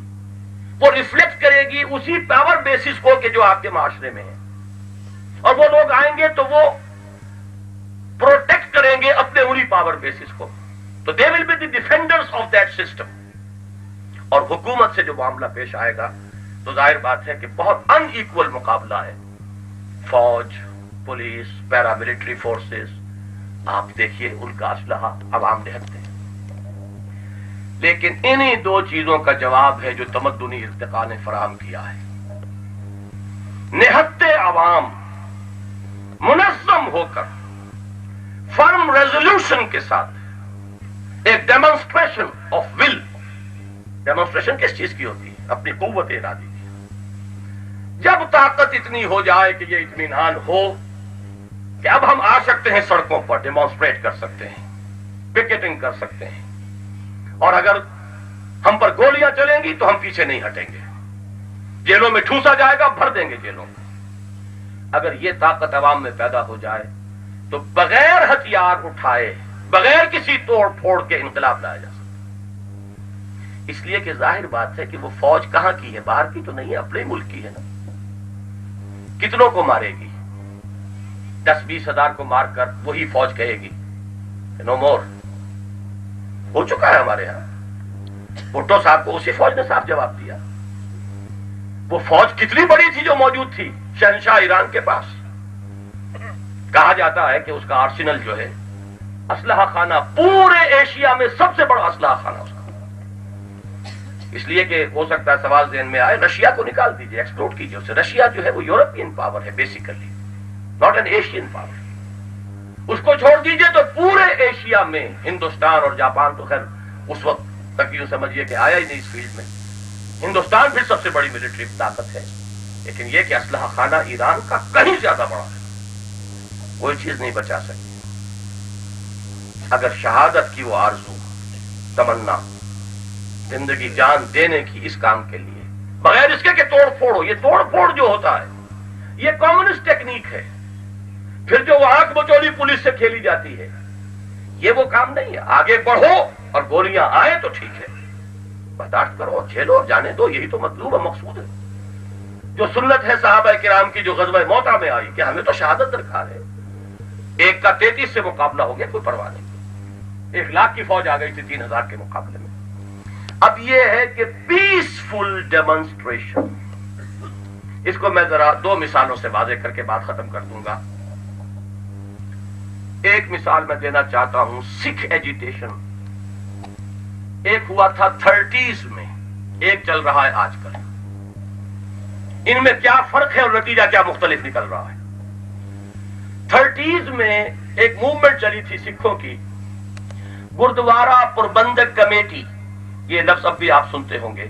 وہ ریفلیکٹ کرے گی اسی پاور بیسس کو کہ جو آپ کے معاشرے میں ہے، اور وہ لوگ آئیں گے تو وہ پروٹیکٹ کریں گے اپنے انہی پاور بیسس کو، تو they will be the defenders of that system. اور حکومت سے جو معاملہ پیش آئے گا تو ظاہر بات ہے کہ بہت ان ایکول مقابلہ ہے۔ فوج، پولیس، پیراملٹری فورسز، آپ دیکھیے ان کا اسلحہ عوام نہتے ہیں۔ لیکن انہی دو چیزوں کا جواب ہے جو تمدنی ارتقاء نے فراہم کیا ہے۔ نہتے عوام منظم ہو کر فرم ریزولوشن کے ساتھ ایک ڈیمونسٹریشن آف ول، ڈیمونسٹریشن کس چیز کی ہوتی ہے؟ اپنی قوت ارادی کی۔ جب طاقت اتنی ہو جائے کہ یہ اطمینان ہو کہ اب ہم آ سکتے ہیں سڑکوں پر، ڈیمونسٹریٹ کر سکتے ہیں، پکیٹنگ کر سکتے ہیں، اور اگر ہم پر گولیاں چلیں گی تو ہم پیچھے نہیں ہٹیں گے، جیلوں میں ٹھوسا جائے گا، بھر دیں گے جیلوں میں۔ اگر یہ طاقت عوام میں پیدا ہو جائے تو بغیر ہتھیار اٹھائے، بغیر کسی توڑ پھوڑ کے انقلاب لایا جا سکتا۔ اس لیے کہ ظاہر بات ہے کہ وہ فوج کہاں کی ہے؟ باہر کی تو نہیں ہے، اپنے ملک کی ہے نا۔ کتنوں کو مارے گی؟ 10-20 ہزار کو مار کر وہی فوج کہے گی نو مور۔ ہو چکا ہے ہمارے ہاں، بھٹو صاحب کو اسی فوج نے صاف جواب دیا۔ وہ فوج کتنی بڑی تھی جو موجود تھی شہنشاہ ایران کے پاس؟ کہا جاتا ہے کہ اس کا آرسنل جو ہے، اسلحہ خانہ، پورے ایشیا میں سب سے بڑا اسلحہ خانہ اس کا۔ اس لیے کہ ہو سکتا ہے سوال ذہن میں آئے، رشیا کو نکال دیجئے، ایکسپلوٹ کیجئے اسے۔ رشیا جو ہے وہ یورپین پاور ہے basically, not an Asian power. اس کو چھوڑ دیجئے تو پورے ایشیا میں ہندوستان اور جاپان تو خیر اس وقت تک یوں سمجھیے کہ آیا ہی نہیں اس فیلڈ میں، ہندوستان پھر سب سے بڑی ملٹری طاقت ہے، لیکن یہ کہ اسلحہ خانہ ایران کا کہیں زیادہ بڑا ہے، کوئی چیز نہیں بچا سکتی۔ اگر شہادت کی وہ آرزو، تمنا، زندگی جان دینے کی اس کام کے لیے بغیر اس کے کہ توڑ پھوڑ ہو. یہ توڑ پھوڑ جو ہوتا ہے یہ کمیونسٹ ٹیکنیک ہے. پھر جو وہ آنکھ بچولی پولیس سے کھیلی جاتی ہے یہ وہ کام نہیں ہے. آگے بڑھو اور گولیاں آئیں تو ٹھیک ہے, برداشت کرو, جھیلو اور جانے دو. یہی تو مطلوب و مقصود ہے. جو سنت ہے صحابہ کرام کی جو غزوہ موتا میں آئی کہ ہمیں تو شہادت درکار ہے. 1 کا 33 سے مقابلہ ہو گیا, کوئی پرواہ نہیں. 1 لاکھ کی فوج آ گئی تھی 3000 کے مقابلے میں. اب یہ ہے کہ پیسفل ڈیمونسٹریشن, اس کو میں ذرا 2 مثالوں سے واضح کر کے بات ختم کر دوں گا. ایک مثال میں دینا چاہتا ہوں, سکھ ایجیٹیشن. ایک ہوا تھا 30s میں, ایک چل رہا ہے آج کل. ان میں کیا فرق ہے اور نتیجہ کیا مختلف نکل رہا ہے؟ 30s میں ایک موومنٹ چلی تھی سکھوں کی, گردوارہ پربندک کمیٹی. یہ لفظ اب بھی آپ سنتے ہوں گے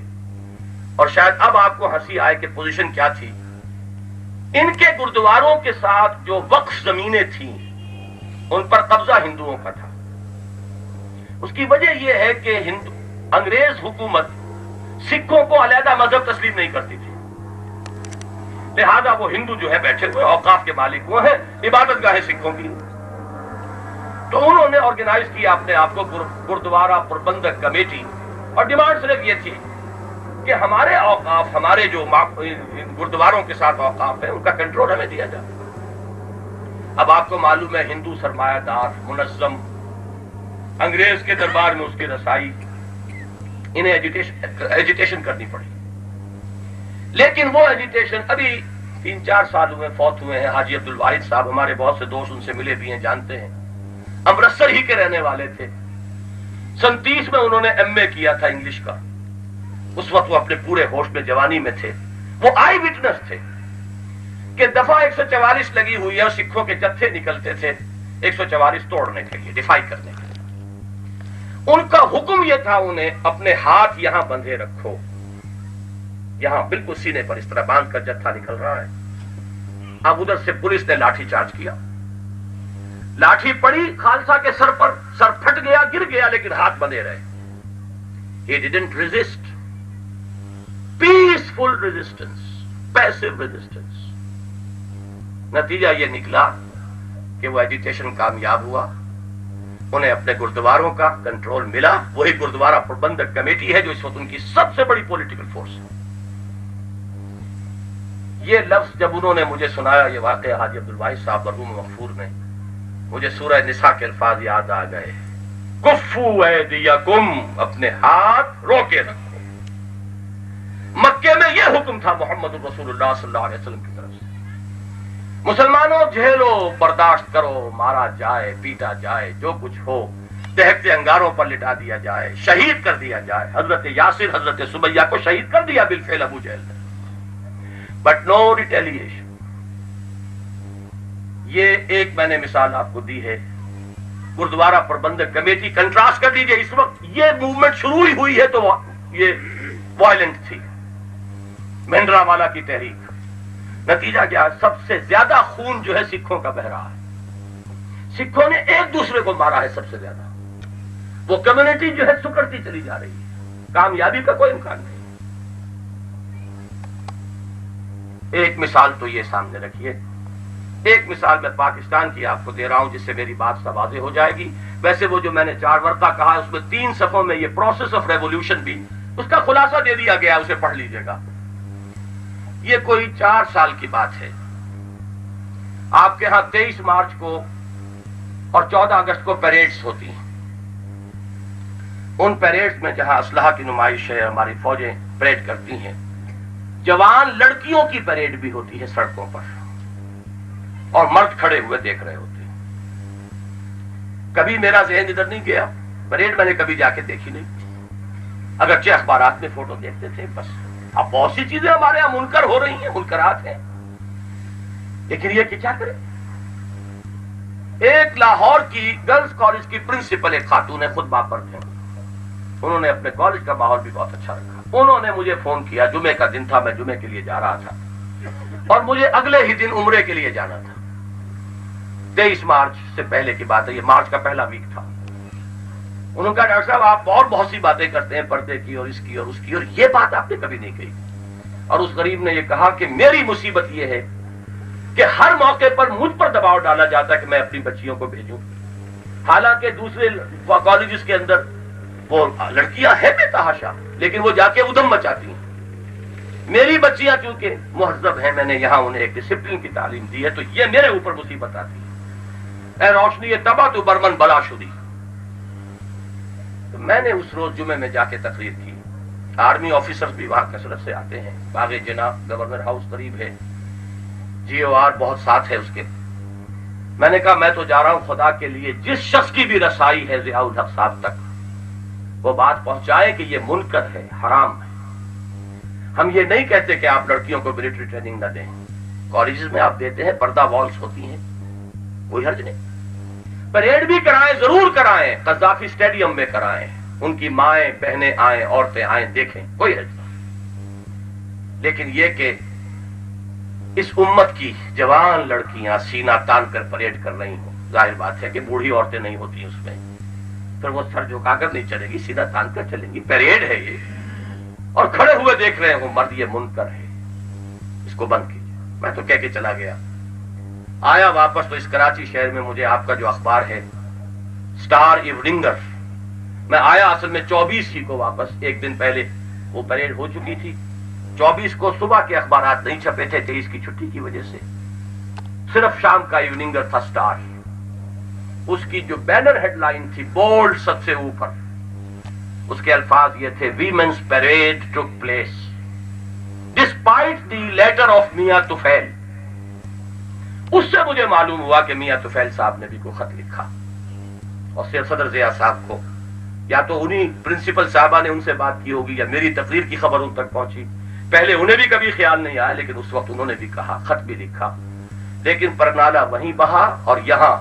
اور شاید اب آپ کو ہنسی آئے کہ پوزیشن کیا تھی. ان کے گردواروں کے ساتھ جو وقف زمینیں تھیں ان پر قبضہ ہندوؤں کا تھا. اس کی وجہ یہ ہے کہ انگریز حکومت سکھوں کو علیحدہ مذہب تسلیم نہیں کرتی تھی, لہذا وہ ہندو جو ہے بیٹھے ہوئے اوقاف کے مالک وہ ہیں, عبادت گاہیں سکھوں کی. تو انہوں نے آرگنائز کیا اپنے آپ کو گردوارہ پربندک کمیٹی, اور ڈیمانڈ صرف یہ تھی کہ ہمارے اوقاف, ہمارے جو گردواروں کے ساتھ اوقاف ہیں ان کا کنٹرول ہمیں دیا جائے. اب آپ کو معلوم ہے ہندو سرمایہ دار منظم, انگریز کے دربار میں اس کی رسائی, انہیں ایجیٹیشن کرنی پڑی. لیکن وہ ایجیٹیشن ابھی 3-4 سال ہوئے فوت ہوئے ہیں. حاجی عبد الواحد صاحب ہمارے بہت سے دوست ان سے ملے بھی ہیں, جانتے ہیں. امرتسر ہی کے رہنے والے تھے. 37 میں انہوں نے MA کیا تھا انگلش کا. اس وقت وہ اپنے پورے ہوش میں جوانی میں تھے. وہ آئی وٹنس تھے کہ دفعہ 144 لگی ہوئی ہے اور سکھوں کے جتھے نکلتے تھے 144 توڑنے کے لیے, ڈیفائی کرنے کے لیے. ان کا حکم یہ تھا انہیں اپنے ہاتھ یہاں بندھے رکھو, یہاں بالکل سینے پر اس طرح باندھ کر جتھا نکل رہا ہے. اب ادھر سے پولیس نے لاٹھی چارج کیا, لاٹھی پڑی خالصہ کے سر پر, سر پھٹ گیا, گر گیا, لیکن ہاتھ بندھے رہے. He didn't resist. Peaceful resistance, passive resistance. نتیجہ یہ نکلا کہ وہ ایجیٹیشن کامیاب ہوا, انہیں اپنے گردواروں کا کنٹرول ملا. وہی گردوارہ پربندک کمیٹی ہے جو اس وقت ان کی سب سے بڑی پولیٹیکل فورس ہے. یہ لفظ جب انہوں نے مجھے سنایا, یہ واقعہ حاجی عبد الواحد صاحب مرحوم مغفور نے, مجھے سورہ نساء کے الفاظ یاد آ گئے. کفو ایدیکم, اپنے ہاتھ روکے رکھو. مکے میں یہ حکم تھا محمد رسول اللہ صلی اللہ علیہ وسلم کی طرف سے, مسلمانوں جھیلو, برداشت کرو, مارا جائے, پیٹا جائے, جو کچھ ہو, دہکتے انگاروں پر لٹا دیا جائے, شہید کر دیا جائے. حضرت یاسر, حضرت سمیہ کو شہید کر دیا بالفعل ابو جہل نے. But no retaliation. یہ ایک میں نے مثال آپ کو دی ہے گردوارہ پربندک کمیٹی. کنٹراسٹ کر دیجئے, اس وقت یہ موومنٹ شروع ہی ہوئی ہے تو یہ وائلنٹ تھی, مہندرا والا کی تحریک. نتیجہ کیا, سب سے زیادہ خون جو ہے سکھوں کا بہ رہا ہے. سکھوں نے ایک دوسرے کو مارا ہے سب سے زیادہ. وہ کمیونٹی جو ہے سکڑتی چلی جا رہی ہے, کامیابی کا کوئی امکان نہیں. ایک مثال تو یہ سامنے رکھیے. ایک مثال میں پاکستان کی آپ کو دے رہا ہوں جس سے میری بات سا واضح ہو جائے گی. ویسے وہ جو میں نے 4 ورقہ کہا اس میں 3 صفحوں میں یہ پروسیس آف ریولوشن بھی اس کا خلاصہ دے دیا گیا, اسے پڑھ لیجئے گا. یہ کوئی 4 سال کی بات ہے. آپ کے ہاں 23 مارچ کو اور 14 اگست کو پیریڈز ہوتی ہیں. ان پیریڈز میں جہاں اسلحہ کی نمائش ہے, ہماری فوجیں پریڈ کرتی ہیں, جوان لڑکیوں کی پریڈ بھی ہوتی ہے سڑکوں پر, اور مرد کھڑے ہوئے دیکھ رہے ہوتے ہیں. کبھی میرا ذہن ادھر نہیں گیا, پریڈ میں نے کبھی جا کے دیکھی نہیں, اگرچہ اخبارات میں فوٹو دیکھتے تھے بس. اب بہت سی چیزیں ہمارے یہاں منکر ہو رہی ہیں, منکرات ہیں, لیکن یہ کہ کیا کریں. ایک لاہور کی گرلز کالج کی پرنسپل ایک خاتون ہے, خود باپرد ہیں. انہوں نے اپنے کالج کا ماحول بھی بہت اچھا رکھا. انہوں نے مجھے فون کیا, جمعے کا دن تھا, میں جمعے کے لیے جا رہا تھا اور مجھے اگلے ہی دن عمرے کے لیے جانا تھا. 23 مارچ سے پہلے کی بات ہے, یہ مارچ کا پہلا ویک تھا. انہوں نے کہا ڈاکٹر صاحب آپ اور بہت سی باتیں کرتے ہیں پردے کی اور اس کی اور اس کی, اور یہ بات آپ نے کبھی نہیں کہی. اور اس غریب نے یہ کہا کہ میری مصیبت یہ ہے کہ ہر موقع پر مجھ پر دباؤ ڈالا جاتا ہے کہ میں اپنی بچیوں کو بھیجوں، حالانکہ دوسرے کالجز کے اندر وہ لڑکیاں ہیں بے تحاشا، لیکن وہ جا کے ادھم مچاتی ہیں۔ میری بچیاں چونکہ مہذب ہیں، میں نے یہاں انہیں ایک ڈسپلن کی تعلیم دی ہے، تو یہ میرے اوپر مصیبت آتی ہے۔ اے روشنی تبا تو برمن بلا شدی۔ تو میں نے اس روز جمعے میں جا کے تقریر کی۔ آرمی آفیسرز بھی وہاں کثرت سے آتے ہیں، باغ جناح گورنر ہاؤس قریب ہے، جی او آر بہت ساتھ ہے اس کے۔ میں نے کہا میں تو جا رہا ہوں خدا کے لیے جس شخص کی بھی رسائی ہے ضیاء الحق صاحب تک وہ بات پہنچائے کہ یہ منکر ہے، حرام ہے۔ ہم یہ نہیں کہتے کہ آپ لڑکیوں کو ملٹری ٹریننگ نہ دیں، کالجز میں آپ دیتے ہیں، پردہ والس ہوتی ہیں، کوئی حرج نہیں۔ پریڈ بھی کرائیں، ضرور کرائیں، قذافی اسٹیڈیم میں کرائیں، ان کی مائیں بہنیں آئیں، عورتیں آئیں، دیکھیں، کوئی حرج نہیں۔ لیکن یہ کہ اس امت کی جوان لڑکیاں سینہ تان کر پریڈ کر رہی ہوں، ظاہر بات ہے کہ بوڑھی عورتیں نہیں ہوتی اس میں، پھر وہ سر جھکا کر نہیں چلے گی، سینہ تان کر چلیں گی، پریڈ ہے یہ، اور کھڑے ہوئے دیکھ رہے ہوں مرد، یہ منکر ہے، اس کو بند کیجیے۔ میں تو کہہ کے چلا گیا، آیا واپس تو اس کراچی شہر میں مجھے آپ کا جو اخبار ہے سٹار ایوننگر، میں آیا اصل میں 24 ہی کو واپس، ایک دن پہلے وہ پریڈ ہو چکی تھی، 24 کو صبح کے اخبارات نہیں چھپے تھے 23 کی چھٹی کی وجہ سے، صرف شام کا ایوننگر تھا سٹار۔ اس کی جو بینر ہیڈ لائن تھی بولڈ سب سے اوپر، اس کے الفاظ یہ تھے women's parade took place despite the letter of Mian Tufail. اس سے مجھے معلوم ہوا کہ میاں طفیل صاحب نے بھی کوئی خط لکھا، اور صدر ضیاء صاحب کو یا تو انہی پرنسپل صاحبہ نے ان سے بات کی ہوگی یا میری تقریر کی خبر ان تک پہنچی، پہلے انہیں بھی کبھی خیال نہیں آیا، لیکن اس وقت انہوں نے بھی کہا، خط بھی لکھا، لیکن پرنالہ وہیں بہا، اور یہاں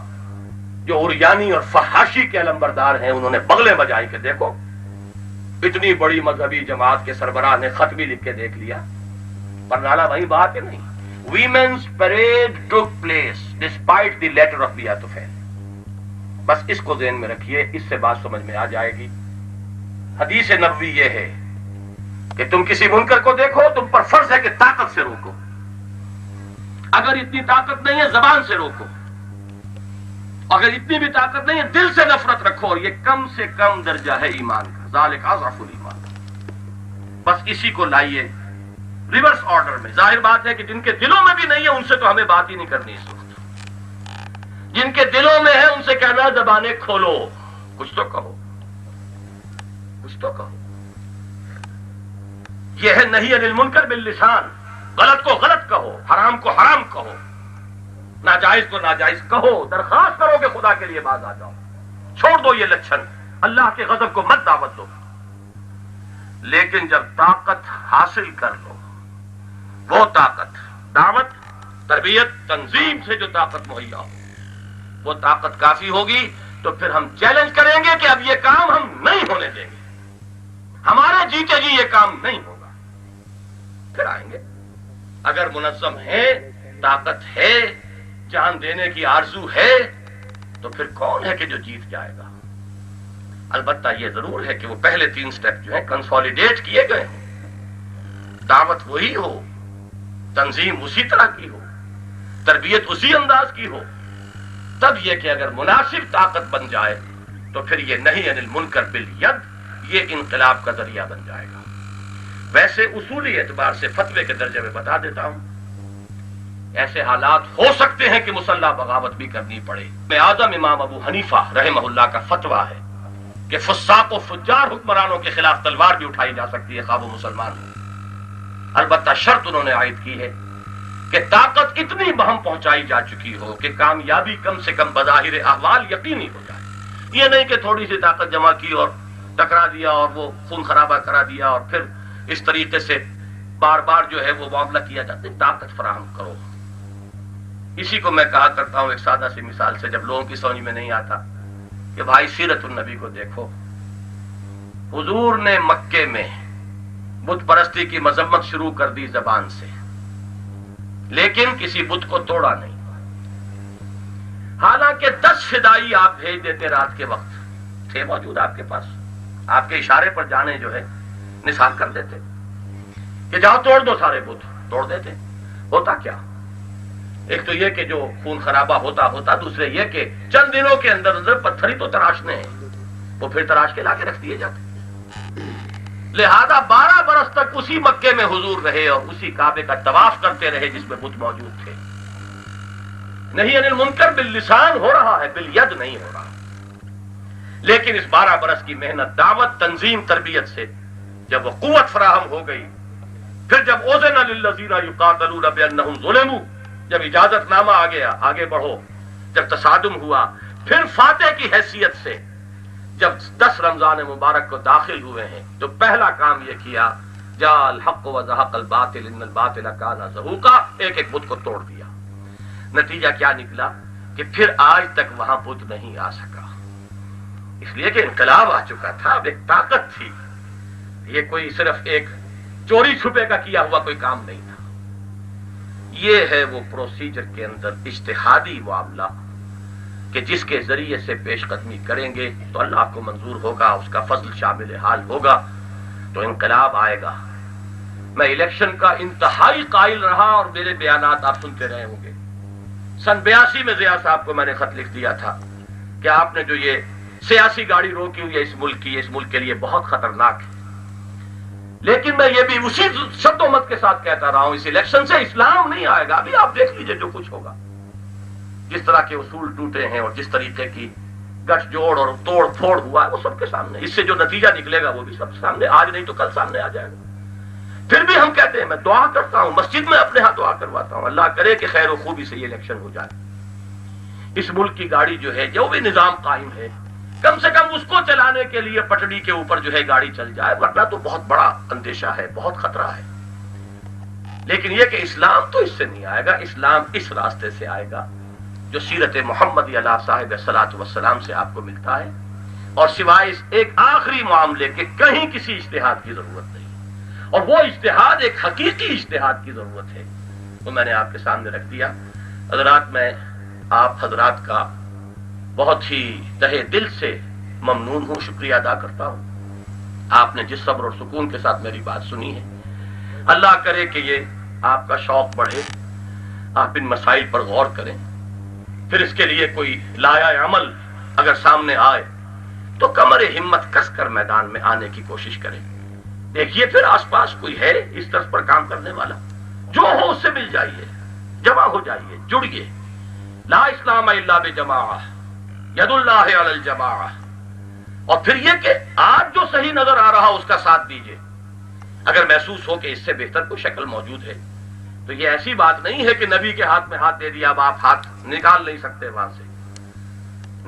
جو اوریانی اور فحاشی کے علمبردار ہیں انہوں نے بغلیں بجائی کہ دیکھو اتنی بڑی مذہبی جماعت کے سربراہ نے خط بھی لکھ کے دیکھ لیا، پرنالہ وہیں بہا کہ نہیں۔ Women's parade took place despite the letter of Mian Tufail. بس اس کو ذہن میں رکھیے، اس سے بات سمجھ میں آ جائے گی۔ حدیث نبوی یہ ہے کہ تم کسی منکر کو دیکھو، تم پر فرض ہے کہ طاقت سے روکو، اگر اتنی طاقت نہیں ہے زبان سے روکو، اگر اتنی بھی طاقت نہیں ہے دل سے نفرت رکھو، اور یہ کم سے کم درجہ ہے ایمان کا، ذالک اضعف الایمان۔ بس اسی کو لائیے ریورس آرڈر میں۔ ظاہر بات ہے کہ جن کے دلوں میں بھی نہیں ہے ان سے تو ہمیں بات ہی نہیں کرنی اس وقت، جن کے دلوں میں ہے ان سے کہنا زبانیں کھولو، کچھ تو کہو، کچھ تو کہو۔ یہ ہے نہی عن المنکر باللسان، غلط کو غلط کہو، حرام کو حرام کہو، ناجائز کو ناجائز کہو، درخواست کرو کہ خدا کے لیے باز آ جاؤ، چھوڑ دو یہ لچھن، اللہ کے غضب کو مت دعوت دو۔ لیکن جب طاقت حاصل کر لو، وہ طاقت، دعوت، تربیت، تنظیم سے جو طاقت مہیا ہو، وہ طاقت کافی ہوگی تو پھر ہم چیلنج کریں گے کہ اب یہ کام ہم نہیں ہونے دیں گے، ہمارے جیتے جی یہ کام نہیں ہوگا، پھر آئیں گے۔ اگر منظم ہے، طاقت ہے، جان دینے کی آرزو ہے، تو پھر کون ہے کہ جو جیت جائے گا؟ البتہ یہ ضرور ہے کہ وہ پہلے 3 سٹیپ جو ہیں کنسولیڈیٹ کیے گئے ہیں، دعوت وہی ہو، تنظیم اسی طرح کی ہو، تربیت اسی انداز کی ہو، تب یہ کہ اگر مناسب طاقت بن جائے تو پھر یہ نہی عن المنکر بالید یہ انقلاب کا ذریعہ بن جائے گا۔ ویسے اصولی اعتبار سے فتوے کے درجے میں بتا دیتا ہوں، ایسے حالات ہو سکتے ہیں کہ مسلح بغاوت بھی کرنی پڑے۔ میں اعظم امام ابو حنیفہ رحمہ اللہ کا فتویٰ ہے کہ فساق و فجار حکمرانوں کے خلاف تلوار بھی اٹھائی جا سکتی ہے، خواہ وہ مسلمان ہو۔ البتہ شرط انہوں نے عائد کی ہے کہ طاقت اتنی بہم پہنچائی جا چکی ہو کہ کامیابی کم سے کم بظاہر احوال یقینی ہو جائے۔ یہ نہیں کہ تھوڑی سی طاقت جمع کی اور ٹکرا دیا اور وہ خون خرابہ کرا دیا اور پھر اس طریقے سے بار بار جو ہے وہ معاملہ کیا جاتا ہے۔ طاقت فراہم کرو۔ اسی کو میں کہا کرتا ہوں ایک سادہ سی مثال سے، جب لوگوں کی سمجھ میں نہیں آتا، کہ بھائی سیرت النبی کو دیکھو، حضور نے مکے میں بت پرستی کی مذمت شروع کر دی زبان سے، لیکن کسی بت کو توڑا نہیں، حالانکہ 10 فدائی آپ بھیج دیتے رات کے وقت، تھے موجود آپ کے پاس، آپ کے اشارے پر جانے جو ہے نثار کر دیتے۔ کہ جاؤ توڑ دو سارے بت، توڑ دیتے. ہوتا کیا؟ ایک تو یہ کہ جو خون خرابہ ہوتا، دوسرے یہ کہ چند دنوں کے اندر اندر پتھر ہی تو تراشنے ہیں، وہ پھر تراش کے لا کے رکھ دیے جاتے. لہذا 12 برس تک اسی مکے میں حضور رہے اور اسی کعبے کا طواف کرتے رہے جس میں بت موجود تھے. نہیں انل منکر باللسان ہو رہا ہے، بالید نہیں ہو رہا. لیکن اس 12 برس کی محنت، دعوت، تنظیم، تربیت سے جب وہ قوت فراہم ہو گئی، پھر جب اذن للذین یقاتلون بانہم ظلموا، جب اجازت نامہ آ گیا آگے بڑھو، جب تصادم ہوا، پھر فاتح کی حیثیت سے جب 10 رمضان مبارک کو داخل ہوئے ہیں تو پہلا کام یہ کیا، جاء الحق وزهق الباطل ان الباطل کان زہوقا، ایک ایک بت کو توڑ دیا. نتیجہ کیا نکلا کہ پھر آج تک وہاں بت نہیں آ سکا، اس لیے کہ انقلاب آ چکا تھا، اب ایک طاقت تھی. یہ کوئی صرف ایک چوری چھپے کا کیا ہوا کوئی کام نہیں تھا. یہ ہے وہ پروسیجر کے اندر اجتہادی معاملہ کہ جس کے ذریعے سے پیش قدمی کریں گے تو اللہ کو منظور ہوگا، اس کا فضل شامل حال ہوگا تو انقلاب آئے گا. میں الیکشن کا انتہائی قائل رہا اور میرے بیانات آپ سنتے رہے ہوں گے. سن 82 میں ضیاء صاحب کو میں نے خط لکھ دیا تھا کہ آپ نے جو یہ سیاسی گاڑی روکی ہوئی ہے اس ملک کی، اس ملک کے لیے بہت خطرناک ہے. لیکن میں یہ بھی اسی شد و مت کے ساتھ کہتا رہا ہوں، اس الیکشن سے اسلام نہیں آئے گا. ابھی آپ دیکھ لیجئے جو کچھ ہوگا، جس طرح کے اصول ٹوٹے ہیں اور جس طریقے کی گٹھ جوڑ اور توڑ پھوڑ ہوا ہے وہ سب کے سامنے. اس سے جو نتیجہ نکلے گا وہ بھی سب سامنے، آج نہیں تو کل سامنے آ جائے گا. پھر بھی ہم کہتے ہیں، میں دعا کرتا ہوں، مسجد میں اپنے ہاں دعا کرواتا ہوں، اللہ کرے کہ خیر و خوبی سے یہ الیکشن ہو جائے. اس ملک کی گاڑی جو ہے، جو بھی نظام قائم ہے، کم سے کم اس کو چلانے کے لیے پٹڑی کے اوپر جو ہے گاڑی چل جائے، ورنہ تو بہت بڑا اندیشہ ہے، بہت خطرہ ہے. لیکن یہ کہ اسلام تو اس سے نہیں آئے گا، اسلام اس راستے سے آئے گا جو سیرت محمدی علیہ صاحب الصلاۃ والسلام سے آپ کو ملتا ہے، اور سوائے اس ایک آخری معاملے کے کہیں کسی اجتہاد کی ضرورت نہیں. اور وہ اجتہاد ایک حقیقی اجتہاد کی ضرورت ہے، وہ میں نے آپ کے سامنے رکھ دیا. حضرات، میں آپ حضرات کا بہت ہی تہہ دل سے ممنون ہوں، شکریہ ادا کرتا ہوں. آپ نے جس صبر اور سکون کے ساتھ میری بات سنی ہے، اللہ کرے کہ یہ آپ کا شوق بڑھے، آپ ان مسائل پر غور کریں، پھر اس کے لیے کوئی لایہ عمل اگر سامنے آئے تو کمر ہمت کس کر میدان میں آنے کی کوشش کریں. دیکھیے پھر آس پاس کوئی ہے اس طرز پر کام کرنے والا، جو ہو اس سے مل جائیے، جمع ہو جائیے، جڑیے. لا اسلام الا بجماعہ، ید اللہ علی الجماعہ. اور پھر یہ کہ آج جو صحیح نظر آ رہا اس کا ساتھ دیجیے. اگر محسوس ہو کہ اس سے بہتر کوئی شکل موجود ہے تو یہ ایسی بات نہیں ہے کہ نبی کے ہاتھ میں ہاتھ دے دیا اب آپ ہاتھ نکال نہیں سکتے وہاں سے.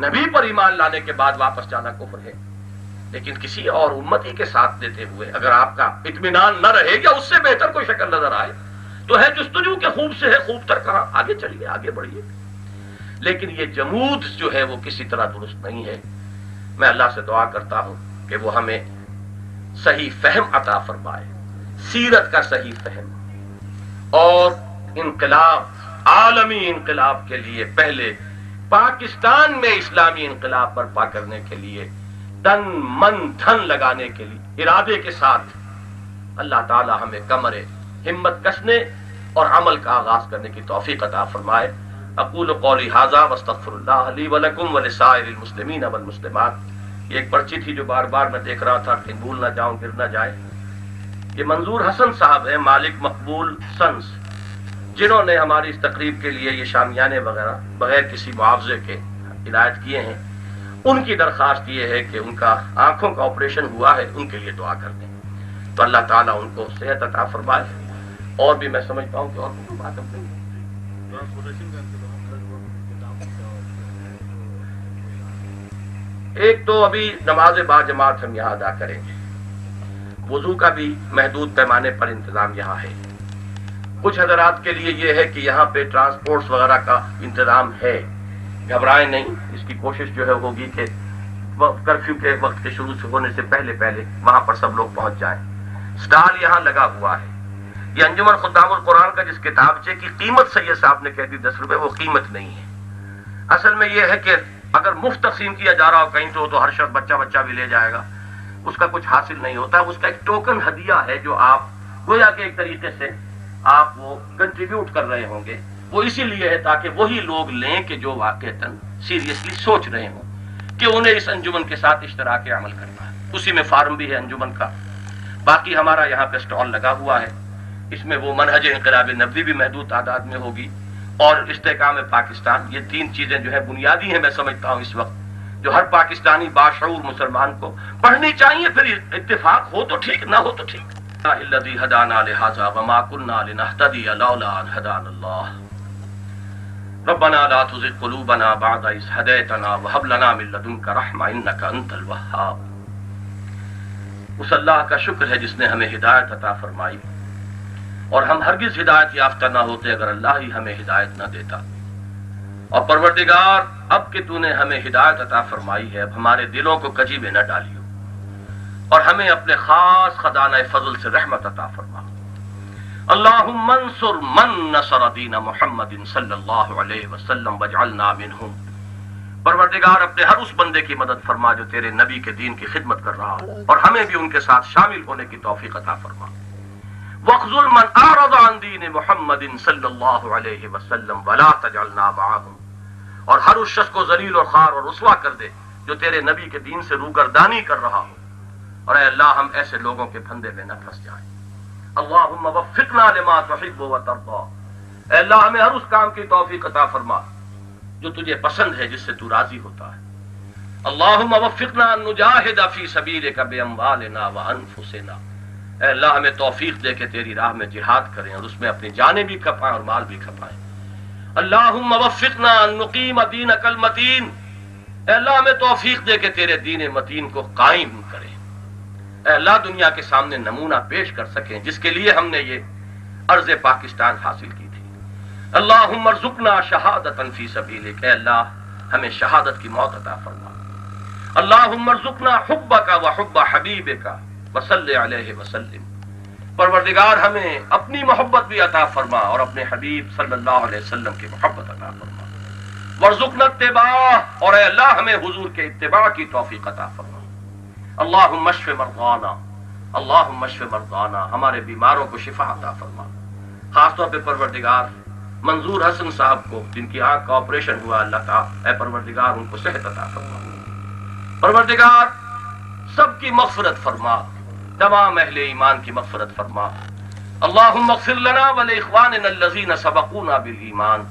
نبی پر ایمان لانے کے بعد واپس جانا کفر ہے. لیکن کسی اور امتی کے ساتھ دیتے ہوئے اگر آپ کا اطمینان نہ رہے یا اس سے بہتر کوئی شکل نظر آئے تو ہے جستجو کے خوب سے ہے، خوب تر کہاں، آگے چلیے، آگے بڑھیے. لیکن یہ جمود جو ہے وہ کسی طرح درست نہیں ہے. میں اللہ سے دعا کرتا ہوں کہ وہ ہمیں صحیح فہم عطا فرمائے، سیرت کا صحیح فہم، اور انقلاب، عالمی انقلاب کے لیے پہلے پاکستان میں اسلامی انقلاب برپا کرنے کے لیے تن من دھن لگانے کے لیے ارادے کے ساتھ اللہ تعالی ہمیں کمر ہمت کسنے اور عمل کا آغاز کرنے کی توفیق عطا فرمائے. اقول قولی ھذا واستغفر اللہ لی ولکم ولسائر المسلمین والمسلمات. یہ ایک پرچی تھی جو بار بار میں دیکھ رہا تھا کہ بھول نہ جاؤں، گر نہ جائے. یہ منظور حسن صاحب ہیں، مالک مقبول سنس، جنہوں نے ہماری اس تقریب کے لیے یہ شامیانے وغیرہ بغیر کسی معاوضے کے عنایت کیے ہیں. ان کی درخواست یہ ہے کہ ان کا آنکھوں کا آپریشن ہوا ہے، ان کے لیے دعا کر دیں تو اللہ تعالیٰ ان کو صحت عطا فرمائے. اور بھی میں سمجھتا ہوں کہ اور کوئی بات اپنی ایک تو ابھی نماز با جماعت ہم یہاں ادا کریں گے. وضو کا بھی محدود پیمانے پر انتظام یہاں ہے. کچھ حضرات کے لیے یہ ہے کہ یہاں پہ ٹرانسپورٹس وغیرہ کا انتظام ہے، گھبرائیں نہیں. اس کی کوشش جو ہے ہوگی کہ کرفیو کے وقت کے شروع ہونے سے پہلے وہاں پر سب لوگ پہنچ جائیں. سٹال یہاں لگا ہوا ہے. یہ انجمن خدام القرآن کا جس کتابچے کی قیمت سید صاحب نے کہہ دی 10 روپے، وہ قیمت نہیں ہے. اصل میں یہ ہے کہ اگر مفت تقسیم کیا جا رہا ہو کہیں تو ہر شخص بچہ بھی لے جائے گا، اس کا کچھ حاصل نہیں ہوتا. اس کا ایک ٹوکن ہدیہ ہے جو آپ گویا کہ ایک طریقے سے آپ وہ کنٹریبیوٹ کر رہے ہوں گے. وہ اسی لیے ہے تاکہ وہی لوگ لیں کہ جو واقعتاً سیریسلی سوچ رہے ہوں کہ انہیں اس انجمن کے ساتھ اشتراک عمل کرنا ہے. اسی میں فارم بھی ہے انجمن کا. باقی ہمارا یہاں پہ اسٹال لگا ہوا ہے. اس میں وہ منہج انقلاب نبوی بھی محدود تعداد میں ہوگی اور استحکام پاکستان. یہ تین چیزیں جو ہے بنیادی ہیں میں سمجھتا ہوں اس وقت, جو ہر پاکستانی باشعور مسلمان کو پڑھنی چاہیے. پھر اتفاق ہو تو ٹھیک, نہ ہو تو ٹھیک. الذی ہدانا لہذا وما کنا لنہتدی لولا ان ہدانا اللہ ربنا لا تزغ قلوبنا بعد اذ ہدیتنا وہب لنا من لدنک رحمہ انک انت الوہاب. اس اللہ کا شکر ہے جس نے ہمیں ہدایت عطا فرمائی, اور ہم ہرگز ہدایت یافتہ نہ ہوتے اگر اللہ ہی ہمیں ہدایت نہ دیتا. اور پروردگار اب کہ تو نے ہمیں ہدایت عطا فرمائی ہے, اب ہمارے دلوں کو کجی میں نہ ڈالیو اور ہمیں اپنے خاص خزانہ فضل سے رحمت عطا فرما. اللہم انصر من نصر دین محمد صلی اللہ علیہ وسلم واجعلنا منہم. پروردگار اپنے ہر اس بندے کی مدد فرما جو تیرے نبی کے دین کی خدمت کر رہا ہو, اور ہمیں بھی ان کے ساتھ شامل ہونے کی توفیق عطا فرما. واخذل من اعرض عن دین محمد صلی اللہ علیہ وسلم ولا تجعلنا معهم. اور ہر اس شخص کو ذلیل اور خوار اور رسوا کر دے جو تیرے نبی کے دین سے روگردانی کر رہا ہو, اور اے اللہ ہم ایسے لوگوں کے پھندے میں نہ پھنس جائیں. اللہم وفقنا لما تحب وترضى. اے اللہ ہمیں ہر اس کام کی توفیق عطا فرما جو تجھے پسند ہے, جس سے تو راضی ہوتا ہے. اللہم وفقنا ان نجاہد فی سبیلک باموالنا وانفسنا. اے اللہ ہمیں توفیق دے کہ تیری راہ میں جہاد کریں اور اس میں اپنی جانیں بھی کھپائیں اور مال بھی کھپائیں. اللہم وفقنا ان نقیم دینک المتین. اے اللہ ہمیں توفیق دے کہ تیرے دین متین کو قائم کریں. اے اللہ دنیا کے سامنے نمونہ پیش کر سکیں جس کے لیے ہم نے یہ ارض پاکستان حاصل کی تھی. اللہم ارزقنا شہادتا فی سبیلک. اے اللہ ہمیں شہادت کی موت عطا فرما. اللہم ارزقنا حبک وحب حبیبک وصلی علیہ وسلم. پروردگار ہمیں اپنی محبت بھی عطا فرما اور اپنے حبیب صلی اللہ علیہ وسلم کی محبت عطا فرما. وارزقنا اتباع. اور اے اللہ ہمیں حضور کے اتباع کی توفیق عطا فرما. اللہم اشف مرضانا. اللہم اشف مرضانا. ہمارے بیماروں کو شفا عطا فرما. خاص طور پہ پروردگار منظور حسن صاحب کو جن کی آنکھ کا آپریشن ہوا, اللہ تعالی اے پروردگار ان کو صحت عطا فرما. پروردگار سب کی مغفرت فرما, تمام اہل ایمان کی مغفرت فرما. اللہم اغفر لنا ولاخواننا الذین سبقونا بالایمان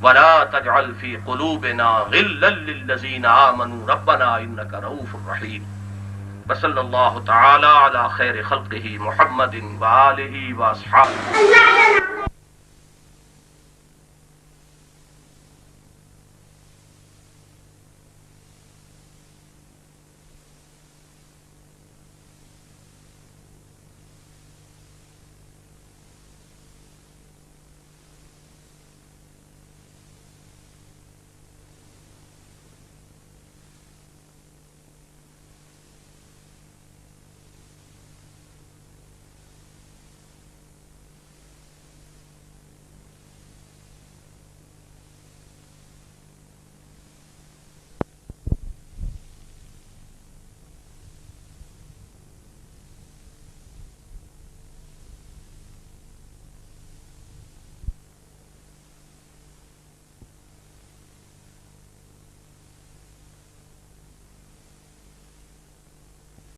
ولا تجعل فی قلوبنا غلا للذین آمنوا ربنا انک رؤوف رحیم. وصلی اللہ تعالی علی خیر خلقہ محمد وآلہ واصحابہ.